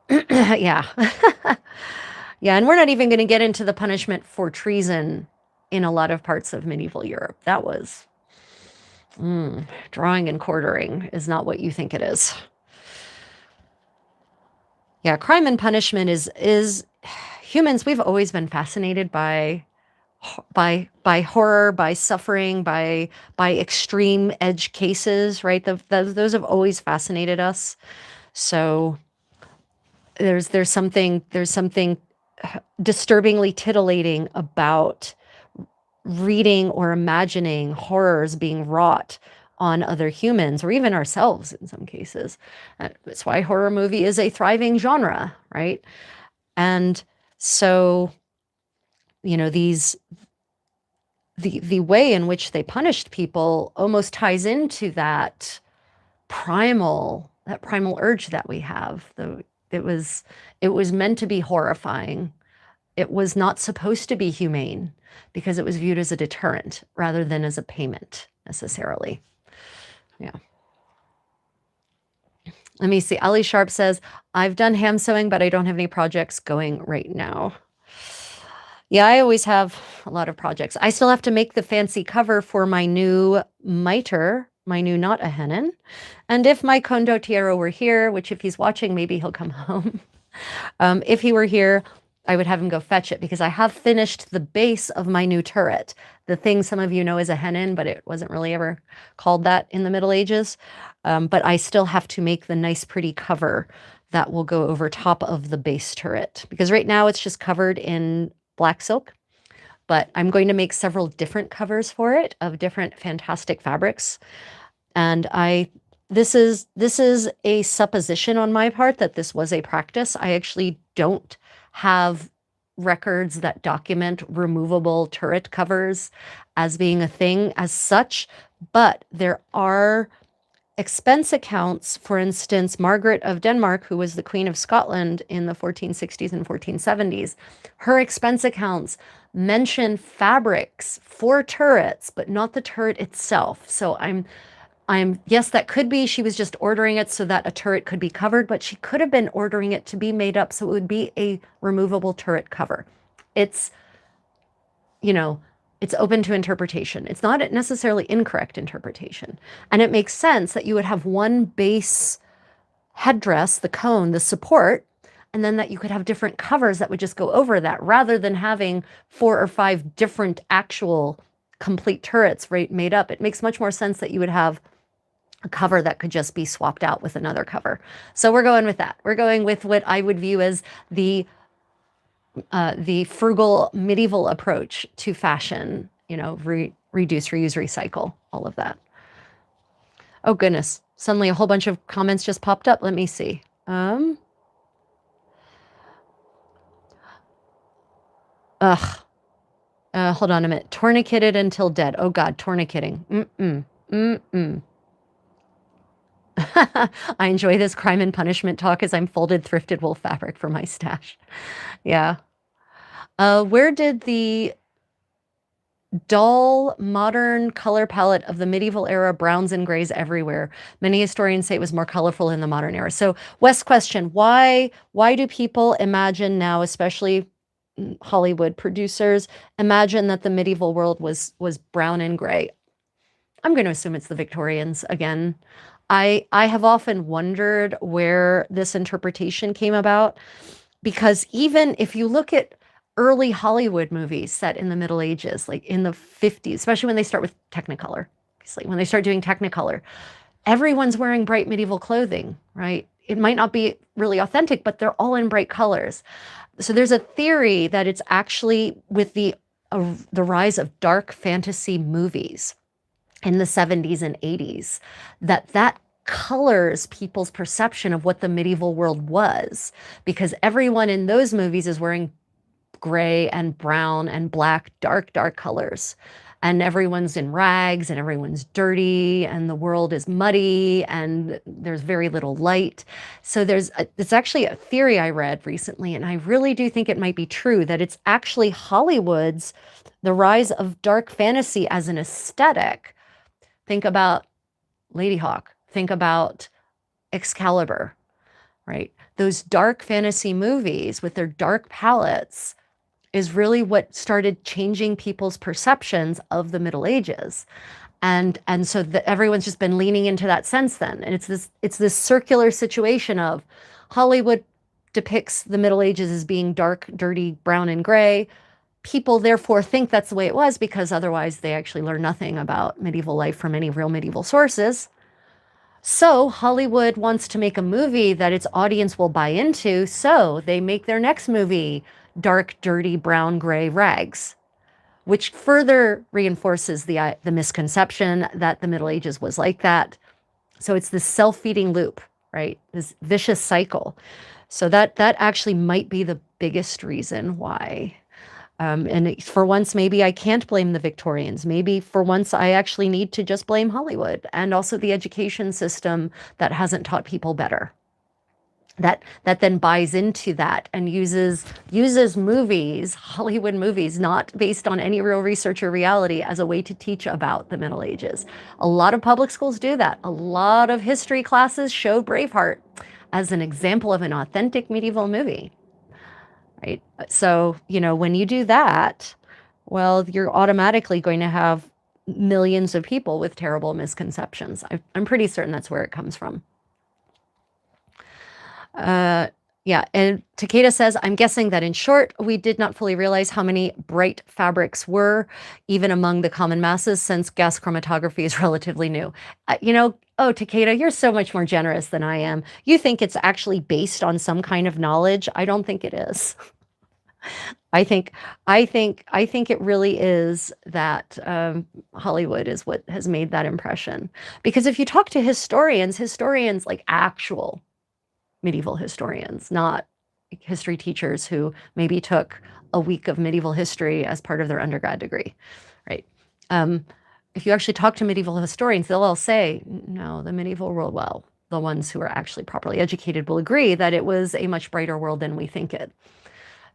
Yeah. Yeah, and we're not even going to get into the punishment for treason in a lot of parts of medieval Europe. That was drawing and quartering is not what you think it is. Yeah, crime and punishment is humans. We've always been fascinated by horror, by suffering, by extreme edge cases, right? Those have always fascinated us. So there's something disturbingly titillating about reading or imagining horrors being wrought on other humans or even ourselves in some cases. That's why horror movie is a thriving genre, right? And so, the way in which they punished people almost ties into that primal urge that we have. It was meant to be horrifying. It was not supposed to be humane because it was viewed as a deterrent rather than as a payment necessarily. Yeah. Let me see. Ali Sharp says, I've done hand sewing, but I don't have any projects going right now. Yeah, I always have a lot of projects. I still have to make the fancy cover for my new miter, my new Not a Hennin. And if my condottiero were here, which if he's watching, maybe he'll come home. If he were here, I would have him go fetch it because I have finished the base of my new turret. The thing some of you know is a hennin, but it wasn't really ever called that in the Middle Ages. But I still have to make the nice, pretty cover that will go over top of the base turret because right now it's just covered in black silk. But I'm going to make several different covers for it of different fantastic fabrics. And this is a supposition on my part that this was a practice. I actually don't have records that document removable turret covers as being a thing as such, but there are expense accounts. For instance, Margaret of Denmark, who was the Queen of Scotland in the 1460s and 1470s, her expense accounts mention fabrics for turrets, but not the turret itself. So yes, that could be she was just ordering it so that a turret could be covered, but she could have been ordering it to be made up so it would be a removable turret cover. It's open to interpretation. It's not necessarily incorrect interpretation. And it makes sense that you would have one base headdress, the cone, the support, and then that you could have different covers that would just go over that rather than having 4 or 5 different actual complete turrets made up. It makes much more sense that you would have a cover that could just be swapped out with another cover. So we're going with that. We're going with what I would view as the frugal medieval approach to fashion, reduce, reuse, recycle, all of that. Oh goodness, suddenly a whole bunch of comments just popped up. Let me see. Hold on a minute. Tourniqueted until dead. Oh God, tourniqueting. I enjoy this crime and punishment talk as I'm folded thrifted wool fabric for my stash. Yeah. Where did the dull, modern color palette of the medieval era, browns and grays everywhere. Many historians say it was more colorful in the modern era. So, Wes' question, why do people imagine now, especially Hollywood producers, imagine that the medieval world was brown and gray? I'm going to assume it's the Victorians again. I have often wondered where this interpretation came about, because even if you look at early Hollywood movies set in the Middle Ages, like in the 50s, especially when they start with Technicolor, obviously, when they start doing Technicolor, everyone's wearing bright medieval clothing, right? It might not be really authentic, but they're all in bright colors. So there's a theory that it's actually with the rise of dark fantasy movies in the 70s and 80s that colors people's perception of what the medieval world was, because everyone in those movies is wearing gray and brown and black, dark colors. And everyone's in rags and everyone's dirty and the world is muddy and there's very little light. So it's actually a theory I read recently, and I really do think it might be true, that it's actually Hollywood's, the rise of dark fantasy as an aesthetic. Think about Lady Hawk. Think about Excalibur, right? Those dark fantasy movies with their dark palettes is really what started changing people's perceptions of the Middle Ages. And so everyone's just been leaning into that since then. And it's this circular situation of Hollywood depicts the Middle Ages as being dark, dirty, brown and gray. People therefore think that's the way it was, because otherwise they actually learn nothing about medieval life from any real medieval sources. So Hollywood wants to make a movie that its audience will buy into, so they make their next movie dark, dirty, brown, gray rags, which further reinforces the misconception that the Middle Ages was like that. So it's this self-feeding loop, right? This vicious cycle. So that actually might be the biggest reason why. And for once, maybe I can't blame the Victorians. Maybe for once, I actually need to just blame Hollywood and also the education system that hasn't taught people better. That then buys into that and uses movies, Hollywood movies, not based on any real research or reality, as a way to teach about the Middle Ages. A lot of public schools do that. A lot of history classes show Braveheart as an example of an authentic medieval movie. Right? So, when you do that, well, you're automatically going to have millions of people with terrible misconceptions. I'm pretty certain that's where it comes from. Yeah, and Takeda says, I'm guessing that in short, we did not fully realize how many bright fabrics were, even among the common masses, since gas chromatography is relatively new. Takeda, you're so much more generous than I am. You think it's actually based on some kind of knowledge. I don't think it is. I think it really is that Hollywood is what has made that impression. Because if you talk to historians like actual medieval historians, not history teachers who maybe took a week of medieval history as part of their undergrad degree, right? If you actually talk to medieval historians, they'll all say, no, the medieval world, well, the ones who are actually properly educated will agree that it was a much brighter world than we think it.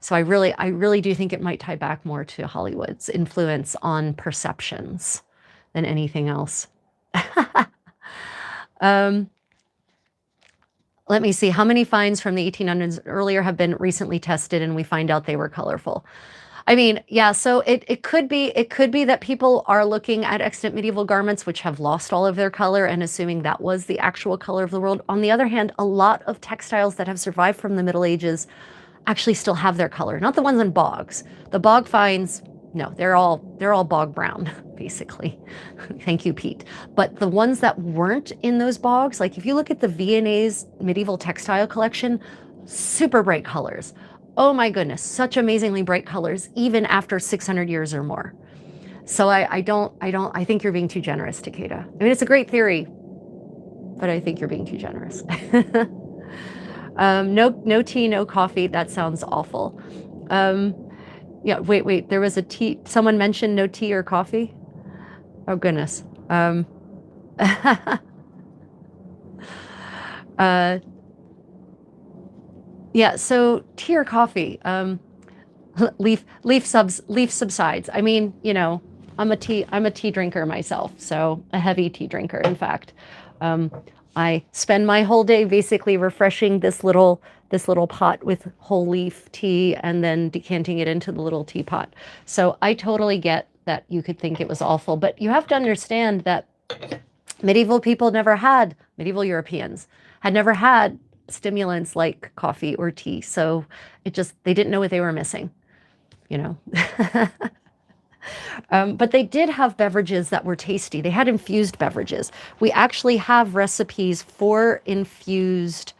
So I really do think it might tie back more to Hollywood's influence on perceptions than anything else. Let me see, how many finds from the 1800s earlier have been recently tested and we find out they were colorful? I mean, yeah, so it could be that people are looking at extant medieval garments which have lost all of their color and assuming that was the actual color of the world. On the other hand, a lot of textiles that have survived from the Middle Ages actually still have their color, not the ones in bogs. The bog finds, no, they're all bog brown, basically. Thank you, Pete. But the ones that weren't in those bogs, like if you look at the V&A's medieval textile collection, super bright colors. Oh my goodness, such amazingly bright colors, even after 600 years or more. So I think you're being too generous, Takeda. I mean, it's a great theory, but I think you're being too generous. No tea, no coffee. That sounds awful. Yeah, wait, there was a tea. Someone mentioned no tea or coffee. Oh, goodness. Yeah, so tea or coffee. Leaf subsides. I mean, I'm a tea drinker myself, so a heavy tea drinker, in fact. Um, I spend my whole day basically refreshing this little pot with whole leaf tea and then decanting it into the little teapot. So I totally get that you could think it was awful, but you have to understand that medieval people never had, medieval Europeans had never had stimulants like coffee or tea. So they didn't know what they were missing, you know. But they did have beverages that were tasty. They had infused beverages. We actually have recipes for infused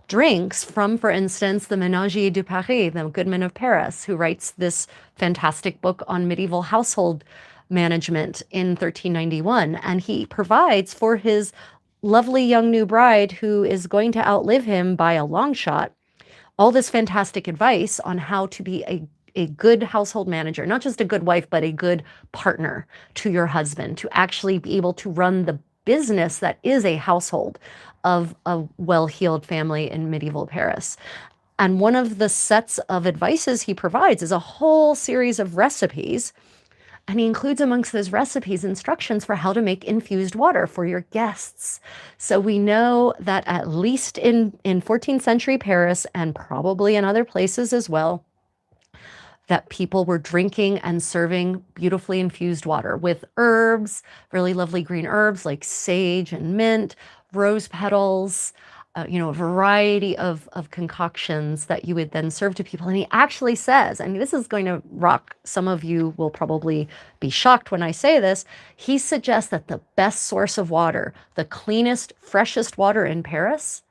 drinks from, for instance, the Ménagier de Paris, the Goodman of Paris, who writes this fantastic book on medieval household management in 1391. And he provides for his lovely young new bride, who is going to outlive him by a long shot, all this fantastic advice on how to be a good household manager, not just a good wife, but a good partner to your husband, to actually be able to run the business that is a household of a well-heeled family in medieval Paris. And one of the sets of advices he provides is a whole series of recipes. And he includes amongst those recipes instructions for how to make infused water for your guests. So we know that at least in 14th century Paris, and probably in other places as well, that people were drinking and serving beautifully infused water with herbs, really lovely green herbs like sage and mint, rose petals, a variety of concoctions that you would then serve to people. And he actually says, and this is going to rock, some of you will probably be shocked when I say this, he suggests that the best source of water, the cleanest, freshest water in Paris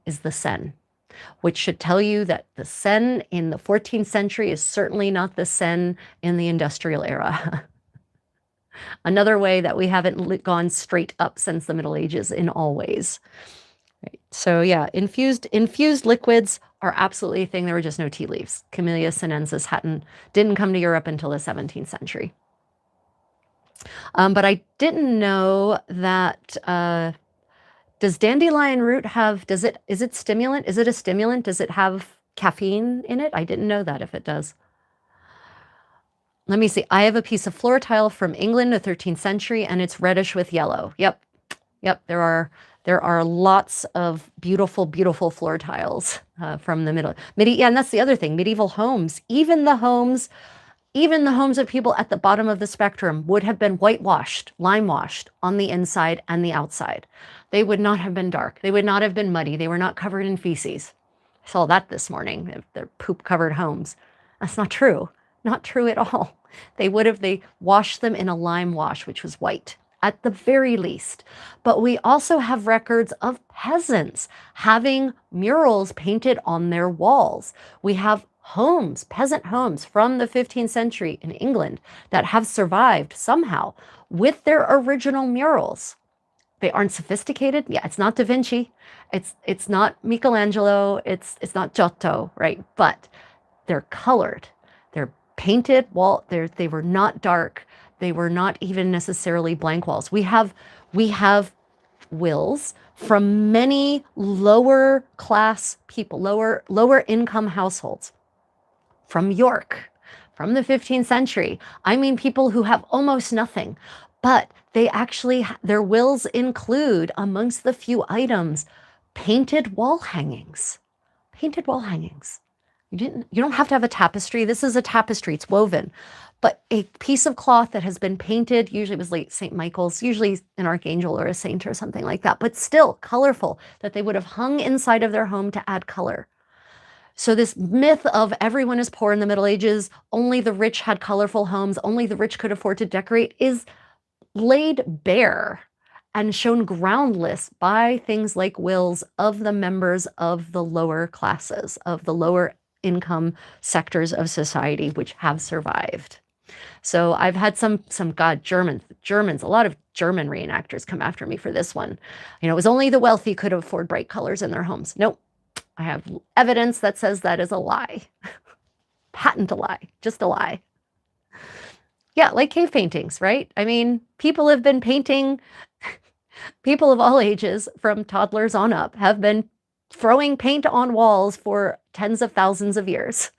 is the Seine, which should tell you that the Seine in the 14th century is certainly not the Seine in the industrial era. Another way that we haven't gone straight up since the Middle Ages in all ways. Right. So yeah, infused liquids are absolutely a thing. There were just no tea leaves. Camellia sinensis didn't come to Europe until the 17th century. But I didn't know that. Does dandelion root is it stimulant? Is it a stimulant? Does it have caffeine in it? I didn't know that if it does. Let me see. I have a piece of floor tile from England, the 13th century, and it's reddish with yellow. Yep. There are lots of beautiful, beautiful floor tiles from the yeah, and that's the other thing. Medieval homes, even the homes of people at the bottom of the spectrum would have been whitewashed, lime washed on the inside and the outside. They would not have been dark. They would not have been muddy. They were not covered in feces. I saw that this morning. They're poop-covered homes. That's not true. Not true at all. They washed them in a lime wash, which was white, at the very least. But we also have records of peasants having murals painted on their walls. We have homes, peasant homes from the 15th century in England that have survived somehow with their original murals. They aren't sophisticated. Yeah, it's not Da Vinci. It's not Michelangelo. It's not Giotto, right? But they're colored. They're painted they were not dark. They were not even necessarily blank walls. We have wills from many lower class people, lower income households from York, from the 15th century. I mean, people who have almost nothing, but their wills include, amongst the few items, painted wall hangings. Painted wall hangings. You don't have to have a tapestry. This is a tapestry, it's woven. But a piece of cloth that has been painted, usually it was like St. Michael's, usually an archangel or a saint or something like that, but still colorful, that they would have hung inside of their home to add color. So this myth of everyone is poor in the Middle Ages, only the rich had colorful homes, only the rich could afford to decorate, is laid bare and shown groundless by things like wills of the members of the lower classes, of the lower income sectors of society, which have survived. So I've had Germans, a lot of German reenactors come after me for this one. It was only the wealthy could afford bright colors in their homes. Nope. I have evidence that says that is a lie. Patent a lie, just a lie. Yeah, like cave paintings, right? I mean, people have been painting, people of all ages, from toddlers on up, have been throwing paint on walls for tens of thousands of years.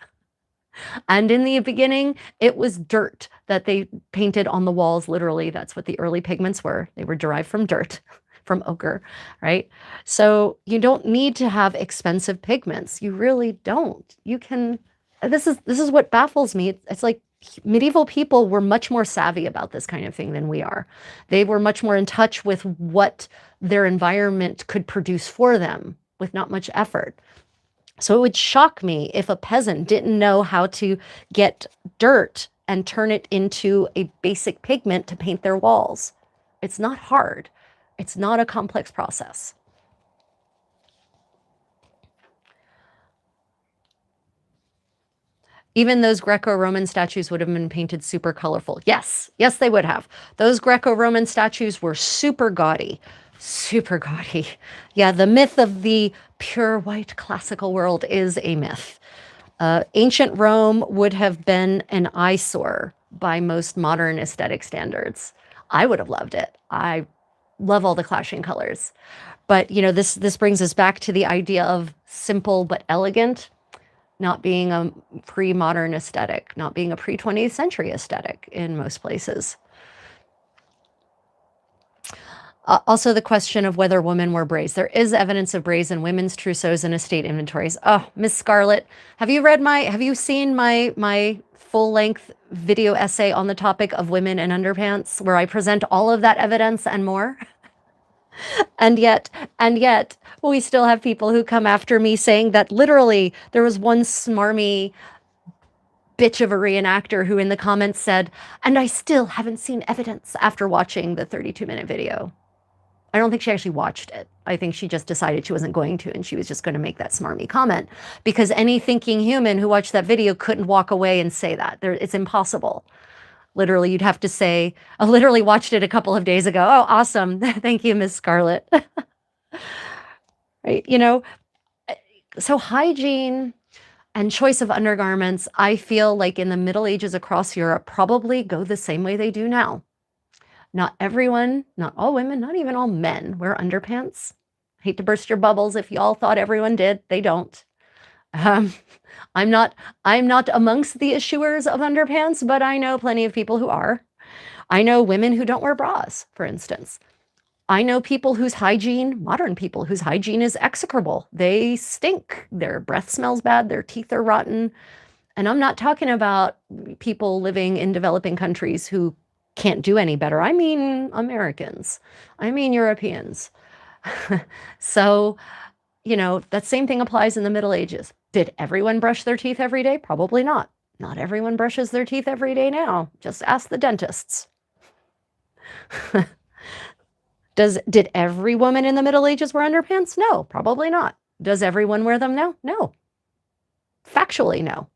And in the beginning, it was dirt that they painted on the walls. Literally, that's what the early pigments were. They were derived from dirt, from ochre, right? So you don't need to have expensive pigments. You really don't. You can, this is what baffles me. It's like medieval people were much more savvy about this kind of thing than we are. They were much more in touch with what their environment could produce for them with not much effort. So it would shock me if a peasant didn't know how to get dirt and turn it into a basic pigment to paint their walls. It's not hard. It's not a complex process. Even those Greco-Roman statues would have been painted super colorful. Yes, yes, they would have. Those Greco-Roman statues were super gaudy. Super gaudy. Yeah, the myth of the pure white classical world is a myth. Ancient Rome would have been an eyesore by most modern aesthetic standards. I would have loved it. I love all the clashing colors. But, you know, this brings us back to the idea of simple but elegant, not being a pre-modern aesthetic, not being a pre-20th century aesthetic in most places. Also, the question of whether women wore braids. There is evidence of braids in women's trousseaux and estate inventories. Oh, Miss Scarlett, have you seen my full-length video essay on the topic of women and underpants, where I present all of that evidence and more? And yet, we still have people who come after me saying that literally there was one smarmy bitch of a reenactor who in the comments said, and I still haven't seen evidence after watching the 32-minute video. I don't think she actually watched it. I think she just decided she wasn't going to, and she was just going to make that smarmy comment, because any thinking human who watched that video couldn't walk away and say that. It's impossible. Literally, you'd have to say, I literally watched it a couple of days ago. Oh, awesome. Thank you, Ms. Scarlett. Right? You know, so hygiene and choice of undergarments, I feel like in the Middle Ages across Europe probably go the same way they do now. Not everyone, not all women, not even all men wear underpants. Hate to burst your bubbles if you all thought everyone did. They don't. I'm not amongst the issuers of underpants, but I know plenty of people who are. I know women who don't wear bras, for instance. I know people whose hygiene, modern people whose hygiene is execrable. They stink. Their breath smells bad. Their teeth are rotten. And I'm not talking about people living in developing countries who can't do any better. I mean Americans. I mean Europeans. So, you know, that same thing applies in the Middle Ages. Did everyone brush their teeth every day? Probably not. Not everyone brushes their teeth every day now. Just ask the dentists. Did every woman in the Middle Ages wear underpants? No, probably not. Does everyone wear them now? No. Factually, no.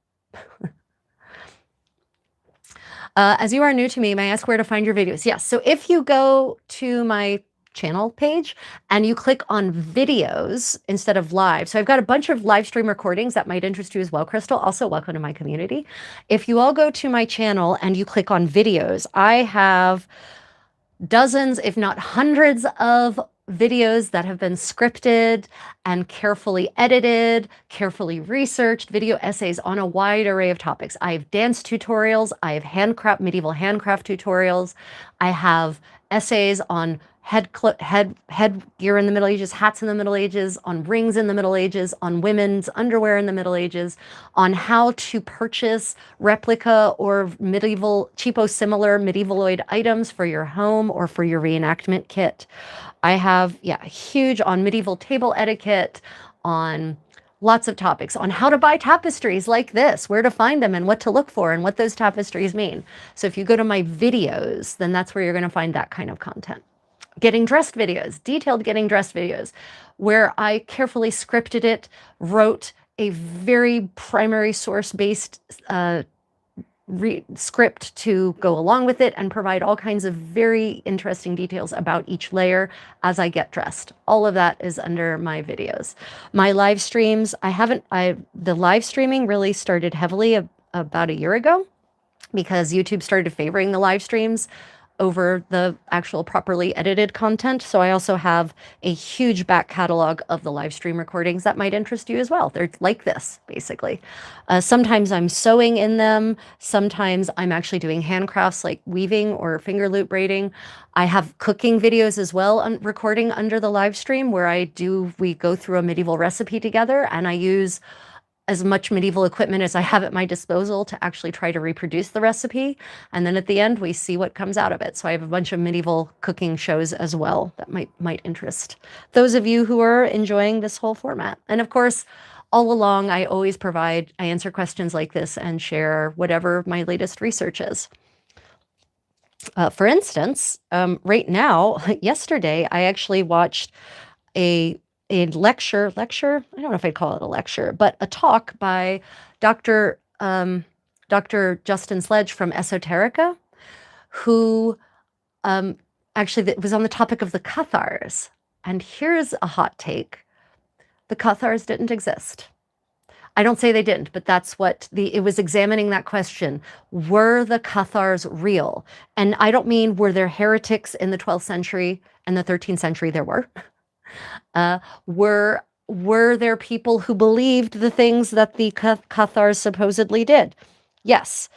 As you are new to me, may I ask where to find your videos? Yes, so if you go to my channel page and you click on videos instead of live, so I've got a bunch of live stream recordings that might interest you as well, Crystal. Also, welcome to my community. If you all go to my channel and you click on videos, I have dozens, if not hundreds of videos that have been scripted and carefully edited, carefully researched video essays on a wide array of topics. I have dance tutorials, I have medieval handcraft tutorials, I have essays on headgear in the Middle Ages, hats in the Middle Ages, on rings in the Middle Ages, on women's underwear in the Middle Ages, on how to purchase replica or cheapo similar medievaloid items for your home or for your reenactment kit. I have, huge on medieval table etiquette, on lots of topics, on how to buy tapestries like this, where to find them and what to look for and what those tapestries mean. So if you go to my videos, then that's where you're going to find that kind of content. Getting dressed videos, detailed getting dressed videos, where I carefully scripted it, wrote a very primary source-based script to go along with it and provide all kinds of very interesting details about each layer as I get dressed. All of that is under my videos. My live streams, the live streaming really started heavily about a year ago, because YouTube started favoring the live streams over the actual properly edited content. So I also have a huge back catalog of the live stream recordings that might interest you as well. They're like this, basically. Sometimes I'm sewing in them. Sometimes I'm actually doing handcrafts like weaving or finger loop braiding. I have cooking videos as well, recording under the live stream where we go through a medieval recipe together, and I use as much medieval equipment as I have at my disposal to actually try to reproduce the recipe. And then at the end, we see what comes out of it. So I have a bunch of medieval cooking shows as well that might interest those of you who are enjoying this whole format. And of course, all along, I answer questions like this and share whatever my latest research is. For instance, right now, yesterday, I actually watched a lecture, I don't know if I'd call it a lecture, but a talk by Dr. Justin Sledge from Esoterica, who actually was on the topic of the Cathars. And here's a hot take. The Cathars didn't exist. I don't say they didn't, but that's what it was examining that question. Were the Cathars real? And I don't mean were there heretics in the 12th century and the 13th century? There were. Were there people who believed the things that the Cathars supposedly did? Yes.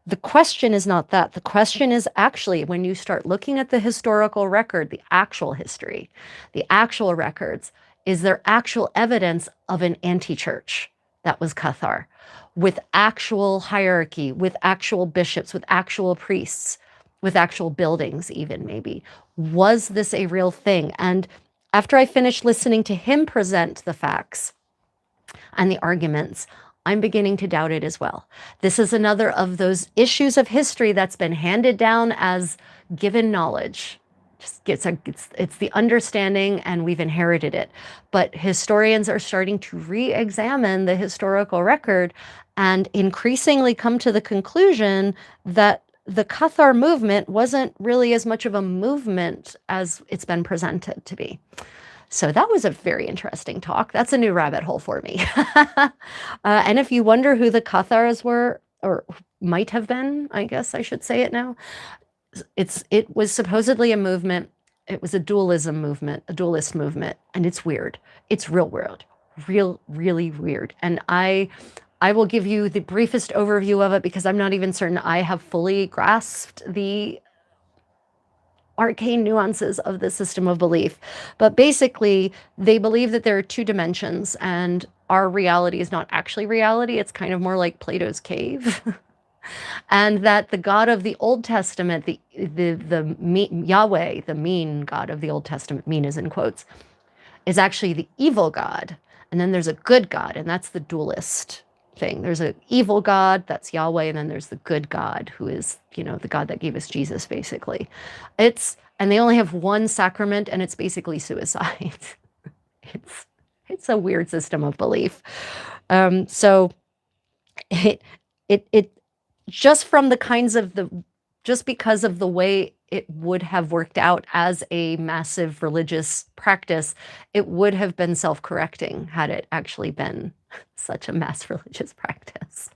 The question is not that. The question is actually when you start looking at the historical record, the actual history, the actual records, is there actual evidence of an anti-church that was Cathar, with actual hierarchy, with actual bishops, with actual priests, with actual buildings even maybe? Was this a real thing? And after I finished listening to him present the facts and the arguments, I'm beginning to doubt it as well. This is another of those issues of history that's been handed down as given knowledge. It's the understanding, and we've inherited it. But historians are starting to re-examine the historical record and increasingly come to the conclusion that the Cathar movement wasn't really as much of a movement as it's been presented to be. So that was a very interesting talk. That's a new rabbit hole for me. And if you wonder who the Cathars were, or might have been, I guess I should say it now, it was supposedly a movement. It was a dualism movement, a dualist movement, and it's weird. It's real weird, really weird. And I will give you the briefest overview of it because I'm not even certain I have fully grasped the arcane nuances of the system of belief. But basically, they believe that there are two dimensions, and our reality is not actually reality. It's kind of more like Plato's cave. And that the God of the Old Testament, Yahweh, the mean God of the Old Testament, mean is in quotes, is actually the evil God. And then there's a good God, and that's the dualist thing. There's an evil God, that's Yahweh, and then there's the good God, who is, the God that gave us Jesus, basically. And they only have one sacrament, and it's basically suicide. It's a weird system of belief. So it just from the kinds of just because of the way it would have worked out as a massive religious practice, it would have been self-correcting had it actually been such a mass religious practice.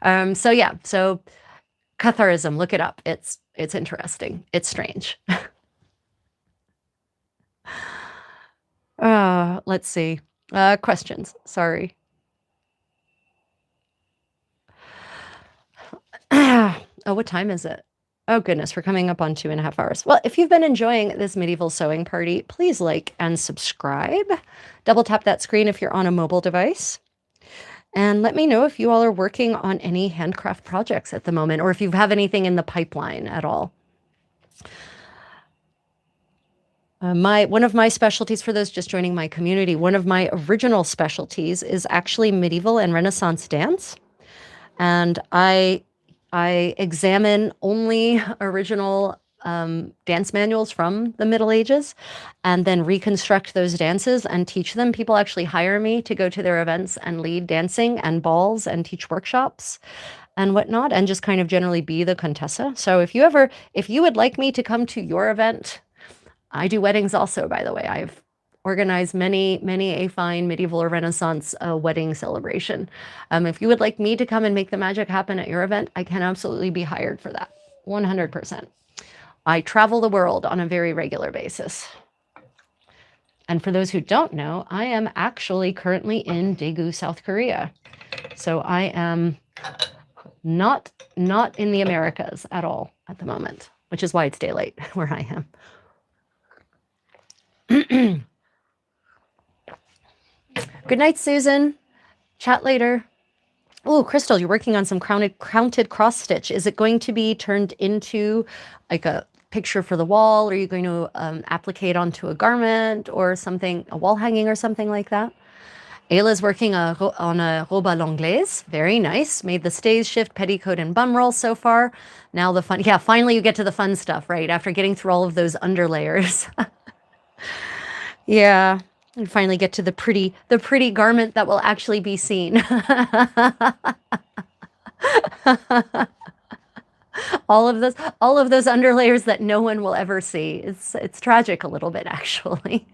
So Catharism, look it up. It's interesting. It's strange. Let's see. Questions. Sorry. Oh, what time is it? Oh goodness, we're coming up on 2.5 hours. Well, if you've been enjoying this medieval sewing party, please like and subscribe. Double tap that screen if you're on a mobile device. And let me know if you all are working on any handcraft projects at the moment, or if you have anything in the pipeline at all. One of my specialties, for those just joining my community, one of my original specialties is actually medieval and Renaissance dance. And I examine only original dance manuals from the Middle Ages and then reconstruct those dances and teach them. People actually hire me to go to their events and lead dancing and balls and teach workshops and whatnot, and just kind of generally be the Contessa. So if you would like me to come to your event, I do weddings also, by the way. I've organized many a fine medieval or Renaissance wedding celebration. If you would like me to come and make the magic happen at your event, I can absolutely be hired for that. 100%. I travel the world on a very regular basis. And for those who don't know, I am actually currently in Daegu, South Korea. So I am not in the Americas at all at the moment, which is why it's daylight where I am. Good night, Susan. Chat later. Oh, Crystal, you're working on some counted cross stitch. Is it going to be turned into like a picture for the wall? Are you going to applique onto a garment or something, a wall hanging or something like that? Ayla's working on a robe à l'anglaise. Very nice. Made the stays, shift, petticoat, and bum roll so far. Now the fun, yeah, finally you get to the fun stuff, right? After getting through all of those underlayers. Yeah, and finally get to the pretty garment that will actually be seen. all of those underlayers that no one will ever see. It's tragic a little bit, actually.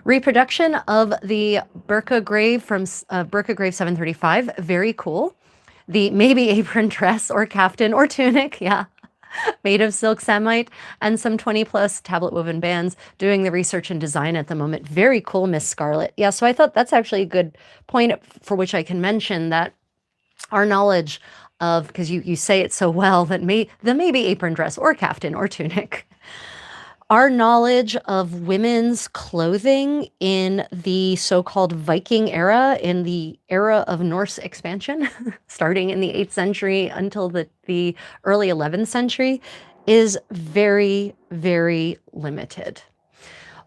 Reproduction of the burqa grave from burqa grave 735. Very cool. The maybe apron dress or kaftan or tunic. Yeah. Made of silk samite and some 20 plus tablet woven bands, doing the research and design at the moment. Very cool, Miss Scarlett. Yeah, so I thought that's actually a good point for which I can mention that our knowledge of, because you say it so well, that the maybe apron dress or kaftan or tunic, our knowledge of women's clothing in the so-called Viking era, in the era of Norse expansion, starting in the 8th century until the early 11th century, is very, very limited.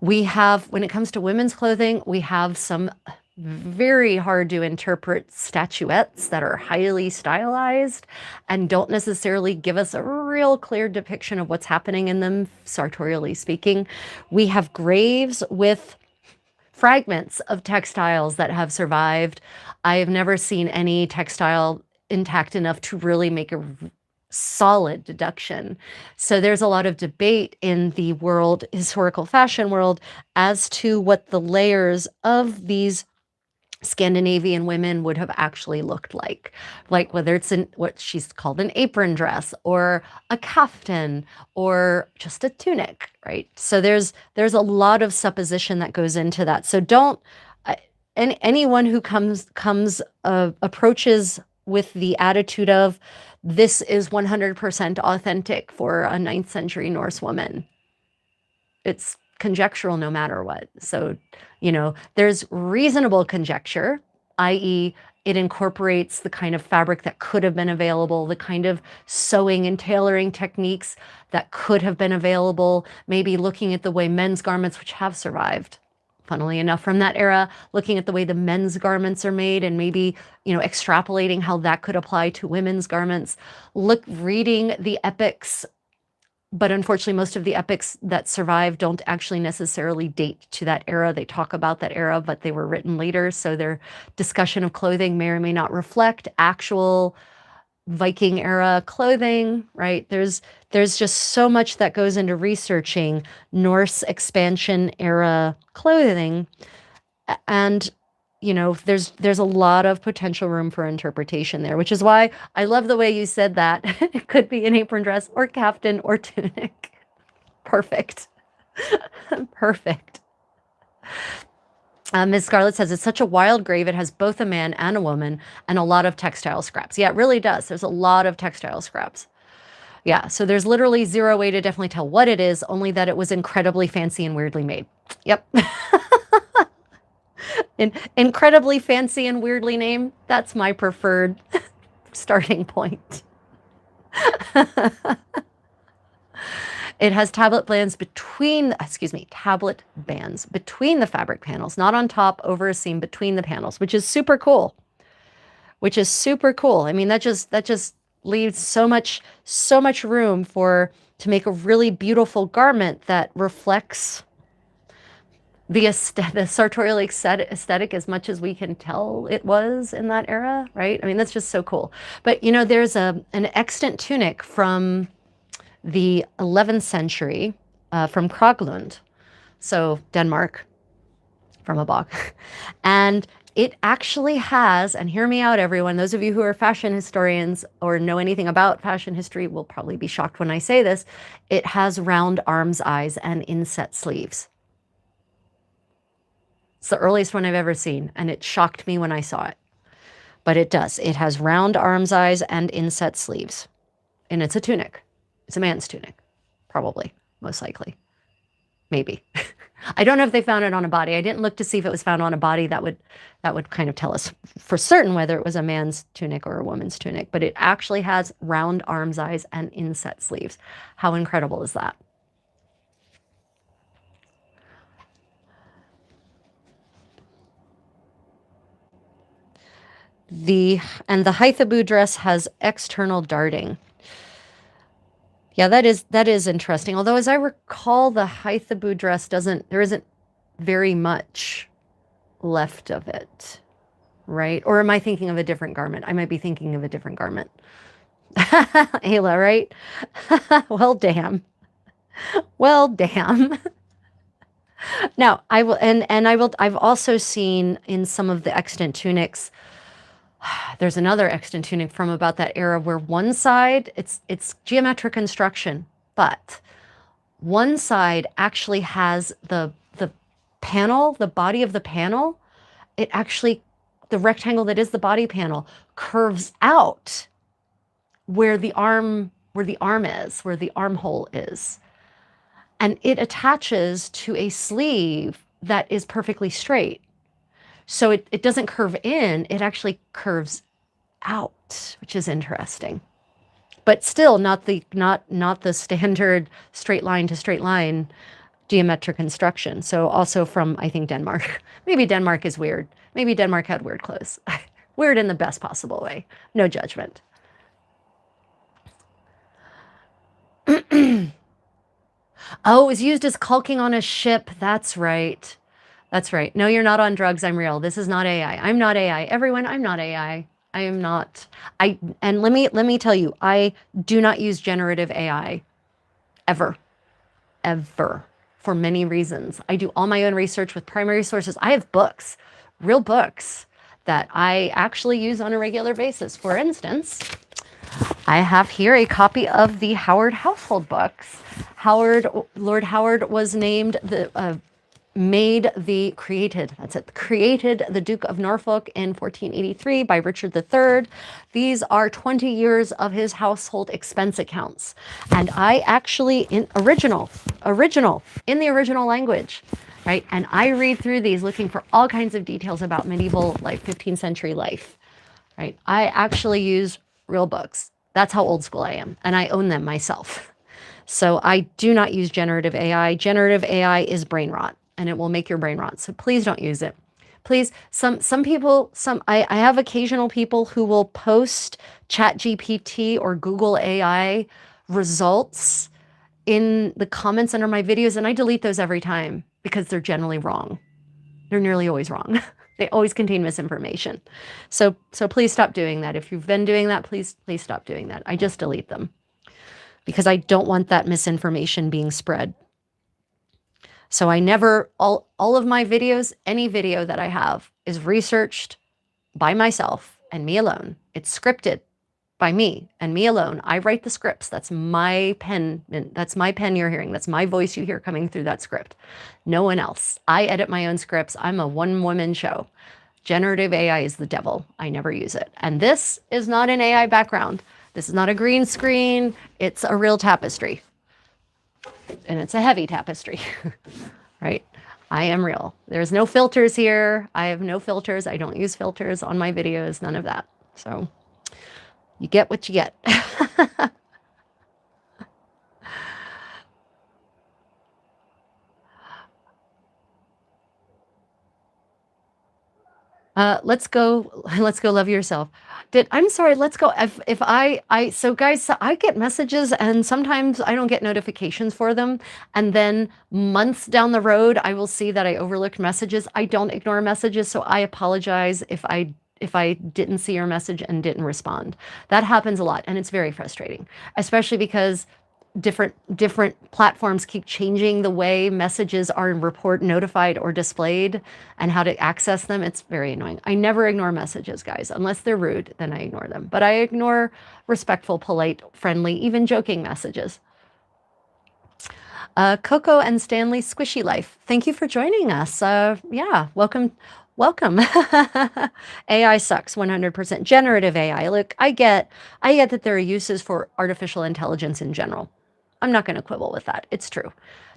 We have, when it comes to women's clothing, we have some very hard to interpret statuettes that are highly stylized and don't necessarily give us a real clear depiction of what's happening in them, sartorially speaking. We have graves with fragments of textiles that have survived. I have never seen any textile intact enough to really make a solid deduction. So there's a lot of debate in the world, historical fashion world, as to what the layers of these Scandinavian women would have actually looked like whether it's in what she's called an apron dress or a kaftan or just a tunic, right? So there's a lot of supposition that goes into that. So don't anyone who approaches with the attitude of this is 100% authentic for a 9th century Norse woman. It's conjectural no matter what. So, there's reasonable conjecture, i.e. it incorporates the kind of fabric that could have been available, the kind of sewing and tailoring techniques that could have been available, maybe looking at the way men's garments, which have survived, funnily enough, from that era, looking at the way the men's garments are made and maybe, extrapolating how that could apply to women's garments, reading the epics. But unfortunately, most of the epics that survive don't actually necessarily date to that era. They talk about that era, but they were written later. So their discussion of clothing may or may not reflect actual Viking era clothing, right? There's just so much that goes into researching Norse expansion era clothing. And there's a lot of potential room for interpretation there, which is why I love the way you said that. It could be an apron dress or kaftan or tunic. Perfect. Perfect. Ms. Scarlett says, it's such a wild grave. It has both a man and a woman and a lot of textile scraps. Yeah, it really does. There's a lot of textile scraps. Yeah, so there's literally zero way to definitely tell what it is, only that it was incredibly fancy and weirdly made. Yep. Incredibly fancy and weirdly named. That's my preferred starting point. It has tablet bands between the fabric panels, not on top, over a seam between the panels, which is super cool. I mean, that just leaves so much room to make a really beautiful garment that reflects the sartorial aesthetic as much as we can tell it was in that era, right? I mean, that's just so cool. But there's an extant tunic from the 11th century from Kraglund, so Denmark, from a bog, and it actually has, and hear me out, everyone, those of you who are fashion historians or know anything about fashion history will probably be shocked when I say this, it has round arms, eyes, and inset sleeves. It's the earliest one I've ever seen, and it shocked me when I saw it. But it does. It has round arms, eyes, and inset sleeves. And it's a tunic. It's a man's tunic, probably, most likely. Maybe. I don't know if they found it on a body. I didn't look to see if it was found on a body. That would kind of tell us for certain whether it was a man's tunic or a woman's tunic. But it actually has round arms, eyes, and inset sleeves. How incredible is that? The Hythabu dress has external darting. Yeah, that is interesting. Although, as I recall, the Hythabu dress there isn't very much left of it, right? Or am I thinking of a different garment? I might be thinking of a different garment. Ayla, right? Well, damn. Well, damn. Now, I will, and I will, I've also seen in some of the extant tunics, there's another extant tunic from about that era where one side, it's geometric construction, but one side actually has the panel, the body of the panel, it actually, the rectangle that is the body panel curves out where the arm is, where the armhole is. And it attaches to a sleeve that is perfectly straight. So it doesn't curve in, it actually curves out, which is interesting. But still not the standard straight line to straight line geometric construction. So also from, I think, Denmark. Maybe Denmark is weird. Maybe Denmark had weird clothes. Weird in the best possible way. No judgment. Oh, it was used as caulking on a ship. That's right. That's right. No, you're not on drugs. I'm real. This is not AI. I'm not AI. Everyone, I'm not AI. I am not. And let me tell you, I do not use generative AI ever. Ever. For many reasons. I do all my own research with primary sources. I have books, real books, that I actually use on a regular basis. For instance, I have here a copy of the Howard household books. Lord Howard was named created the Duke of Norfolk in 1483 by Richard III. These are 20 years of his household expense accounts. And I actually, in the original language, right? And I read through these looking for all kinds of details about medieval, like 15th century life, right? I actually use real books. That's how old school I am. And I own them myself. So I do not use generative AI. Generative AI is brain rot, and it will make your brain rot. So please don't use it. Please, some people, I have occasional people who will post ChatGPT or Google AI results in the comments under my videos, and I delete those every time because they're generally wrong. They're nearly always wrong. They always contain misinformation. So please stop doing that. If you've been doing that, please stop doing that. I just delete them because I don't want that misinformation being spread. So I never, all of my videos, any video that I have is researched by myself and me alone. It's scripted by me and me alone. I write the scripts. That's my pen. That's my pen you're hearing. That's my voice you hear coming through that script. No one else. I edit my own scripts. I'm a one-woman show. Generative AI is the devil. I never use it. And this is not an AI background. This is not a green screen. It's a real tapestry. And it's a heavy tapestry, right? I am real. There's no filters here. I have no filters. I don't use filters on my videos, none of that. So you get what you get. Let's go love yourself. I'm sorry, let's go. So guys, I get messages and sometimes I don't get notifications for them. And then months down the road, I will see that I overlooked messages. I don't ignore messages. So I apologize if I didn't see your message and didn't respond. That happens a lot. And it's very frustrating, especially because different platforms keep changing the way messages are notified or displayed and how to access them. It's very annoying. I never ignore messages, guys, unless they're rude, then I ignore them. But I ignore respectful, polite, friendly, even joking messages. Coco and Stanley Squishy Life, thank you for joining us. Yeah, welcome. AI sucks 100%. Generative AI. Look, I get that there are uses for artificial intelligence in general. I'm not going to quibble with that. It's true.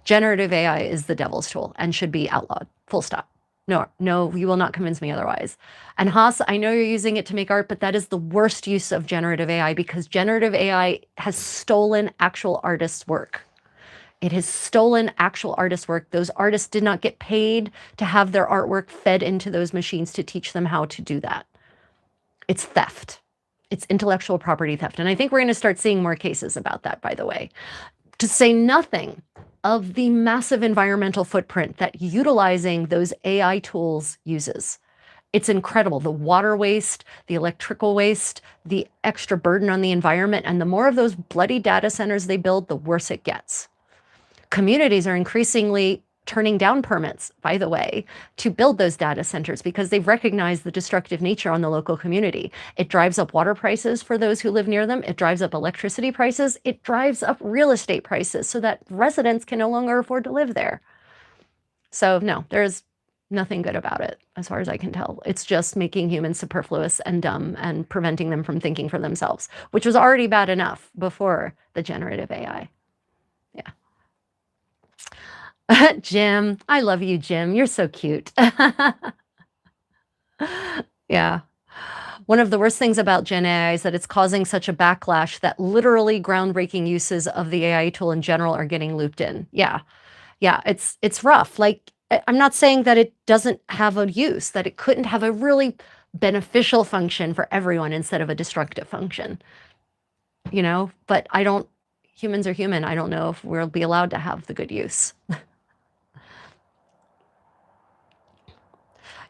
Generative AI is the devil's tool and should be outlawed. Full stop. No, you will not convince me otherwise. And Haas, I know you're using it to make art, but that is the worst use of generative AI because generative AI has stolen actual artists' work. It has stolen actual artist work. Those artists did not get paid to have their artwork fed into those machines to teach them how to do that. It's theft. It's intellectual property theft. And I think we're going to start seeing more cases about that, by the way. To say nothing of the massive environmental footprint that utilizing those AI tools uses. It's incredible. The water waste, the electrical waste, the extra burden on the environment, and the more of those bloody data centers they build, the worse it gets. Communities are increasingly turning down permits, by the way, to build those data centers because they've recognized the destructive nature on the local community. It drives up water prices for those who live near them. It drives up electricity prices. It drives up real estate prices so that residents can no longer afford to live there. So no, there's nothing good about it as far as I can tell. It's just making humans superfluous and dumb and preventing them from thinking for themselves, which was already bad enough before the generative AI. Yeah. Jim, I love you, Jim. You're so cute. Yeah. One of the worst things about Gen AI is that it's causing such a backlash that literally groundbreaking uses of the AI tool in general are getting looped in. Yeah. Yeah, it's rough. Like, I'm not saying that it doesn't have a use, that it couldn't have a really beneficial function for everyone instead of a destructive function. You know, but humans are human. I don't know if we'll be allowed to have the good use.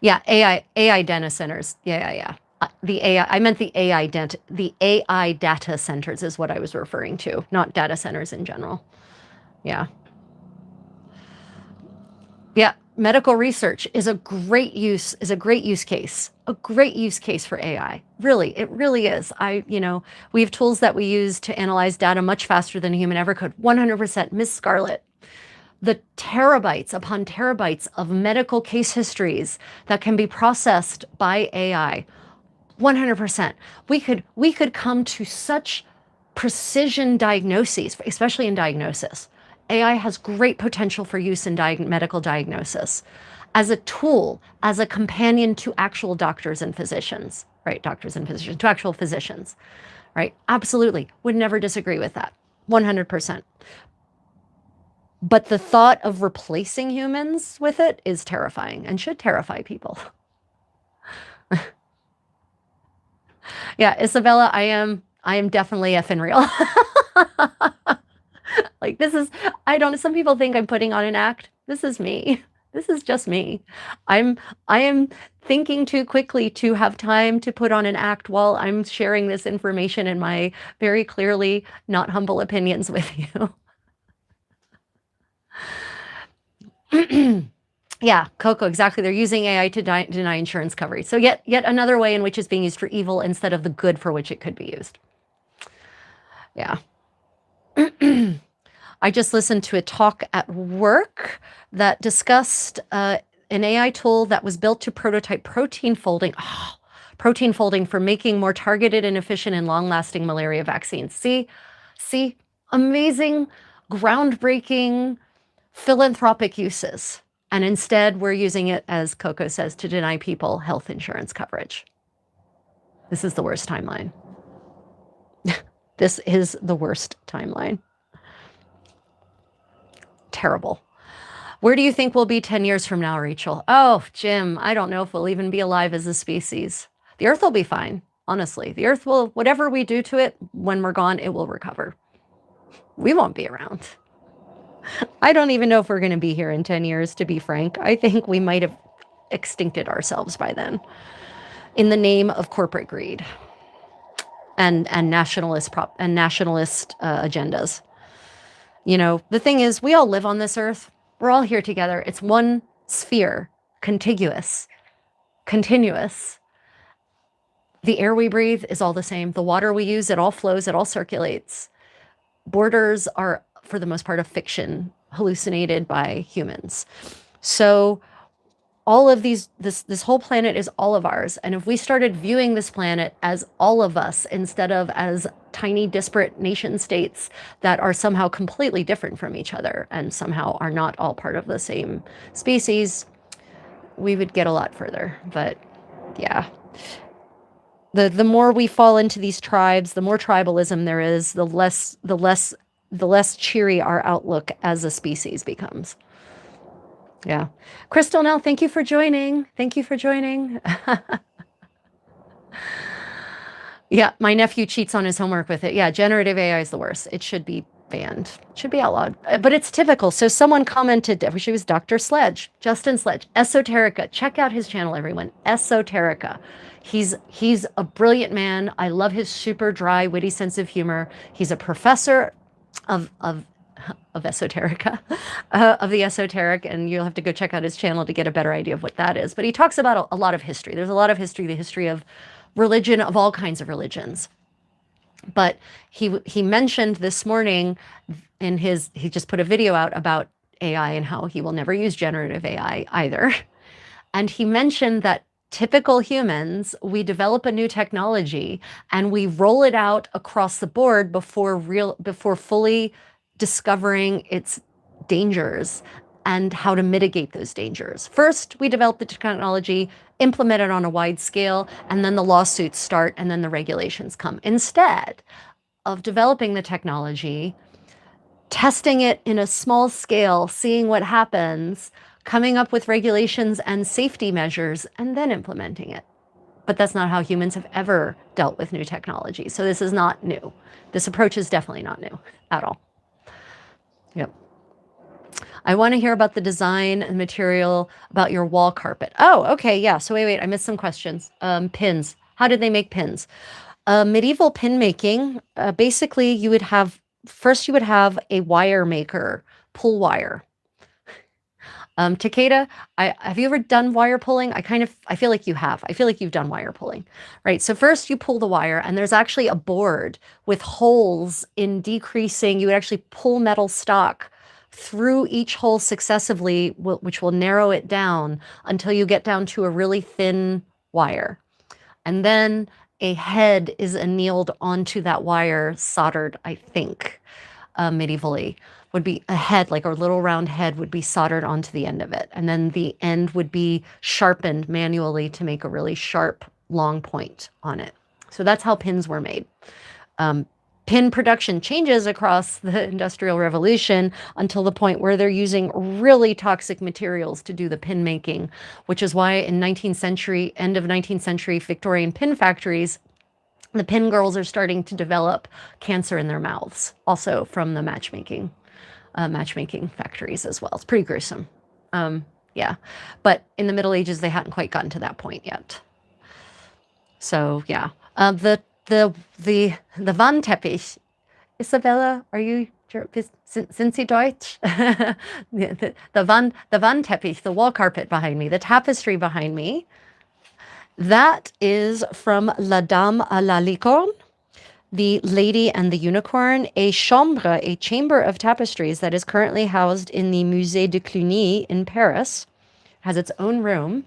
Yeah, AI data centers. Yeah. The AI, I meant the AI data centers is what I was referring to, not data centers in general. Yeah. Yeah, medical research is a great use case. A great use case for AI. Really, it really is. We have tools that we use to analyze data much faster than a human ever could. 100%. Miss Scarlett, the terabytes upon terabytes of medical case histories that can be processed by AI. 100%. We could come to such precision diagnoses, especially in diagnosis. AI has great potential for use in medical diagnosis as a tool, as a companion to actual doctors and physicians, right? Doctors and physicians, to actual physicians, right? Absolutely. Would never disagree with that. 100%. But the thought of replacing humans with it is terrifying and should terrify people. Yeah, Isabella, I am definitely effing real. Like, some people think I'm putting on an act. This is me. This is just me. I am thinking too quickly to have time to put on an act while I'm sharing this information in my very clearly not humble opinions with you. Yeah, Coco, exactly. They're using AI to deny insurance coverage. So yet another way in which it's being used for evil instead of the good for which it could be used. Yeah. I just listened to a talk at work that discussed an AI tool that was built to prototype protein folding. Oh, protein folding for making more targeted and efficient and long-lasting malaria vaccines. See, amazing, groundbreaking, philanthropic uses. And instead, we're using it, as Coco says, to deny people health insurance coverage. This is the worst timeline. This is the worst timeline. Terrible. Where do you think we'll be 10 years from now, Rachel? Oh, Jim, I don't know if we'll even be alive as a species. The Earth will be fine, honestly. The Earth will, whatever we do to it, when we're gone, it will recover. We won't be around. I don't even know if we're going to be here in 10 years, to be frank. I think we might have extincted ourselves by then in the name of corporate greed and nationalist agendas. You know, the thing is, we all live on this earth. We're all here together. It's one sphere, contiguous, continuous. The air we breathe is all the same. The water we use, it all flows, it all circulates. Borders are, for the most part, a fiction hallucinated by humans. So all of this whole planet is all of ours. And if we started viewing this planet as all of us instead of as tiny disparate nation states that are somehow completely different from each other and somehow are not all part of the same species, we would get a lot further. But yeah, the more we fall into these tribes, the more tribalism there is, the less cheery our outlook as a species becomes. Yeah. Crystal, now, thank you for joining. Thank you for joining. Yeah, my nephew cheats on his homework with it. Yeah, generative AI is the worst. It should be banned. It should be outlawed. But it's typical. So someone commented, I wish it was Dr. Sledge, Justin Sledge, Esoterica. Check out his channel, everyone. Esoterica. He's a brilliant man. I love his super dry, witty sense of humor. He's a professor of esoterica, of the esoteric, and you'll have to go check out his channel to get a better idea of what that is. But he talks about a lot of history. There's a lot of history, the history of religion, of all kinds of religions. But he mentioned this morning he just put a video out about AI and how he will never use generative AI either. And he mentioned that typical humans, we develop a new technology and we roll it out across the board before fully discovering its dangers and how to mitigate those dangers. First, we develop the technology, implement it on a wide scale, and then the lawsuits start and then the regulations come. Instead of developing the technology, testing it in a small scale, seeing what happens, coming up with regulations and safety measures, and then implementing it. But that's not how humans have ever dealt with new technology. So this is not new. This approach is definitely not new at all. Yep. I want to hear about the design and material about your wall carpet. Oh, okay. Yeah. So wait, I missed some questions. Pins. How did they make pins? Medieval pin making, basically you would have a wire maker pull wire. Takeda, have you ever done wire pulling? I feel like you have. I feel like you've done wire pulling, right? So first you pull the wire and there's actually a board with holes in decreasing. You would actually pull metal stock through each hole successively, which will narrow it down until you get down to a really thin wire. And then a head is annealed onto that wire, soldered, I think, medievally. Would be a head, like a little round head would be soldered onto the end of it. And then the end would be sharpened manually to make a really sharp, long point on it. So that's how pins were made. Pin production changes across the Industrial Revolution until the point where they're using really toxic materials to do the pin making, which is why in end of 19th century Victorian pin factories, the pin girls are starting to develop cancer in their mouths, also from the matchmaking factories as well. It's pretty gruesome. Yeah, but in the Middle Ages, they hadn't quite gotten to that point yet. So yeah, the Wandteppich. Isabella, are you, sind Sie Deutsch? the Wandteppich, the wall carpet behind me, the tapestry behind me, that is from La Dame à la Licorne, The Lady and the Unicorn, a chamber of tapestries that is currently housed in the Musée de Cluny in Paris. It has its own room.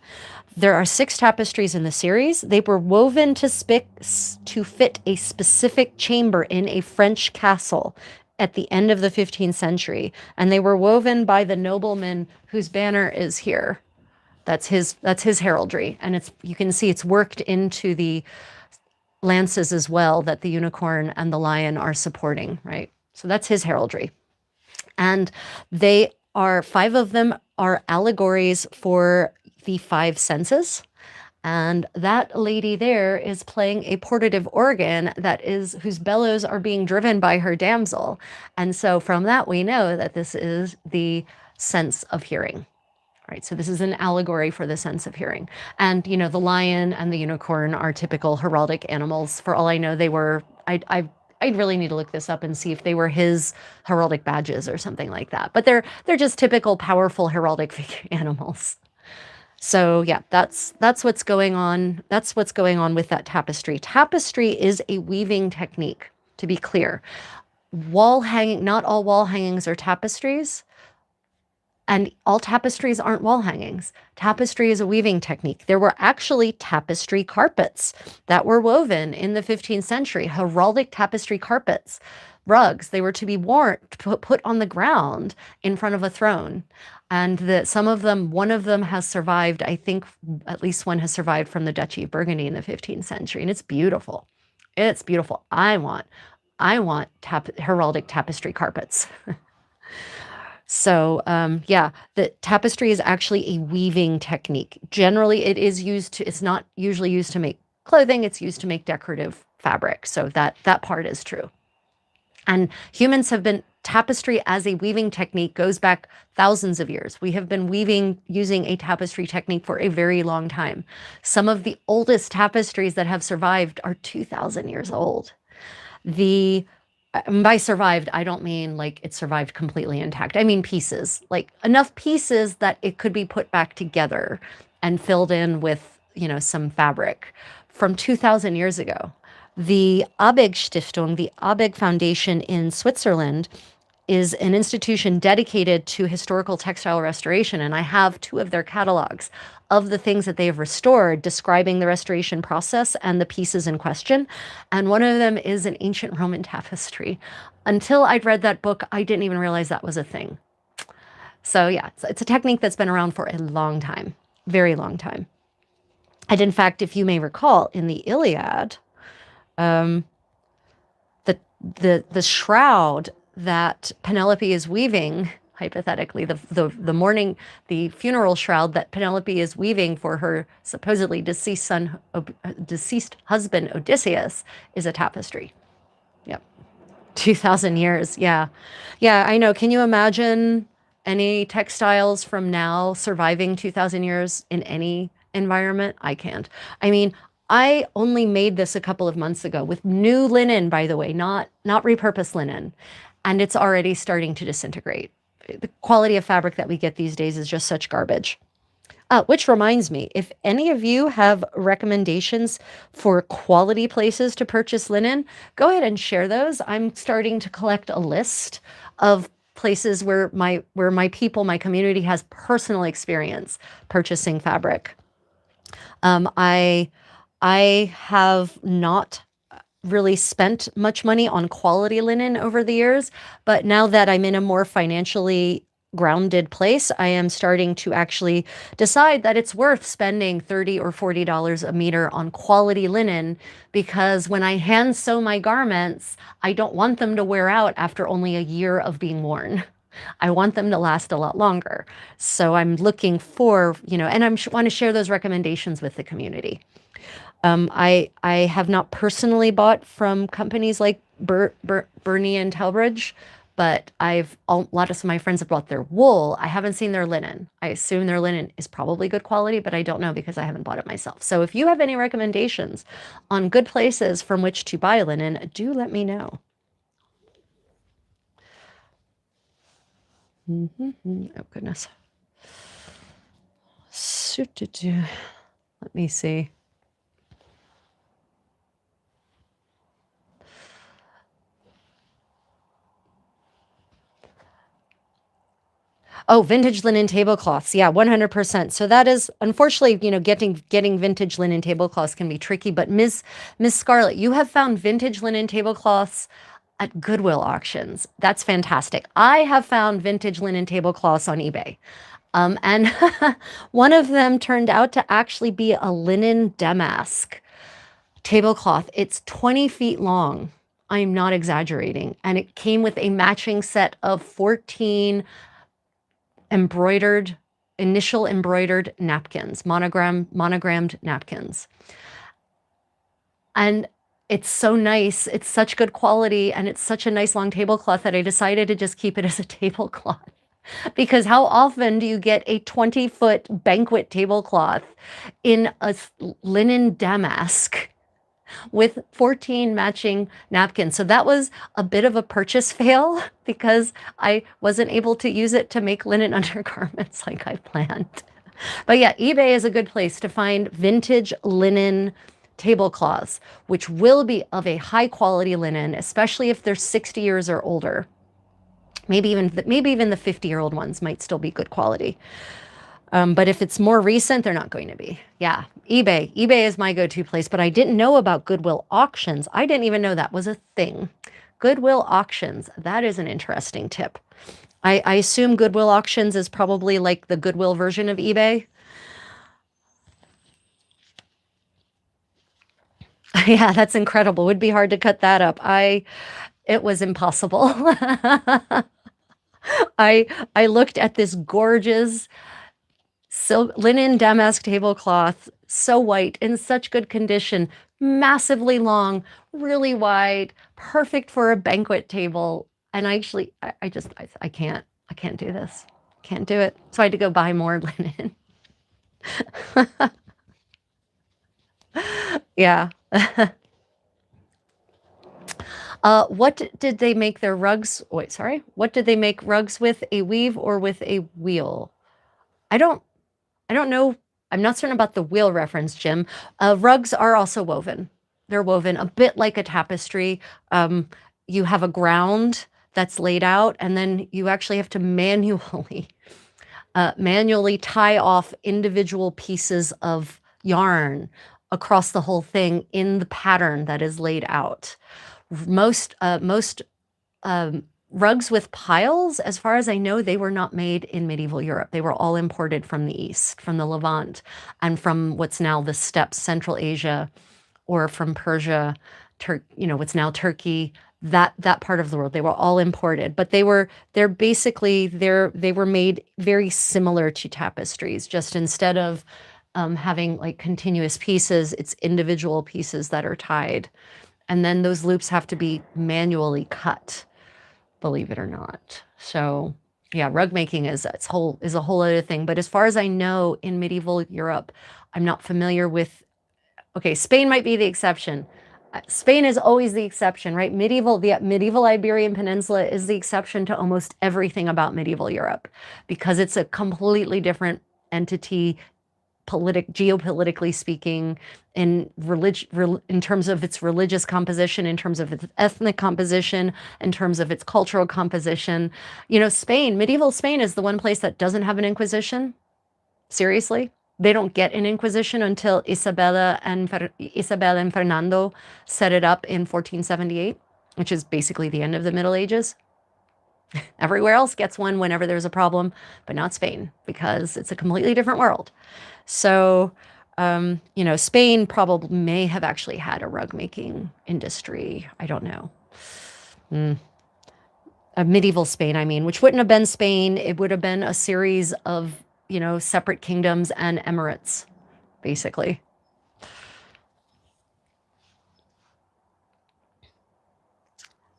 There are 6 tapestries in the series. They were woven to fit a specific chamber in a French castle at the end of the 15th century. And they were woven by the nobleman whose banner is here. That's his heraldry. And you can see it's worked into the lances as well that the unicorn and the lion are supporting, right? So that's his heraldry. And 5 of them are allegories for the 5 senses. And that lady there is playing a portative organ whose bellows are being driven by her damsel. And so from that, we know that this is the sense of hearing. Right, so this is an allegory for the sense of hearing. And, the lion and the unicorn are typical heraldic animals. For all I know, I I'd really need to look this up and see if they were his heraldic badges or something like that. But they're just typical powerful heraldic animals. So yeah, that's what's going on. That's what's going on with that tapestry. Tapestry is a weaving technique, to be clear. Wall hanging, not all wall hangings are tapestries, and all tapestries aren't wall hangings. Tapestry is a weaving technique. There were actually tapestry carpets that were woven in the 15th century, heraldic tapestry carpets, rugs. They were to be worn, put on the ground in front of a throne. And some of them, one of them has survived. I think at least one has survived from the Duchy of Burgundy in the 15th century, and it's beautiful. It's beautiful. I want heraldic tapestry carpets. So yeah, the tapestry is actually a weaving technique. Generally, it's not usually used to make clothing, it's used to make decorative fabric. So that part is true. And humans have been, tapestry as a weaving technique goes back thousands of years. We have been weaving using a tapestry technique for a very long time. Some of the oldest tapestries that have survived are 2,000 years old. By survived, I don't mean like it survived completely intact. I mean pieces, like enough pieces that it could be put back together and filled in with, some fabric from 2,000 years ago. The Abegg Stiftung, the Abegg Foundation in Switzerland, is an institution dedicated to historical textile restoration, and I have 2 of their catalogs of the things that they have restored, describing the restoration process and the pieces in question. And one of them is an ancient Roman tapestry. Until I'd read that book, I didn't even realize that was a thing. So yeah, it's a technique that's been around for a long time, very long time. And in fact, if you may recall, in the Iliad, the shroud that Penelope is weaving, hypothetically, the funeral shroud that Penelope is weaving for her supposedly deceased husband Odysseus, is a tapestry. Yep. 2,000 years. Yeah. Yeah, I know. Can you imagine any textiles from now surviving 2,000 years in any environment? I can't. I mean, I only made this a couple of months ago with new linen, by the way, not repurposed linen, and it's already starting to disintegrate. The quality of fabric that we get these days is just such garbage. Which reminds me, if any of you have recommendations for quality places to purchase linen, go ahead and share those. I'm starting to collect a list of places where my community has personal experience purchasing fabric. I have not really spent much money on quality linen over the years, but now that I'm in a more financially grounded place, I am starting to actually decide that it's worth spending $30 or $40 a meter on quality linen, because when I hand sew my garments, I don't want them to wear out after only a year of being worn. I want them to last a lot longer. So I'm looking for, and I want to share those recommendations with the community. I have not personally bought from companies like Burney and Telbridge, but a lot of my friends have bought their wool. I haven't seen their linen. I assume their linen is probably good quality, but I don't know because I haven't bought it myself. So if you have any recommendations on good places from which to buy linen, do let me know. Oh, goodness. Let me see. Oh, vintage linen tablecloths. Yeah, 100%. So that is, unfortunately, getting vintage linen tablecloths can be tricky. But Miss Scarlett, you have found vintage linen tablecloths at Goodwill auctions. That's fantastic. I have found vintage linen tablecloths on eBay. And one of them turned out to actually be a linen damask tablecloth. It's 20 feet long. I'm not exaggerating. And it came with a matching set of 14 initial embroidered napkins, monogrammed napkins. And it's so nice. It's such good quality, and it's such a nice long tablecloth that I decided to just keep it as a tablecloth. Because how often do you get a 20-foot banquet tablecloth in a linen damask? with 14 matching napkins. So that was a bit of a purchase fail because I wasn't able to use it to make linen undergarments like I planned. But yeah, eBay is a good place to find vintage linen tablecloths, which will be of a high quality linen, especially if they're 60 years or older. Maybe even the 50-year-old ones might still be good quality. But if it's more recent, they're not going to be. Yeah, eBay. eBay is my go-to place, but I didn't know about Goodwill auctions. I didn't even know that was a thing. Goodwill auctions, that is an interesting tip. I assume Goodwill auctions is probably like the Goodwill version of eBay. Yeah, that's incredible. Would be hard to cut that up. It was impossible. I looked at this gorgeous silk linen damask tablecloth, so white, in such good condition, massively long, really wide, perfect for a banquet table. And I actually, I can't do this. Can't do it. So I had to go buy more linen. Yeah. What did they make their rugs? Wait, sorry. What did they make rugs with? A weave or with a wheel? I don't know. I'm not certain about the wheel reference, Jim. Rugs are also woven. They're woven a bit like a tapestry. You have a ground that's laid out, and then you actually have to manually tie off individual pieces of yarn across the whole thing in the pattern that is laid out. Most rugs with piles, as far as I know, they were not made in medieval Europe. They were all imported from the East, from the Levant, and from what's now the steppes, Central Asia, or from Persia, what's now Turkey, that part of the world. They were all imported, but they were made very similar to tapestries, just instead of having like continuous pieces, it's individual pieces that are tied. And then those loops have to be manually cut, believe it or not. So yeah, rug making is a whole other thing. But as far as I know, in medieval Europe, I'm not familiar with, okay, Spain might be the exception. Spain is always the exception, right? The medieval Iberian Peninsula is the exception to almost everything about medieval Europe because it's a completely different entity, geopolitically speaking, in terms of its religious composition, in terms of its ethnic composition, in terms of its cultural composition. Medieval Spain is the one place that doesn't have an Inquisition. Seriously, they don't get an Inquisition until Isabella and Fernando set it up in 1478, which is basically the end of the Middle Ages. Everywhere else gets one whenever there's a problem, but not Spain, because it's a completely different world. So, Spain probably may have actually had a rug making industry. I don't know. Medieval Spain, I mean, which wouldn't have been Spain. It would have been a series of, separate kingdoms and emirates, basically.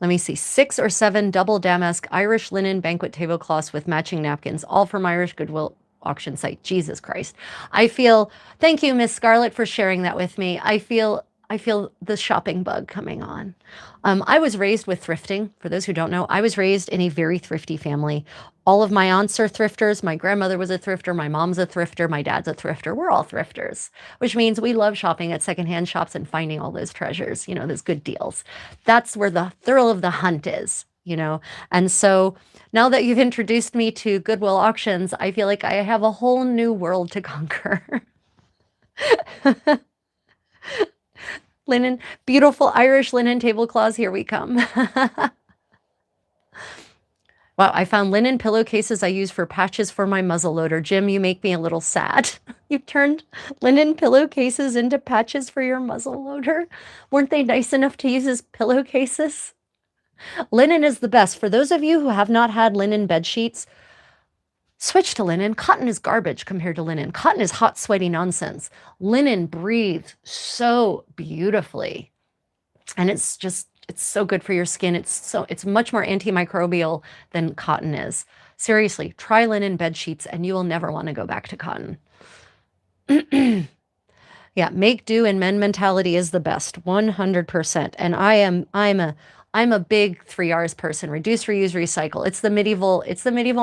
Let me see, 6 or 7 double damask Irish linen banquet tablecloths with matching napkins, all from Irish Goodwill auction site. Jesus Christ. Thank you, Miss Scarlett, for sharing that with me. I feel the shopping bug coming on. I was raised with thrifting. For those who don't know, I was raised in a very thrifty family. All of my aunts are thrifters. My grandmother was a thrifter. My mom's a thrifter. My dad's a thrifter. We're all thrifters, which means we love shopping at secondhand shops and finding all those treasures, those good deals. That's where the thrill of the hunt is, And so now that you've introduced me to Goodwill auctions, I feel like I have a whole new world to conquer. Linen, beautiful Irish linen tablecloths. Here we come. Wow, I found linen pillowcases I use for patches for my muzzleloader. Jim, you make me a little sad. You turned linen pillowcases into patches for your muzzleloader. Weren't they nice enough to use as pillowcases? Linen is the best. For those of you who have not had linen bed sheets, switch to linen. Cotton is garbage compared to linen. Cotton is hot, sweaty nonsense. Linen breathes so beautifully. And it's so good for your skin. It's much more antimicrobial than cotton is. Seriously, try linen bed sheets and you will never want to go back to cotton. Yeah, make do and mend mentality is the best, 100%. And I'm a big 3 R's person: reduce, reuse, recycle. It's the medieval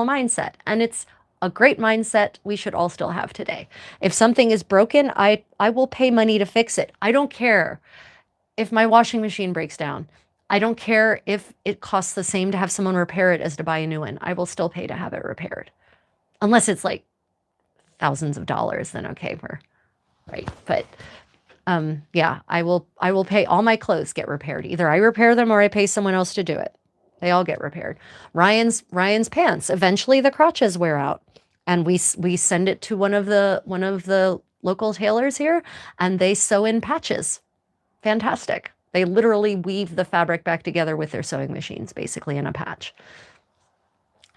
mindset, and it's a great mindset we should all still have today. If something is broken, I will pay money to fix it. I don't care if my washing machine breaks down. I don't care if it costs the same to have someone repair it as to buy a new one. I will still pay to have it repaired. Unless it's like thousands of dollars, then okay, we're right. But yeah, I will pay. All my clothes get repaired. Either I repair them or I pay someone else to do it. They all get repaired. Ryan's pants, eventually the crotches wear out, and we send it to one of the local tailors here, and they sew in patches. Fantastic. They literally weave the fabric back together with their sewing machines, basically in a patch.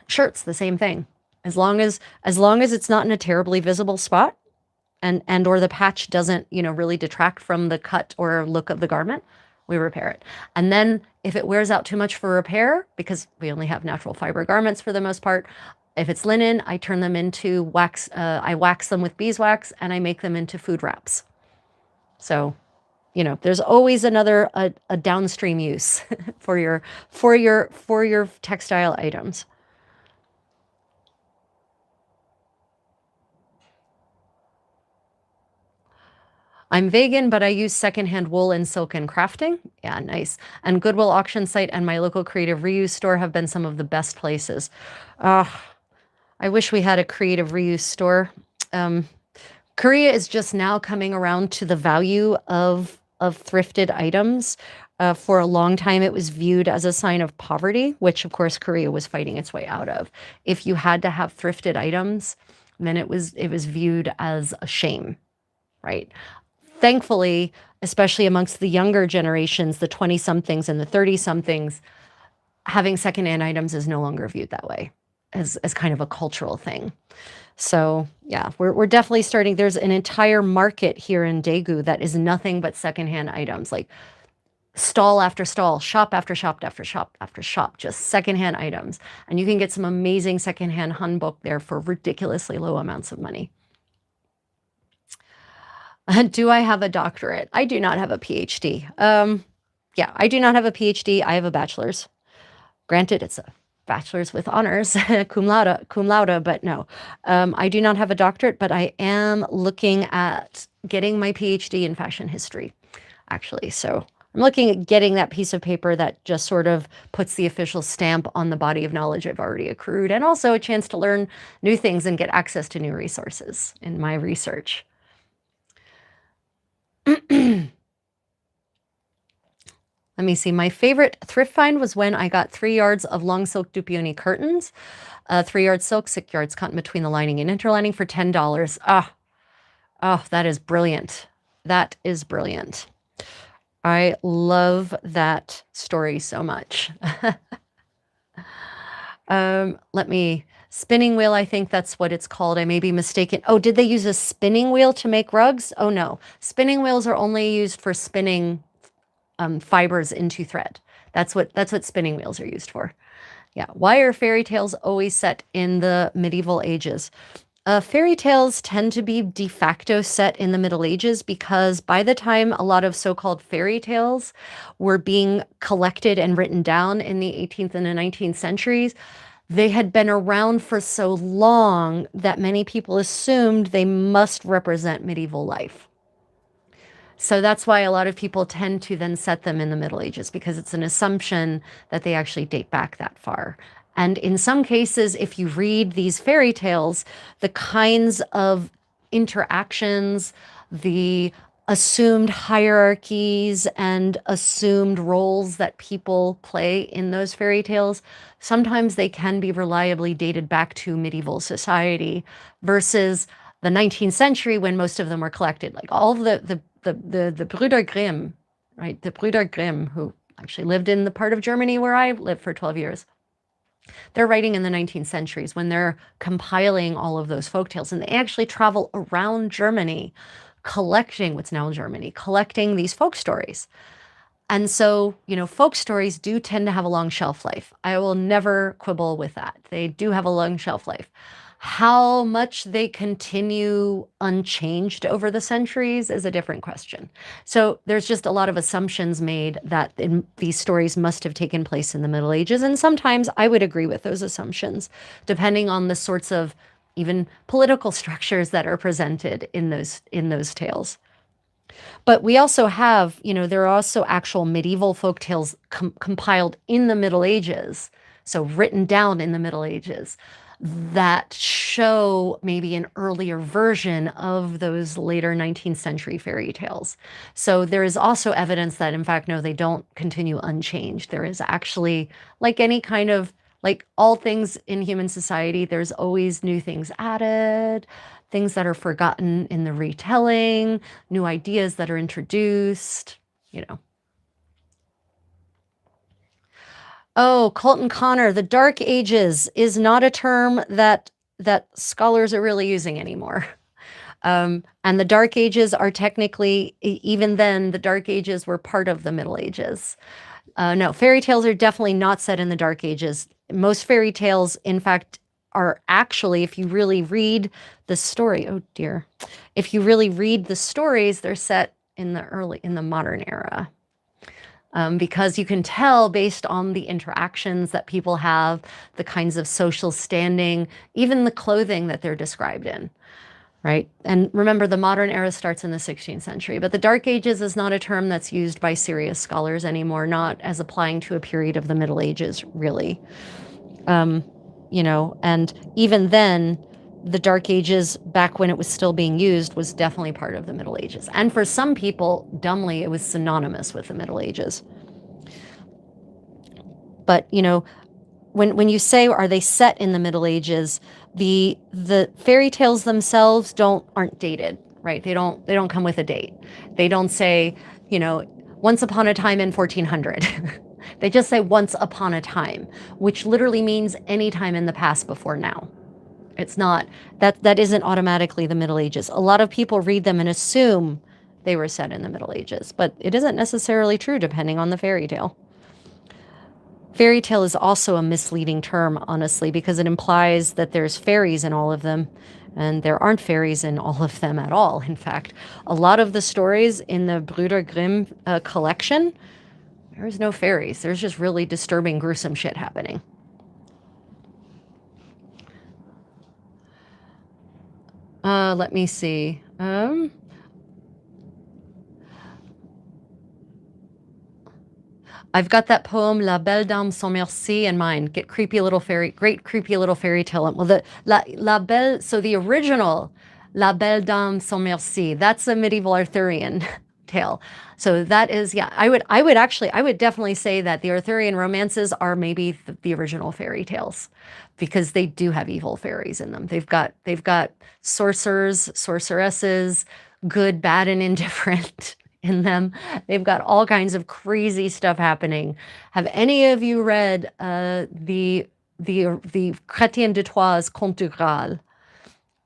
Shirts, the same thing. As long as it's not in a terribly visible spot, and or the patch doesn't, really detract from the cut or look of the garment, we repair it. And then if it wears out too much for repair, because we only have natural fiber garments for the most part, if it's linen, I turn them into wax. I wax them with beeswax, and I make them into food wraps. So, there's always another a downstream use for your textile items. I'm vegan, but I use secondhand wool and silk in crafting. Yeah, nice. And Goodwill auction site and my local creative reuse store have been some of the best places. I wish we had a creative reuse store. Korea is just now coming around to the value of thrifted items. For a long time, it was viewed as a sign of poverty, which of course Korea was fighting its way out of. If you had to have thrifted items, then it was viewed as a shame, right? Thankfully, especially amongst the younger generations, the 20-somethings and the 30-somethings, having secondhand items is no longer viewed that way, as kind of a cultural thing. So yeah, we're definitely starting. There's an entire market here in Daegu that is nothing but secondhand items, like stall after stall, shop after shop after shop after shop, just secondhand items. And you can get some amazing secondhand hanbok there for ridiculously low amounts of money. Do I have a doctorate? I do not have a PhD. Yeah, I do not have a PhD. I have a bachelor's. Granted, it's a bachelor's with honors, cum laude, but no. I do not have a doctorate, but I am looking at getting my PhD in fashion history, actually. So I'm looking at getting that piece of paper that just sort of puts the official stamp on the body of knowledge I've already accrued, and also a chance to learn new things and get access to new resources in my research. Let me see. My favorite thrift find was when I got 3 yards of long silk dupioni curtains, 3 yards silk, 6 yards cotton between the lining and interlining for $10. Oh, that is brilliant. That is brilliant. I love that story so much. Spinning wheel, I think that's what it's called. I may be mistaken. Oh, did they use a spinning wheel to make rugs? Oh no, spinning wheels are only used for spinning fibers into thread. That's what spinning wheels are used for. Yeah, why are fairy tales always set in the medieval ages? Fairy tales tend to be de facto set in the Middle Ages because by the time a lot of so-called fairy tales were being collected and written down in the 18th and the 19th centuries, they had been around for so long that many people assumed they must represent medieval life. So that's why a lot of people tend to then set them in the Middle Ages, because it's an assumption that they actually date back that far. And in some cases, if you read these fairy tales, the kinds of interactions, the assumed hierarchies and assumed roles that people play in those fairy tales, sometimes they can be reliably dated back to medieval society versus the 19th century when most of them were collected. Like all of the Brüder Grimm, right? The Brüder Grimm, who actually lived in the part of Germany where I lived for 12 years. They're writing in the 19th centuries when they're compiling all of those folktales, and they actually travel around Germany collecting what's now Germany, collecting these folk stories. And so, folk stories do tend to have a long shelf life. I will never quibble with that. They do have a long shelf life. How much they continue unchanged over the centuries is a different question. So there's just a lot of assumptions made that these stories must have taken place in the Middle Ages. And sometimes I would agree with those assumptions, depending on the sorts of even political structures that are presented in those tales. But we also have, there are also actual medieval folk tales compiled in the Middle Ages, so written down in the Middle Ages, that show maybe an earlier version of those later 19th century fairy tales. So there is also evidence that, in fact, no, they don't continue unchanged. There is actually, like any kind of, like all things in human society, there's always new things added, things that are forgotten in the retelling, new ideas that are introduced. Oh, Colton Connor, the Dark Ages is not a term that scholars are really using anymore. And the Dark Ages are technically, even then, the Dark Ages were part of the Middle Ages. No, fairy tales are definitely not set in the Dark Ages. Most fairy tales, in fact, are actually, if you really read the story, oh dear, if you really read the stories, they're set in the modern era. Because you can tell based on the interactions that people have, the kinds of social standing, even the clothing that they're described in, right? And remember, the modern era starts in the 16th century, but the Dark Ages is not a term that's used by serious scholars anymore, not as applying to a period of the Middle Ages, really. And even then, the Dark Ages, back when it was still being used, was definitely part of the Middle Ages. And for some people, dumbly, it was synonymous with the Middle Ages. But, when you say, are they set in the Middle Ages, the fairy tales themselves aren't dated, right? They don't come with a date. They don't say, once upon a time in 1400. They just say once upon a time, which literally means any time in the past before now. It's not, that isn't automatically the Middle Ages. A lot of people read them and assume they were set in the Middle Ages, but it isn't necessarily true depending on the fairy tale. Fairy tale is also a misleading term, honestly, because it implies that there's fairies in all of them, and there aren't fairies in all of them at all. In fact, a lot of the stories in the Brüder Grimm collection, there's no fairies. There's just really disturbing, gruesome shit happening. Let me see. I've got that poem La Belle Dame sans Merci in mind. Great creepy little fairy tale. Well, La Belle, so the original La Belle Dame sans Merci, that's a medieval Arthurian tale. So that is, yeah, I would definitely say that the Arthurian romances are maybe the original fairy tales, because they do have evil fairies in them. They've got sorcerers, sorceresses, good, bad, and indifferent in them. They've got all kinds of crazy stuff happening. Have any of you read the Chrétien de Troyes' Conte du Graal,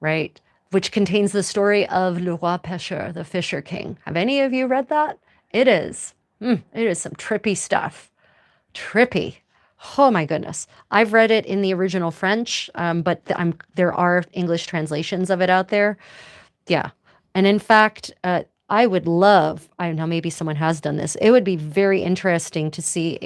right? Which contains the story of Le Roi Pêcheur, the Fisher King. Have any of you read that? It is some trippy stuff. Trippy. Oh my goodness. I've read it in the original French, but there are English translations of it out there. Yeah. And in fact, I would love, I know maybe someone has done this. It would be very interesting to see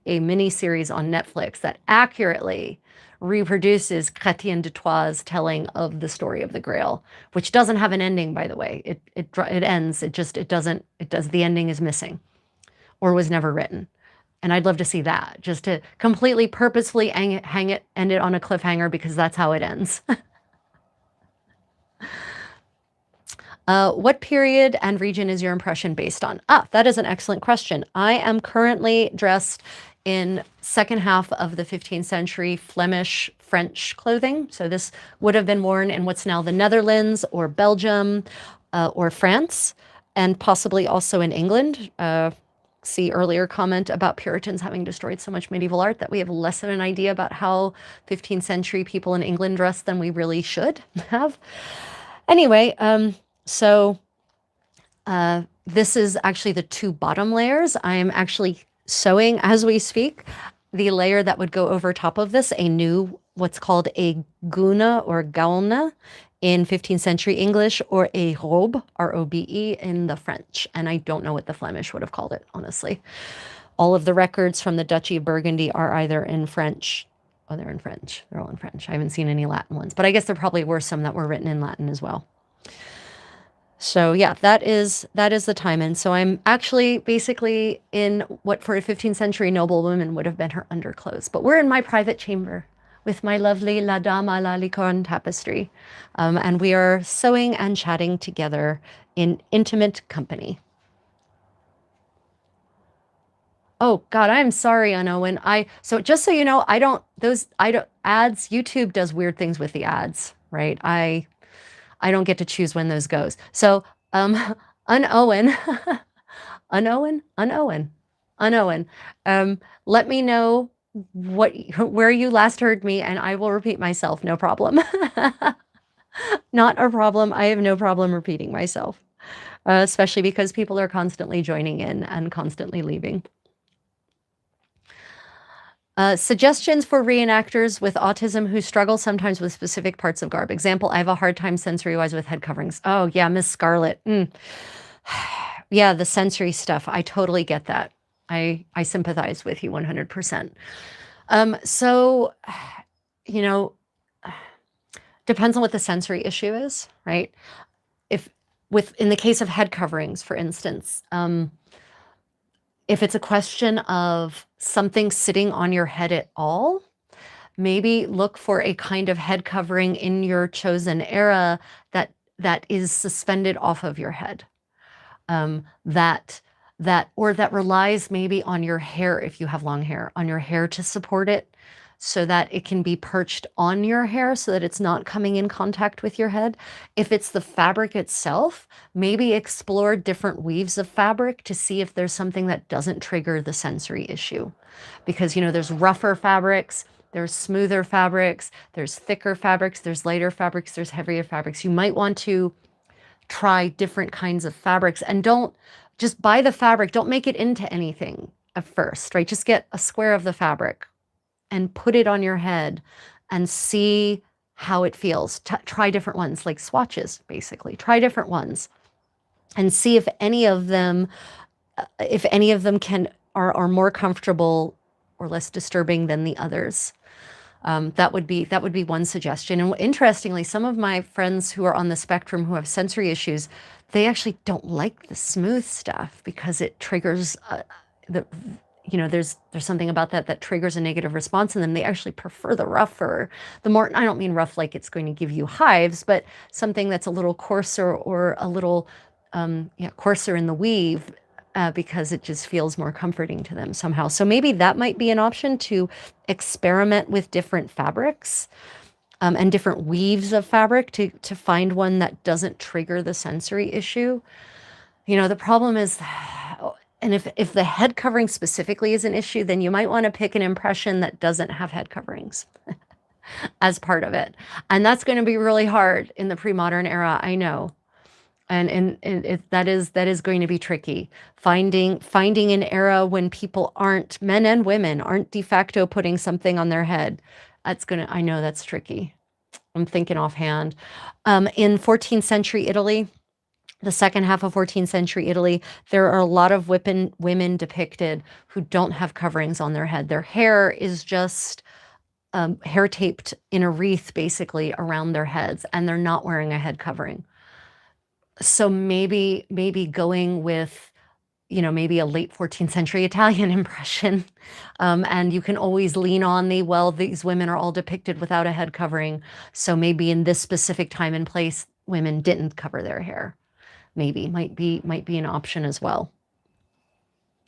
a mini series on Netflix that accurately reproduces Chrétien de Troyes' telling of the story of the Grail, which doesn't have an ending, by the way. It ends. The ending is missing or was never written. And I'd love to see that, just to completely purposefully end it on a cliffhanger, because that's how it ends. What period and region is your impression based on? That is an excellent question. I am currently dressed in second half of the 15th century Flemish French clothing. So this would have been worn in what's now the Netherlands or Belgium or France, and possibly also in England. See earlier comment about Puritans having destroyed so much medieval art that we have less of an idea about how 15th century people in England dressed than we really should have. Anyway, so this is actually the two bottom layers. I am actually sewing as we speak the layer that would go over top of this, a new what's called a guna or gauna in 15th century English, or a robe, R-O-B-E, in the French. And I don't know what the Flemish would have called it, honestly. All of the records from the Duchy of Burgundy are either in French. Oh, they're in French. They're all in French. I haven't seen any Latin ones, but I guess there probably were some that were written in Latin as well. So yeah, that is the time. And so I'm actually basically in what for a 15th century noblewoman would have been her underclothes. But we're in my private chamber with my lovely La Dame à la Licorne tapestry. And we are sewing and chatting together in intimate company. Oh God, I'm sorry, Unowen. So just so you know, I don't ads, YouTube does weird things with the ads, right? I don't get to choose when those goes. So, Unowen, Unowen, let me know where you last heard me, and I will repeat myself. No problem. Not a problem. I have no problem repeating myself, especially because people are constantly joining in and constantly leaving. Suggestions for reenactors with autism who struggle sometimes with specific parts of garb. Example, I have a hard time sensory-wise with head coverings. Oh, yeah, Miss Scarlett. Yeah, the sensory stuff. I totally get that. I sympathize with you 100%. So, you know, depends on what the sensory issue is, right? In the case of head coverings, for instance, if it's a question of something sitting on your head at all, maybe look for a kind of head covering in your chosen era that is suspended off of your head. That relies maybe on your hair, if you have long hair, on your hair to support it, so that it can be perched on your hair so that it's not coming in contact with your head. If it's the fabric itself, maybe explore different weaves of fabric to see if there's something that doesn't trigger the sensory issue. Because, there's rougher fabrics, there's smoother fabrics, there's thicker fabrics, there's lighter fabrics, there's heavier fabrics. You might want to try different kinds of fabrics, and don't just buy the fabric. Don't make it into anything at first, right? Just get a square of the fabric and put it on your head and see how it feels. Try different ones, like swatches, basically. Try different ones and see if any of them are more comfortable or less disturbing than the others. That would be one suggestion. And interestingly, some of my friends who are on the spectrum who have sensory issues, they actually don't like the smooth stuff because it triggers there's something about that triggers a negative response in them. They actually prefer the rougher, the more, I don't mean rough like it's going to give you hives, but something that's a little coarser or a little coarser in the weave, because it just feels more comforting to them somehow. So maybe that might be an option, to experiment with different fabrics and different weaves of fabric to find one that doesn't trigger the sensory issue. The problem is, and if the head covering specifically is an issue, then you might want to pick an impression that doesn't have head coverings as part of it. And that's going to be really hard in the pre-modern era, I know. And that is going to be tricky. Finding an era when people aren't, men and women, aren't de facto putting something on their head. I know that's tricky. I'm thinking offhand. In 14th century Italy, the second half of 14th century Italy, there are a lot of women depicted who don't have coverings on their head. Their hair is just hair taped in a wreath, basically, around their heads, and they're not wearing a head covering. So maybe going with, maybe a late 14th century Italian impression. And you can always lean on these women are all depicted without a head covering. So maybe in this specific time and place, women didn't cover their hair. Maybe might be an option as well.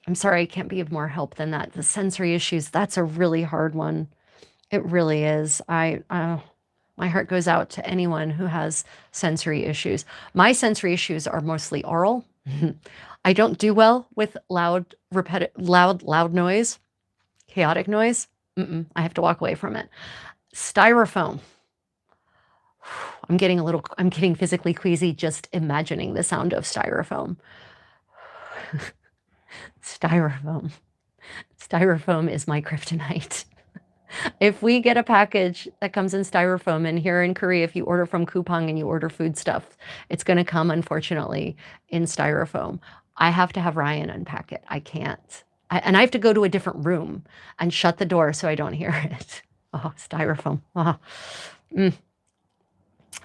I'm sorry, I can't be of more help than that. The sensory issues, that's a really hard one. It really is. My heart goes out to anyone who has sensory issues. My sensory issues are mostly oral. I don't do well with loud noise, chaotic noise. I have to walk away from it. Styrofoam. I'm getting physically queasy just imagining the sound of styrofoam. Styrofoam is my kryptonite. If we get a package that comes in styrofoam, and here in Korea, if you order from Coupang and you order food stuff, it's going to come, unfortunately, in styrofoam. I have to have Ryan unpack it. I can't. And I have to go to a different room and shut the door so I don't hear it. Oh, styrofoam. Oh.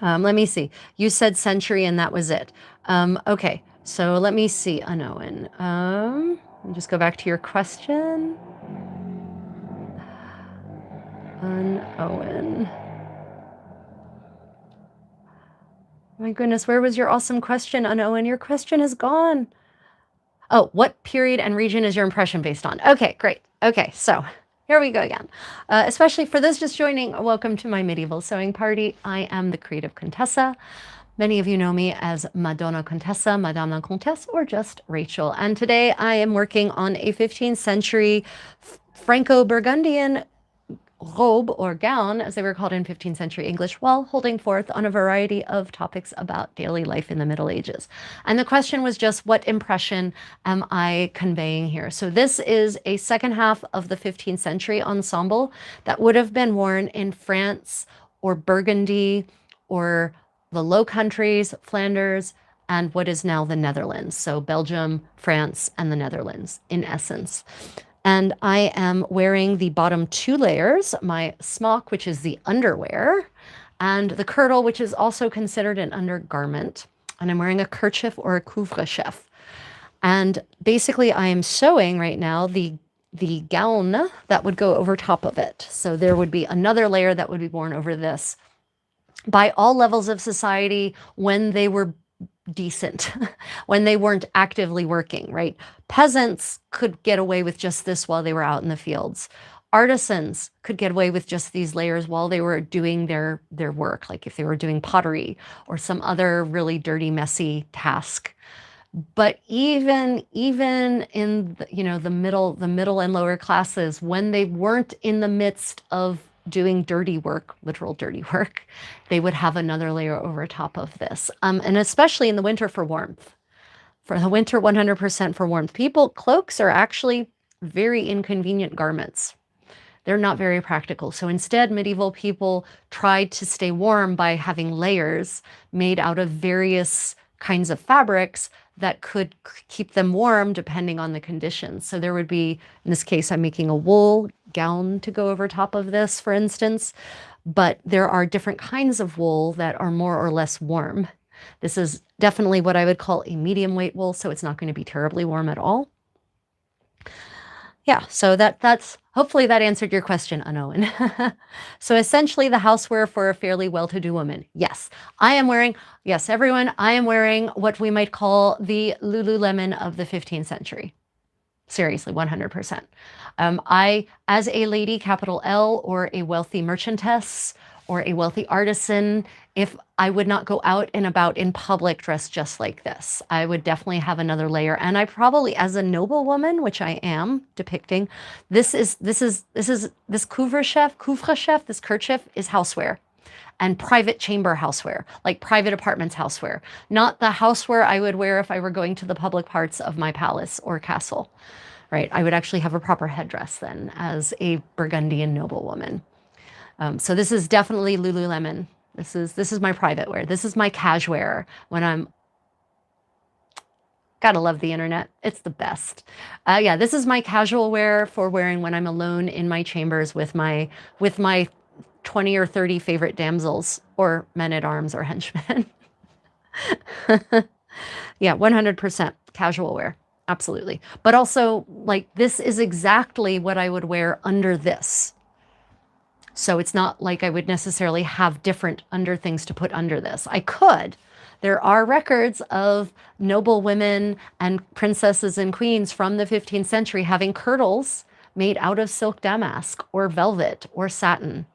Let me see. You said century and that was it. Okay, so let me see, Unowen. Let me just go back to your question. Unowen. My goodness, where was your awesome question, Unowen? Your question is gone. Oh, what period and region is your impression based on? Okay, great. Okay, so here we go again. Especially for those just joining, welcome to my medieval sewing party. I am the creative Contessa. Many of you know me as Madonna Contessa, Madame la Comtesse, or just Rachel. And today I am working on a 15th century Franco-Burgundian robe or gown, as they were called in 15th century English, while holding forth on a variety of topics about daily life in the Middle Ages. And the question was just, what impression am I conveying here? So this is a second half of the 15th century ensemble that would have been worn in France or Burgundy or the Low Countries, Flanders, and what is now the Netherlands. So Belgium, France, and the Netherlands in essence. And I am wearing the bottom 2 layers, my smock, which is the underwear, and the kirtle, which is also considered an undergarment. And I'm wearing a kerchief or a couvre-chef. And basically I am sewing right now the gown that would go over top of it. So there would be another layer that would be worn over this by all levels of society when they were decent, when they weren't actively working, right? Peasants could get away with just this while they were out in the fields. Artisans could get away with just these layers while they were doing their work, like if they were doing pottery or some other really dirty, messy task. But even in the middle and lower classes, when they weren't in the midst of doing dirty work, literal dirty work, they would have another layer over top of this. And especially in the winter for warmth. For the winter, 100% for warmth. Cloaks are actually very inconvenient garments. They're not very practical. So instead, medieval people tried to stay warm by having layers made out of various kinds of fabrics that could keep them warm depending on the conditions. So there would be, in this case, I'm making a wool gown to go over top of this, for instance, but there are different kinds of wool that are more or less warm. This is definitely what I would call a medium weight wool, so it's not going to be terribly warm at all. Yeah, so that's hopefully that answered your question, Unowen. So essentially the housewear for a fairly well-to-do woman. Yes, yes, everyone, I am wearing what we might call the Lululemon of the 15th century. Seriously, 100%. I, as a lady, capital L, or a wealthy merchantess, or a wealthy artisan, if I would not go out and about in public dressed just like this, I would definitely have another layer. And I probably, as a noble woman, which I am depicting, this couvre-chef, this kerchief is housewear. And private chamber housewear, like private apartments housewear, not the housewear I would wear if I were going to the public parts of my palace or castle, right? I would actually have a proper headdress then as a Burgundian noblewoman. So this is definitely Lululemon. This is my private wear. This is my cash wear when I'm, gotta love the internet. It's the best. Yeah, this is my casual wear for wearing when I'm alone in my chambers with my 20 or 30 favorite damsels or men-at-arms or henchmen. Yeah, 100% casual wear. Absolutely. But also, like, this is exactly what I would wear under this. So it's not like I would necessarily have different under things to put under this. I could. There are records of noble women and princesses and queens from the 15th century having kirtles made out of silk damask or velvet or satin.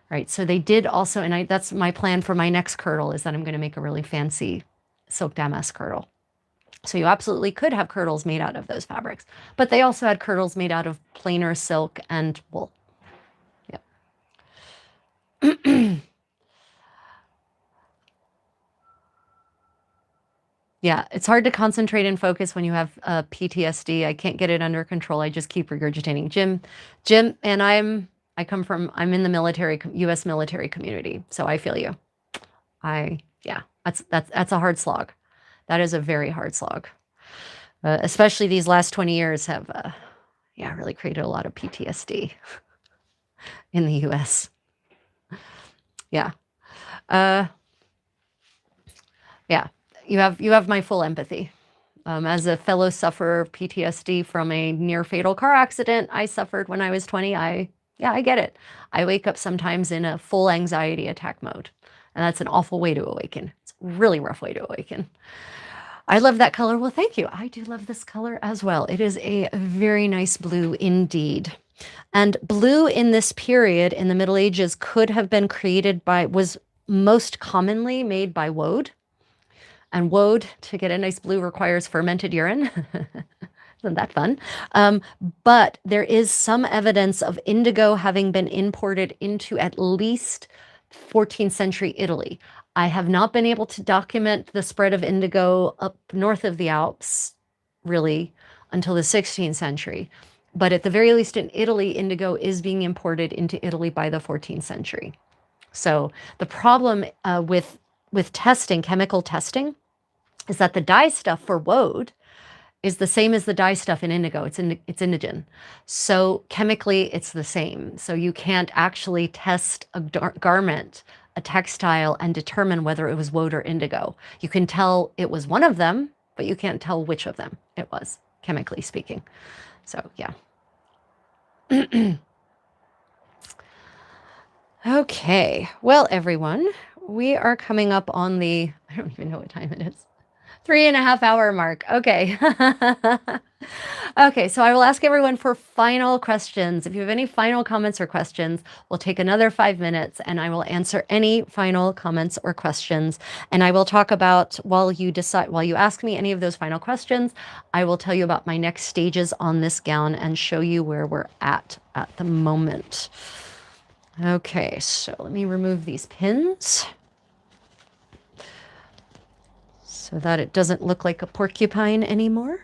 Right, so they did also, and that's my plan for my next kirtle, is that I'm going to make a really fancy silk damask kirtle. So you absolutely could have kirtles made out of those fabrics, but they also had kirtles made out of plainer silk and wool. Yep. Yeah, it's hard to concentrate and focus when you have PTSD. I can't get it under control. I just keep regurgitating. Jim, and I'm I'm in the military, U.S. military community, so I feel you. Yeah, that's a hard slog. That is a very hard slog. Especially these last 20 years have, yeah, really created a lot of PTSD in the U.S. Yeah. Yeah, you have my full empathy. As a fellow sufferer of PTSD from a near fatal car accident I suffered when I was 20, yeah, I get it. I wake up sometimes in a full anxiety attack mode, and that's an awful way to awaken. It's a really rough way to awaken. I love that color. Well, thank you. I do love this color as well. It is a very nice blue indeed. And blue in this period in the Middle Ages could have been created was most commonly made by woad. And woad, to get a nice blue, requires fermented urine. Isn't that fun? But there is some evidence of indigo having been imported into at least 14th century Italy. I have not been able to document the spread of indigo up north of the Alps, really, until the 16th century. But at the very least in Italy, indigo is being imported into Italy by the 14th century. So the problem with testing, chemical testing, is that the dye stuff for woad is the same as the dye stuff in indigo. It's indigen. So chemically, it's the same. So you can't actually test a garment, a textile, and determine whether it was woad or indigo. You can tell it was one of them, but you can't tell which of them it was, chemically speaking. So, yeah. Okay. Well, everyone, we are coming up on the, I don't even know what time it is. 3.5 hour mark. Okay. Okay, so I will ask everyone for final questions. If you have any final comments or questions, we'll take another 5 minutes and I will answer any final comments or questions. And I will talk about, while you ask me any of those final questions, I will tell you about my next stages on this gown and show you where we're at the moment. Okay, so let me remove these pins so that it doesn't look like a porcupine anymore.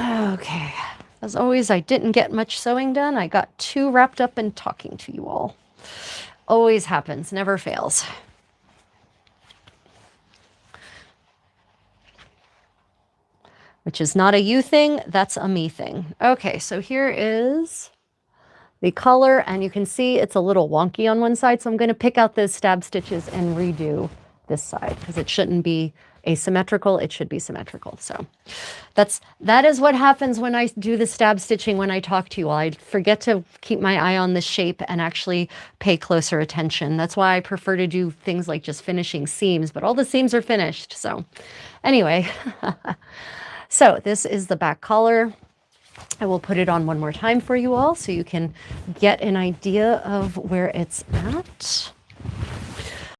Okay, as always, I didn't get much sewing done. I got too wrapped up in talking to you all. Always happens, never fails. Which is not a you thing, that's a me thing. Okay, so here is the color, and you can see it's a little wonky on one side, so I'm going to pick out those stab stitches and redo this side because it shouldn't be asymmetrical, it should be symmetrical. So that is what happens when I do the stab stitching when I talk to you all. I forget to keep my eye on the shape and actually pay closer attention. That's why I prefer to do things like just finishing seams, but all the seams are finished. So anyway, so this is the back collar. I will put it on one more time for you all so you can get an idea of where it's at.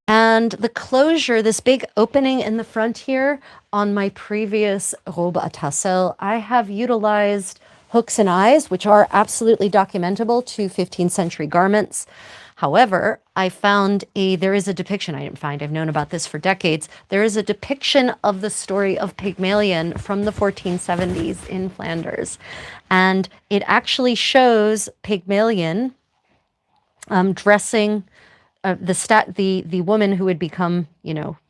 And the closure, this big opening in the front here on my previous robe à tassel, I have utilized hooks and eyes, which are absolutely documentable to 15th century garments. However, I found there is a depiction I didn't find. I've known about this for decades. There is a depiction of the story of Pygmalion from the 1470s in Flanders. And it actually shows Pygmalion dressing the woman who would become,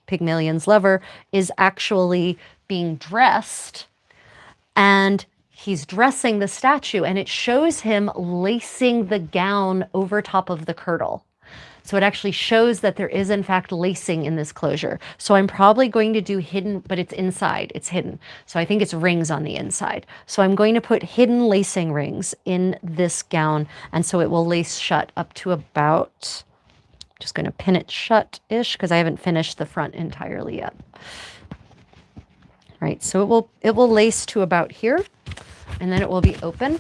Pygmalion's lover is actually being dressed, and he's dressing the statue, and it shows him lacing the gown over top of the kirtle. So it actually shows that there is in fact lacing in this closure. So I'm probably going to do hidden, but it's inside, it's hidden. So I think it's rings on the inside. So I'm going to put hidden lacing rings in this gown, and so it will lace shut up to about, just going to pin it shut-ish because I haven't finished the front entirely yet. Right, so it will lace to about here, and then it will be open.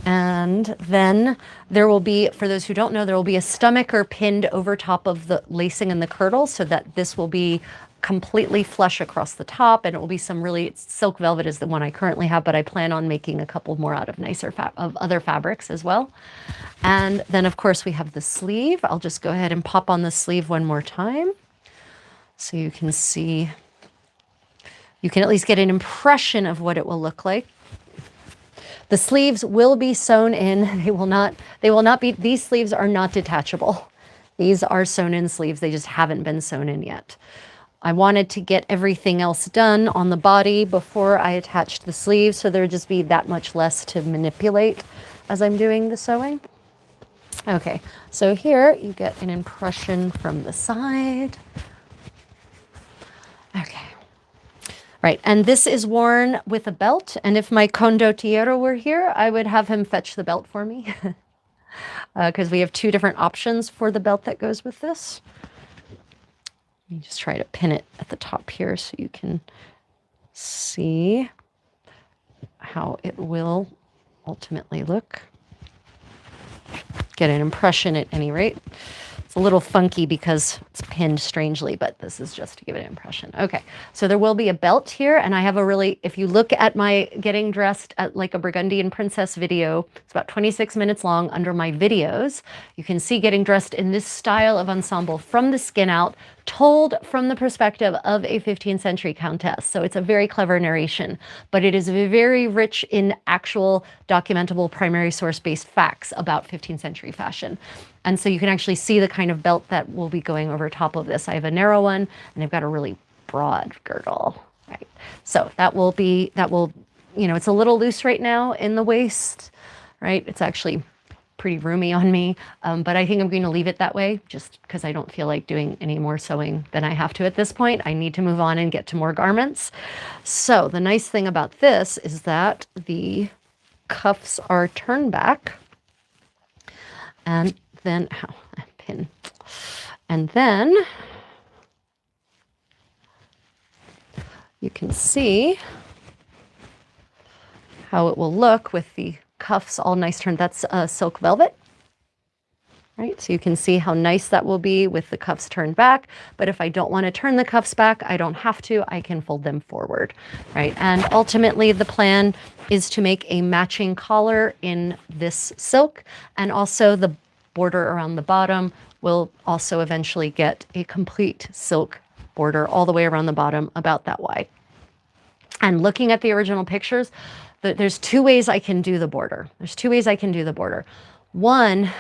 And then there will be, for those who don't know, there will be a stomacher pinned over top of the lacing and the kirtle so that this will be completely flush across the top, and it will be some really, silk velvet is the one I currently have, but I plan on making a couple more out of nicer of other fabrics as well. And then of course we have the sleeve. I'll just go ahead and pop on the sleeve one more time so you can see, you can at least get an impression of what it will look like. The sleeves will be sewn in. They will not be, these sleeves are not detachable. These are sewn in sleeves. They just haven't been sewn in yet. I wanted to get everything else done on the body before I attached the sleeves, so there'd just be that much less to manipulate as I'm doing the sewing. Okay, so here you get an impression from the side. Okay. Right, and this is worn with a belt, and if my condottiero were here, I would have him fetch the belt for me, because we have two different options for the belt that goes with this. Let me just try to pin it at the top here so you can see how it will ultimately look. Get an impression at any rate. It's a little funky because it's pinned strangely, but this is just to give it an impression. Okay, so there will be a belt here, and I have a really, if you look at my getting dressed at like a Burgundian princess video, it's about 26 minutes long under my videos. You can see getting dressed in this style of ensemble from the skin out, told from the perspective of a 15th century countess. So it's a very clever narration, but it is very rich in actual documentable primary source-based facts about 15th century fashion. And so you can actually see the kind of belt that will be going over top of this. I have a narrow one, and I've got a really broad girdle, right? So that will, you know, it's a little loose right now in the waist, right? It's actually pretty roomy on me, but I think I'm going to leave it that way just because I don't feel like doing any more sewing than I have to at this point. I need to move on and get to more garments. So the nice thing about this is that the cuffs are turned back, and then pin, and then you can see how it will look with the cuffs all nice turned. That's silk velvet, right? So you can see how nice that will be with the cuffs turned back. But if I don't want to turn the cuffs back, I don't have to. I can fold them forward, right? And ultimately the plan is to make a matching collar in this silk, and also the border around the bottom will also eventually get a complete silk border all the way around the bottom, about that wide. And looking at the original pictures, there's two ways I can do the border. There's two ways I can do the border. One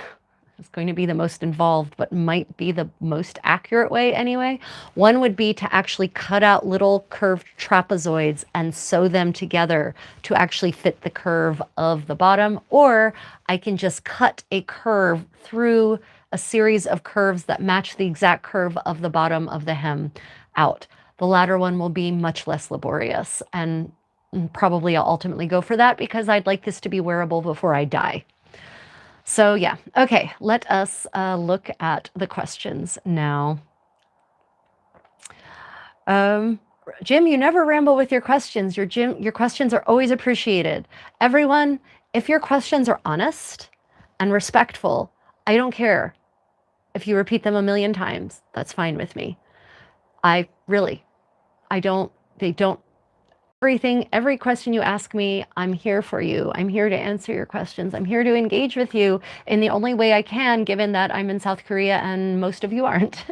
is going to be the most involved, but might be the most accurate way anyway. One would be to actually cut out little curved trapezoids and sew them together to actually fit the curve of the bottom, or I can just cut a curve through a series of curves that match the exact curve of the bottom of the hem out. The latter one will be much less laborious, and probably I'll ultimately go for that because I'd like this to be wearable before I die. So yeah, okay, let us look at the questions now. Jim, you never ramble with your questions. Your questions are always appreciated. Everyone, if your questions are honest and respectful, I don't care if you repeat them a million times. That's fine with me. Every question you ask me, I'm here for you. I'm here to answer your questions. I'm here to engage with you in the only way I can, given that I'm in South Korea and most of you aren't.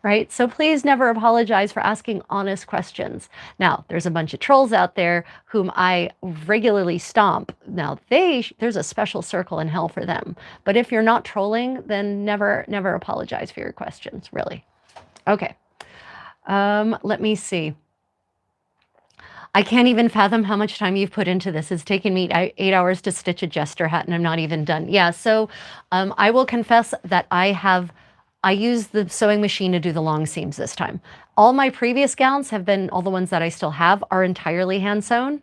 Right? So please never apologize for asking honest questions. Now, there's a bunch of trolls out there whom I regularly stomp. Now, there's a special circle in hell for them. But if you're not trolling, then never apologize for your questions, really. Okay. Let me see. I can't even fathom how much time you've put into this. It's taken me 8 hours to stitch a jester hat, and I'm not even done. Yeah, so I will confess that I use the sewing machine to do the long seams this time. All my previous gowns have been, all the ones that I still have, are entirely hand sewn.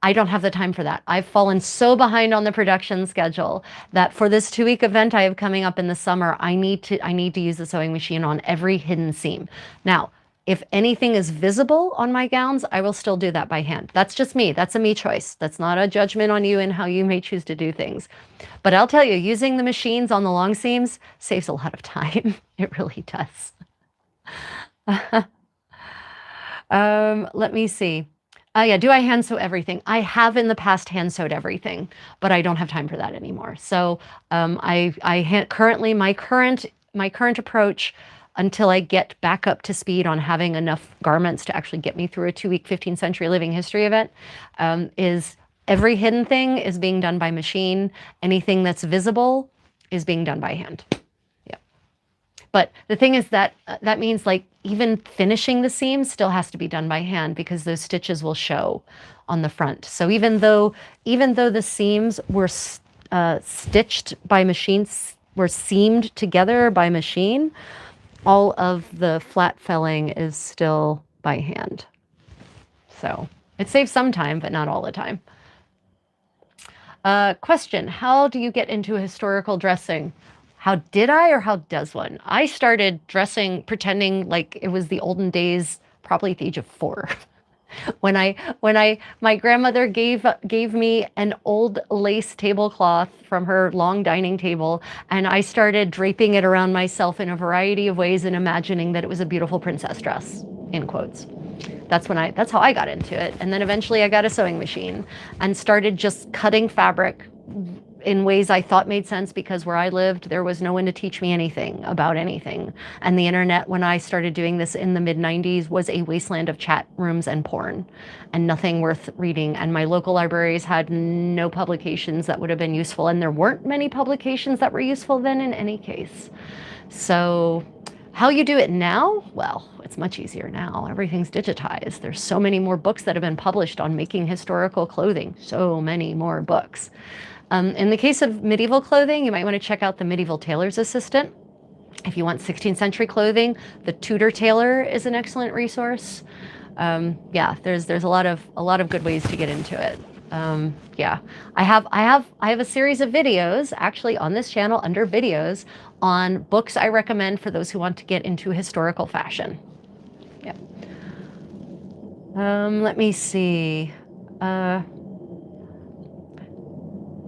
I don't have the time for that. I've fallen so behind on the production schedule that for this 2-week event I have coming up in the summer, I need to use the sewing machine on every hidden seam. Now, if anything is visible on my gowns, I will still do that by hand. That's just me. That's a me choice. That's not a judgment on you and how you may choose to do things. But I'll tell you, using the machines on the long seams saves a lot of time. It really does. Let me see. Yeah, do I hand sew everything? I have in the past hand sewed everything, but I don't have time for that anymore. So currently my current approach, until I get back up to speed on having enough garments to actually get me through a 2-week 15th century living history event, is Every hidden thing is being done by machine. Anything that's visible is being done by hand. Yeah. But the thing is that that means like even finishing the seams still has to be done by hand because those stitches will show on the front. So even though the seams were stitched by machines, were seamed together by machine, all of the flat felling is still by hand. So it saves some time, but not all the time. Question, how do you get into historical dressing? How did I or how does one? I started dressing, pretending like it was the olden days, probably at the age of 4. My grandmother gave me an old lace tablecloth from her long dining table, and I started draping it around myself in a variety of ways and imagining that it was a beautiful princess dress, in quotes. That's how I got into it. And then eventually I got a sewing machine and started just cutting fabric in ways I thought made sense because where I lived, there was no one to teach me anything about anything. And the internet, when I started doing this in the mid-90s, was a wasteland of chat rooms and porn and nothing worth reading. And my local libraries had no publications that would have been useful. And there weren't many publications that were useful then in any case. So how you do it now? Well, it's much easier now. Everything's digitized. There's so many more books that have been published on making historical clothing. So many more books. In the case of medieval clothing, you might want to check out the Medieval Tailor's Assistant. If you want 16th century clothing, the Tudor Tailor is an excellent resource. Yeah, there's a lot of good ways to get into it. Yeah, I have a series of videos actually on this channel under videos on books I recommend for those who want to get into historical fashion. Yeah. Let me see.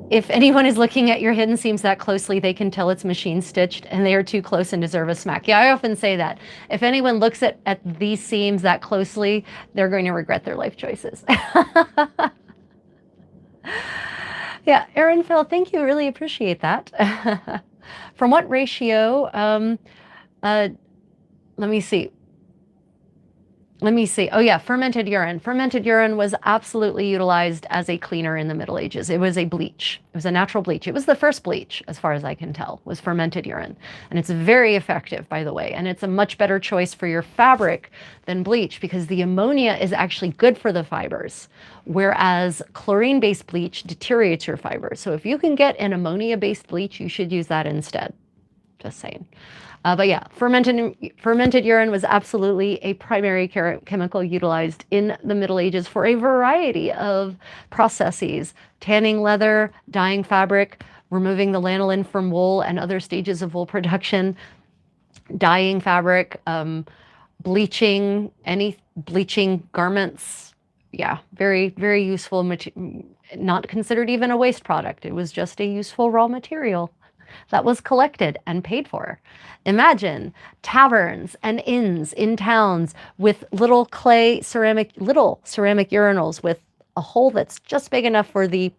If anyone is looking at your hidden seams that closely, they can tell it's machine stitched and they are too close and deserve a smack. Yeah, I often say that. If anyone looks at these seams that closely, they're going to regret their life choices. Yeah, Erin Phil, thank you. Really appreciate that. From what ratio? Let me see. Oh yeah, fermented urine. Fermented urine was absolutely utilized as a cleaner in the Middle Ages. It was a bleach. It was a natural bleach. It was the first bleach, as far as I can tell, was fermented urine. And it's very effective, by the way. And it's a much better choice for your fabric than bleach because the ammonia is actually good for the fibers, whereas chlorine-based bleach deteriorates your fibers. So if you can get an ammonia-based bleach, you should use that instead. Just saying. But yeah, fermented urine was absolutely a primary chemical utilized in the Middle Ages for a variety of processes: tanning leather, dyeing fabric, removing the lanolin from wool and other stages of wool production, dyeing fabric, bleaching garments. Yeah, very, very useful, not considered even a waste product. It was just a useful raw material that was collected and paid for. Imagine taverns and inns in towns with little ceramic urinals with a hole that's just big enough for the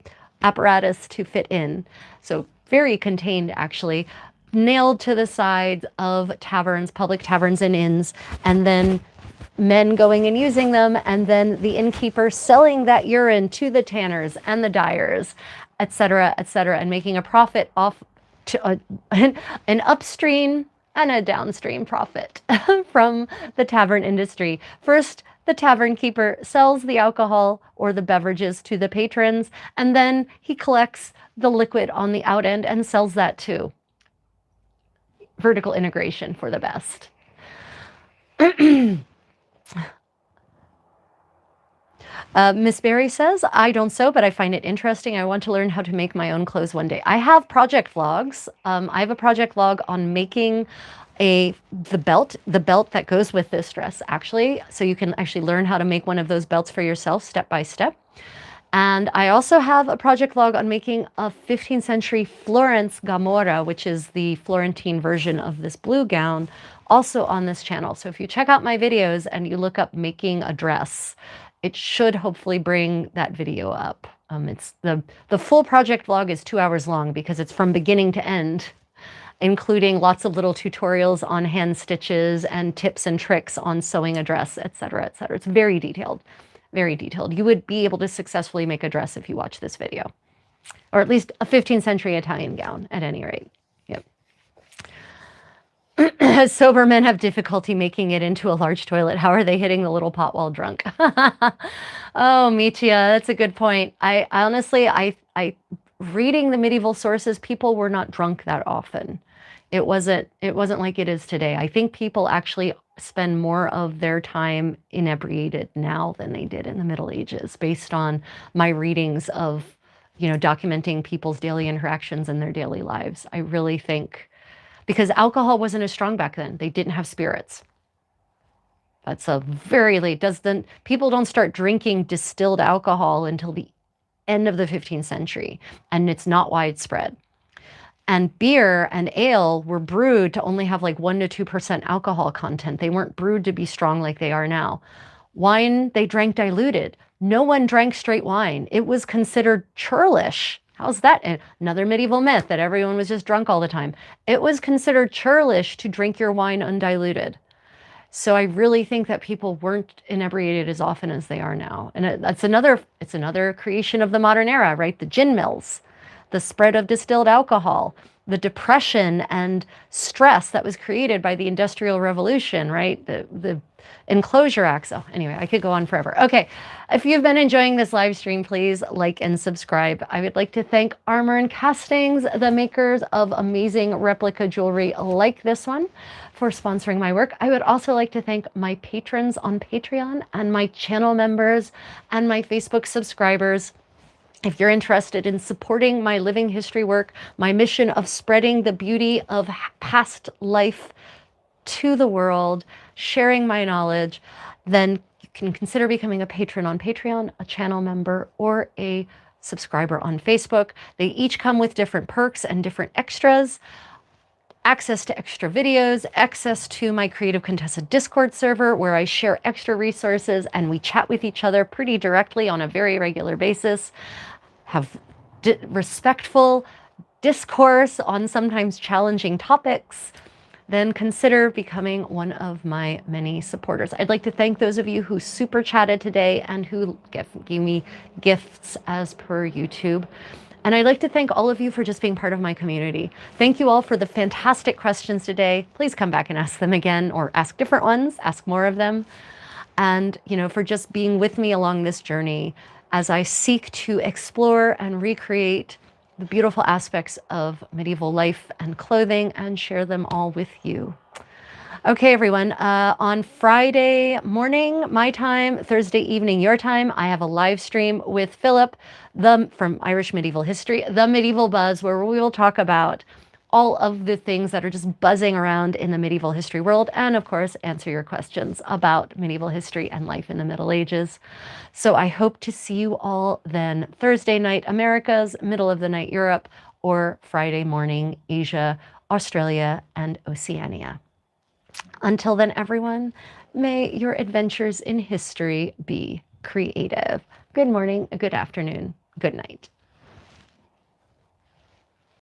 apparatus to fit in. So very contained, actually, nailed to the sides of taverns, public taverns and inns, and then men going and using them, and then the innkeeper selling that urine to the tanners and the dyers, et cetera, and making a profit off to an upstream and a downstream profit from the tavern industry. First, the tavern keeper sells the alcohol or the beverages to the patrons, and then he collects the liquid on the out end and sells that too. Vertical integration for the best. Miss Berry says, I don't sew, but I find it interesting. I want to learn how to make my own clothes one day. I have project vlogs. I have a project vlog on making the belt that goes with this dress, actually. So you can actually learn how to make one of those belts for yourself step by step. And I also have a project vlog on making a 15th century Florence Gamora, which is the Florentine version of this blue gown, also on this channel. So if you check out my videos and you look up making a dress, it should hopefully bring that video up. It's the full project vlog is 2 hours long because it's from beginning to end, including lots of little tutorials on hand stitches and tips and tricks on sewing a dress, et cetera, et cetera. It's very detailed, very detailed. You would be able to successfully make a dress if you watch this video, or at least a 15th century Italian gown at any rate. Yep. Sober men have difficulty making it into a large toilet. How are they hitting the little pot while drunk? Oh, Michia, that's a good point. I honestly, reading the medieval sources, people were not drunk that often. It wasn't like it is today. I think people actually spend more of their time inebriated now than they did in the Middle Ages, based on my readings of, documenting people's daily interactions in their daily lives. I really think, because alcohol wasn't as strong back then. They didn't have spirits. That's a very late, people don't start drinking distilled alcohol until the end of the 15th century, and it's not widespread. And beer and ale were brewed to only have like 1 to 2% alcohol content. They weren't brewed to be strong like they are now. Wine, they drank diluted. No one drank straight wine. It was considered churlish. How's that? Another medieval myth that everyone was just drunk all the time. It was considered churlish to drink your wine undiluted. So I really think that people weren't inebriated as often as they are now. And it's another creation of the modern era, right? The gin mills, the spread of distilled alcohol, the depression and stress that was created by the Industrial Revolution, right? The Enclosure Acts. Oh, anyway, I could go on forever. Okay, if you've been enjoying this live stream, please like and subscribe. I would like to thank Armor and Castings, the makers of amazing replica jewelry like this one, for sponsoring my work. I would also like to thank my patrons on Patreon and my channel members and my Facebook subscribers. If you're interested in supporting my living history work, my mission of spreading the beauty of past life to the world, sharing my knowledge, then you can consider becoming a patron on Patreon, a channel member, or a subscriber on Facebook. They each come with different perks and different extras. Access to extra videos, access to my Creative Contessa Discord server, where I share extra resources and we chat with each other pretty directly on a very regular basis. Have respectful discourse on sometimes challenging topics. Then consider becoming one of my many supporters. I'd like to thank those of you who super chatted today and who gave me gifts as per YouTube. And I'd like to thank all of you for just being part of my community. Thank you all for the fantastic questions today. Please come back and ask them again, or ask different ones, ask more of them. And, for just being with me along this journey as I seek to explore and recreate the beautiful aspects of medieval life and clothing and share them all with you. Okay, everyone, on Friday morning, my time, Thursday evening, your time, I have a live stream with Philip from Irish Medieval History, The Medieval Buzz, where we will talk about all of the things that are just buzzing around in the medieval history world, and of course, answer your questions about medieval history and life in the Middle Ages. So I hope to see you all then, Thursday night, Americas, middle of the night, Europe, or Friday morning, Asia, Australia, and Oceania. Until then, everyone, may your adventures in history be creative. Good morning, good afternoon, good night.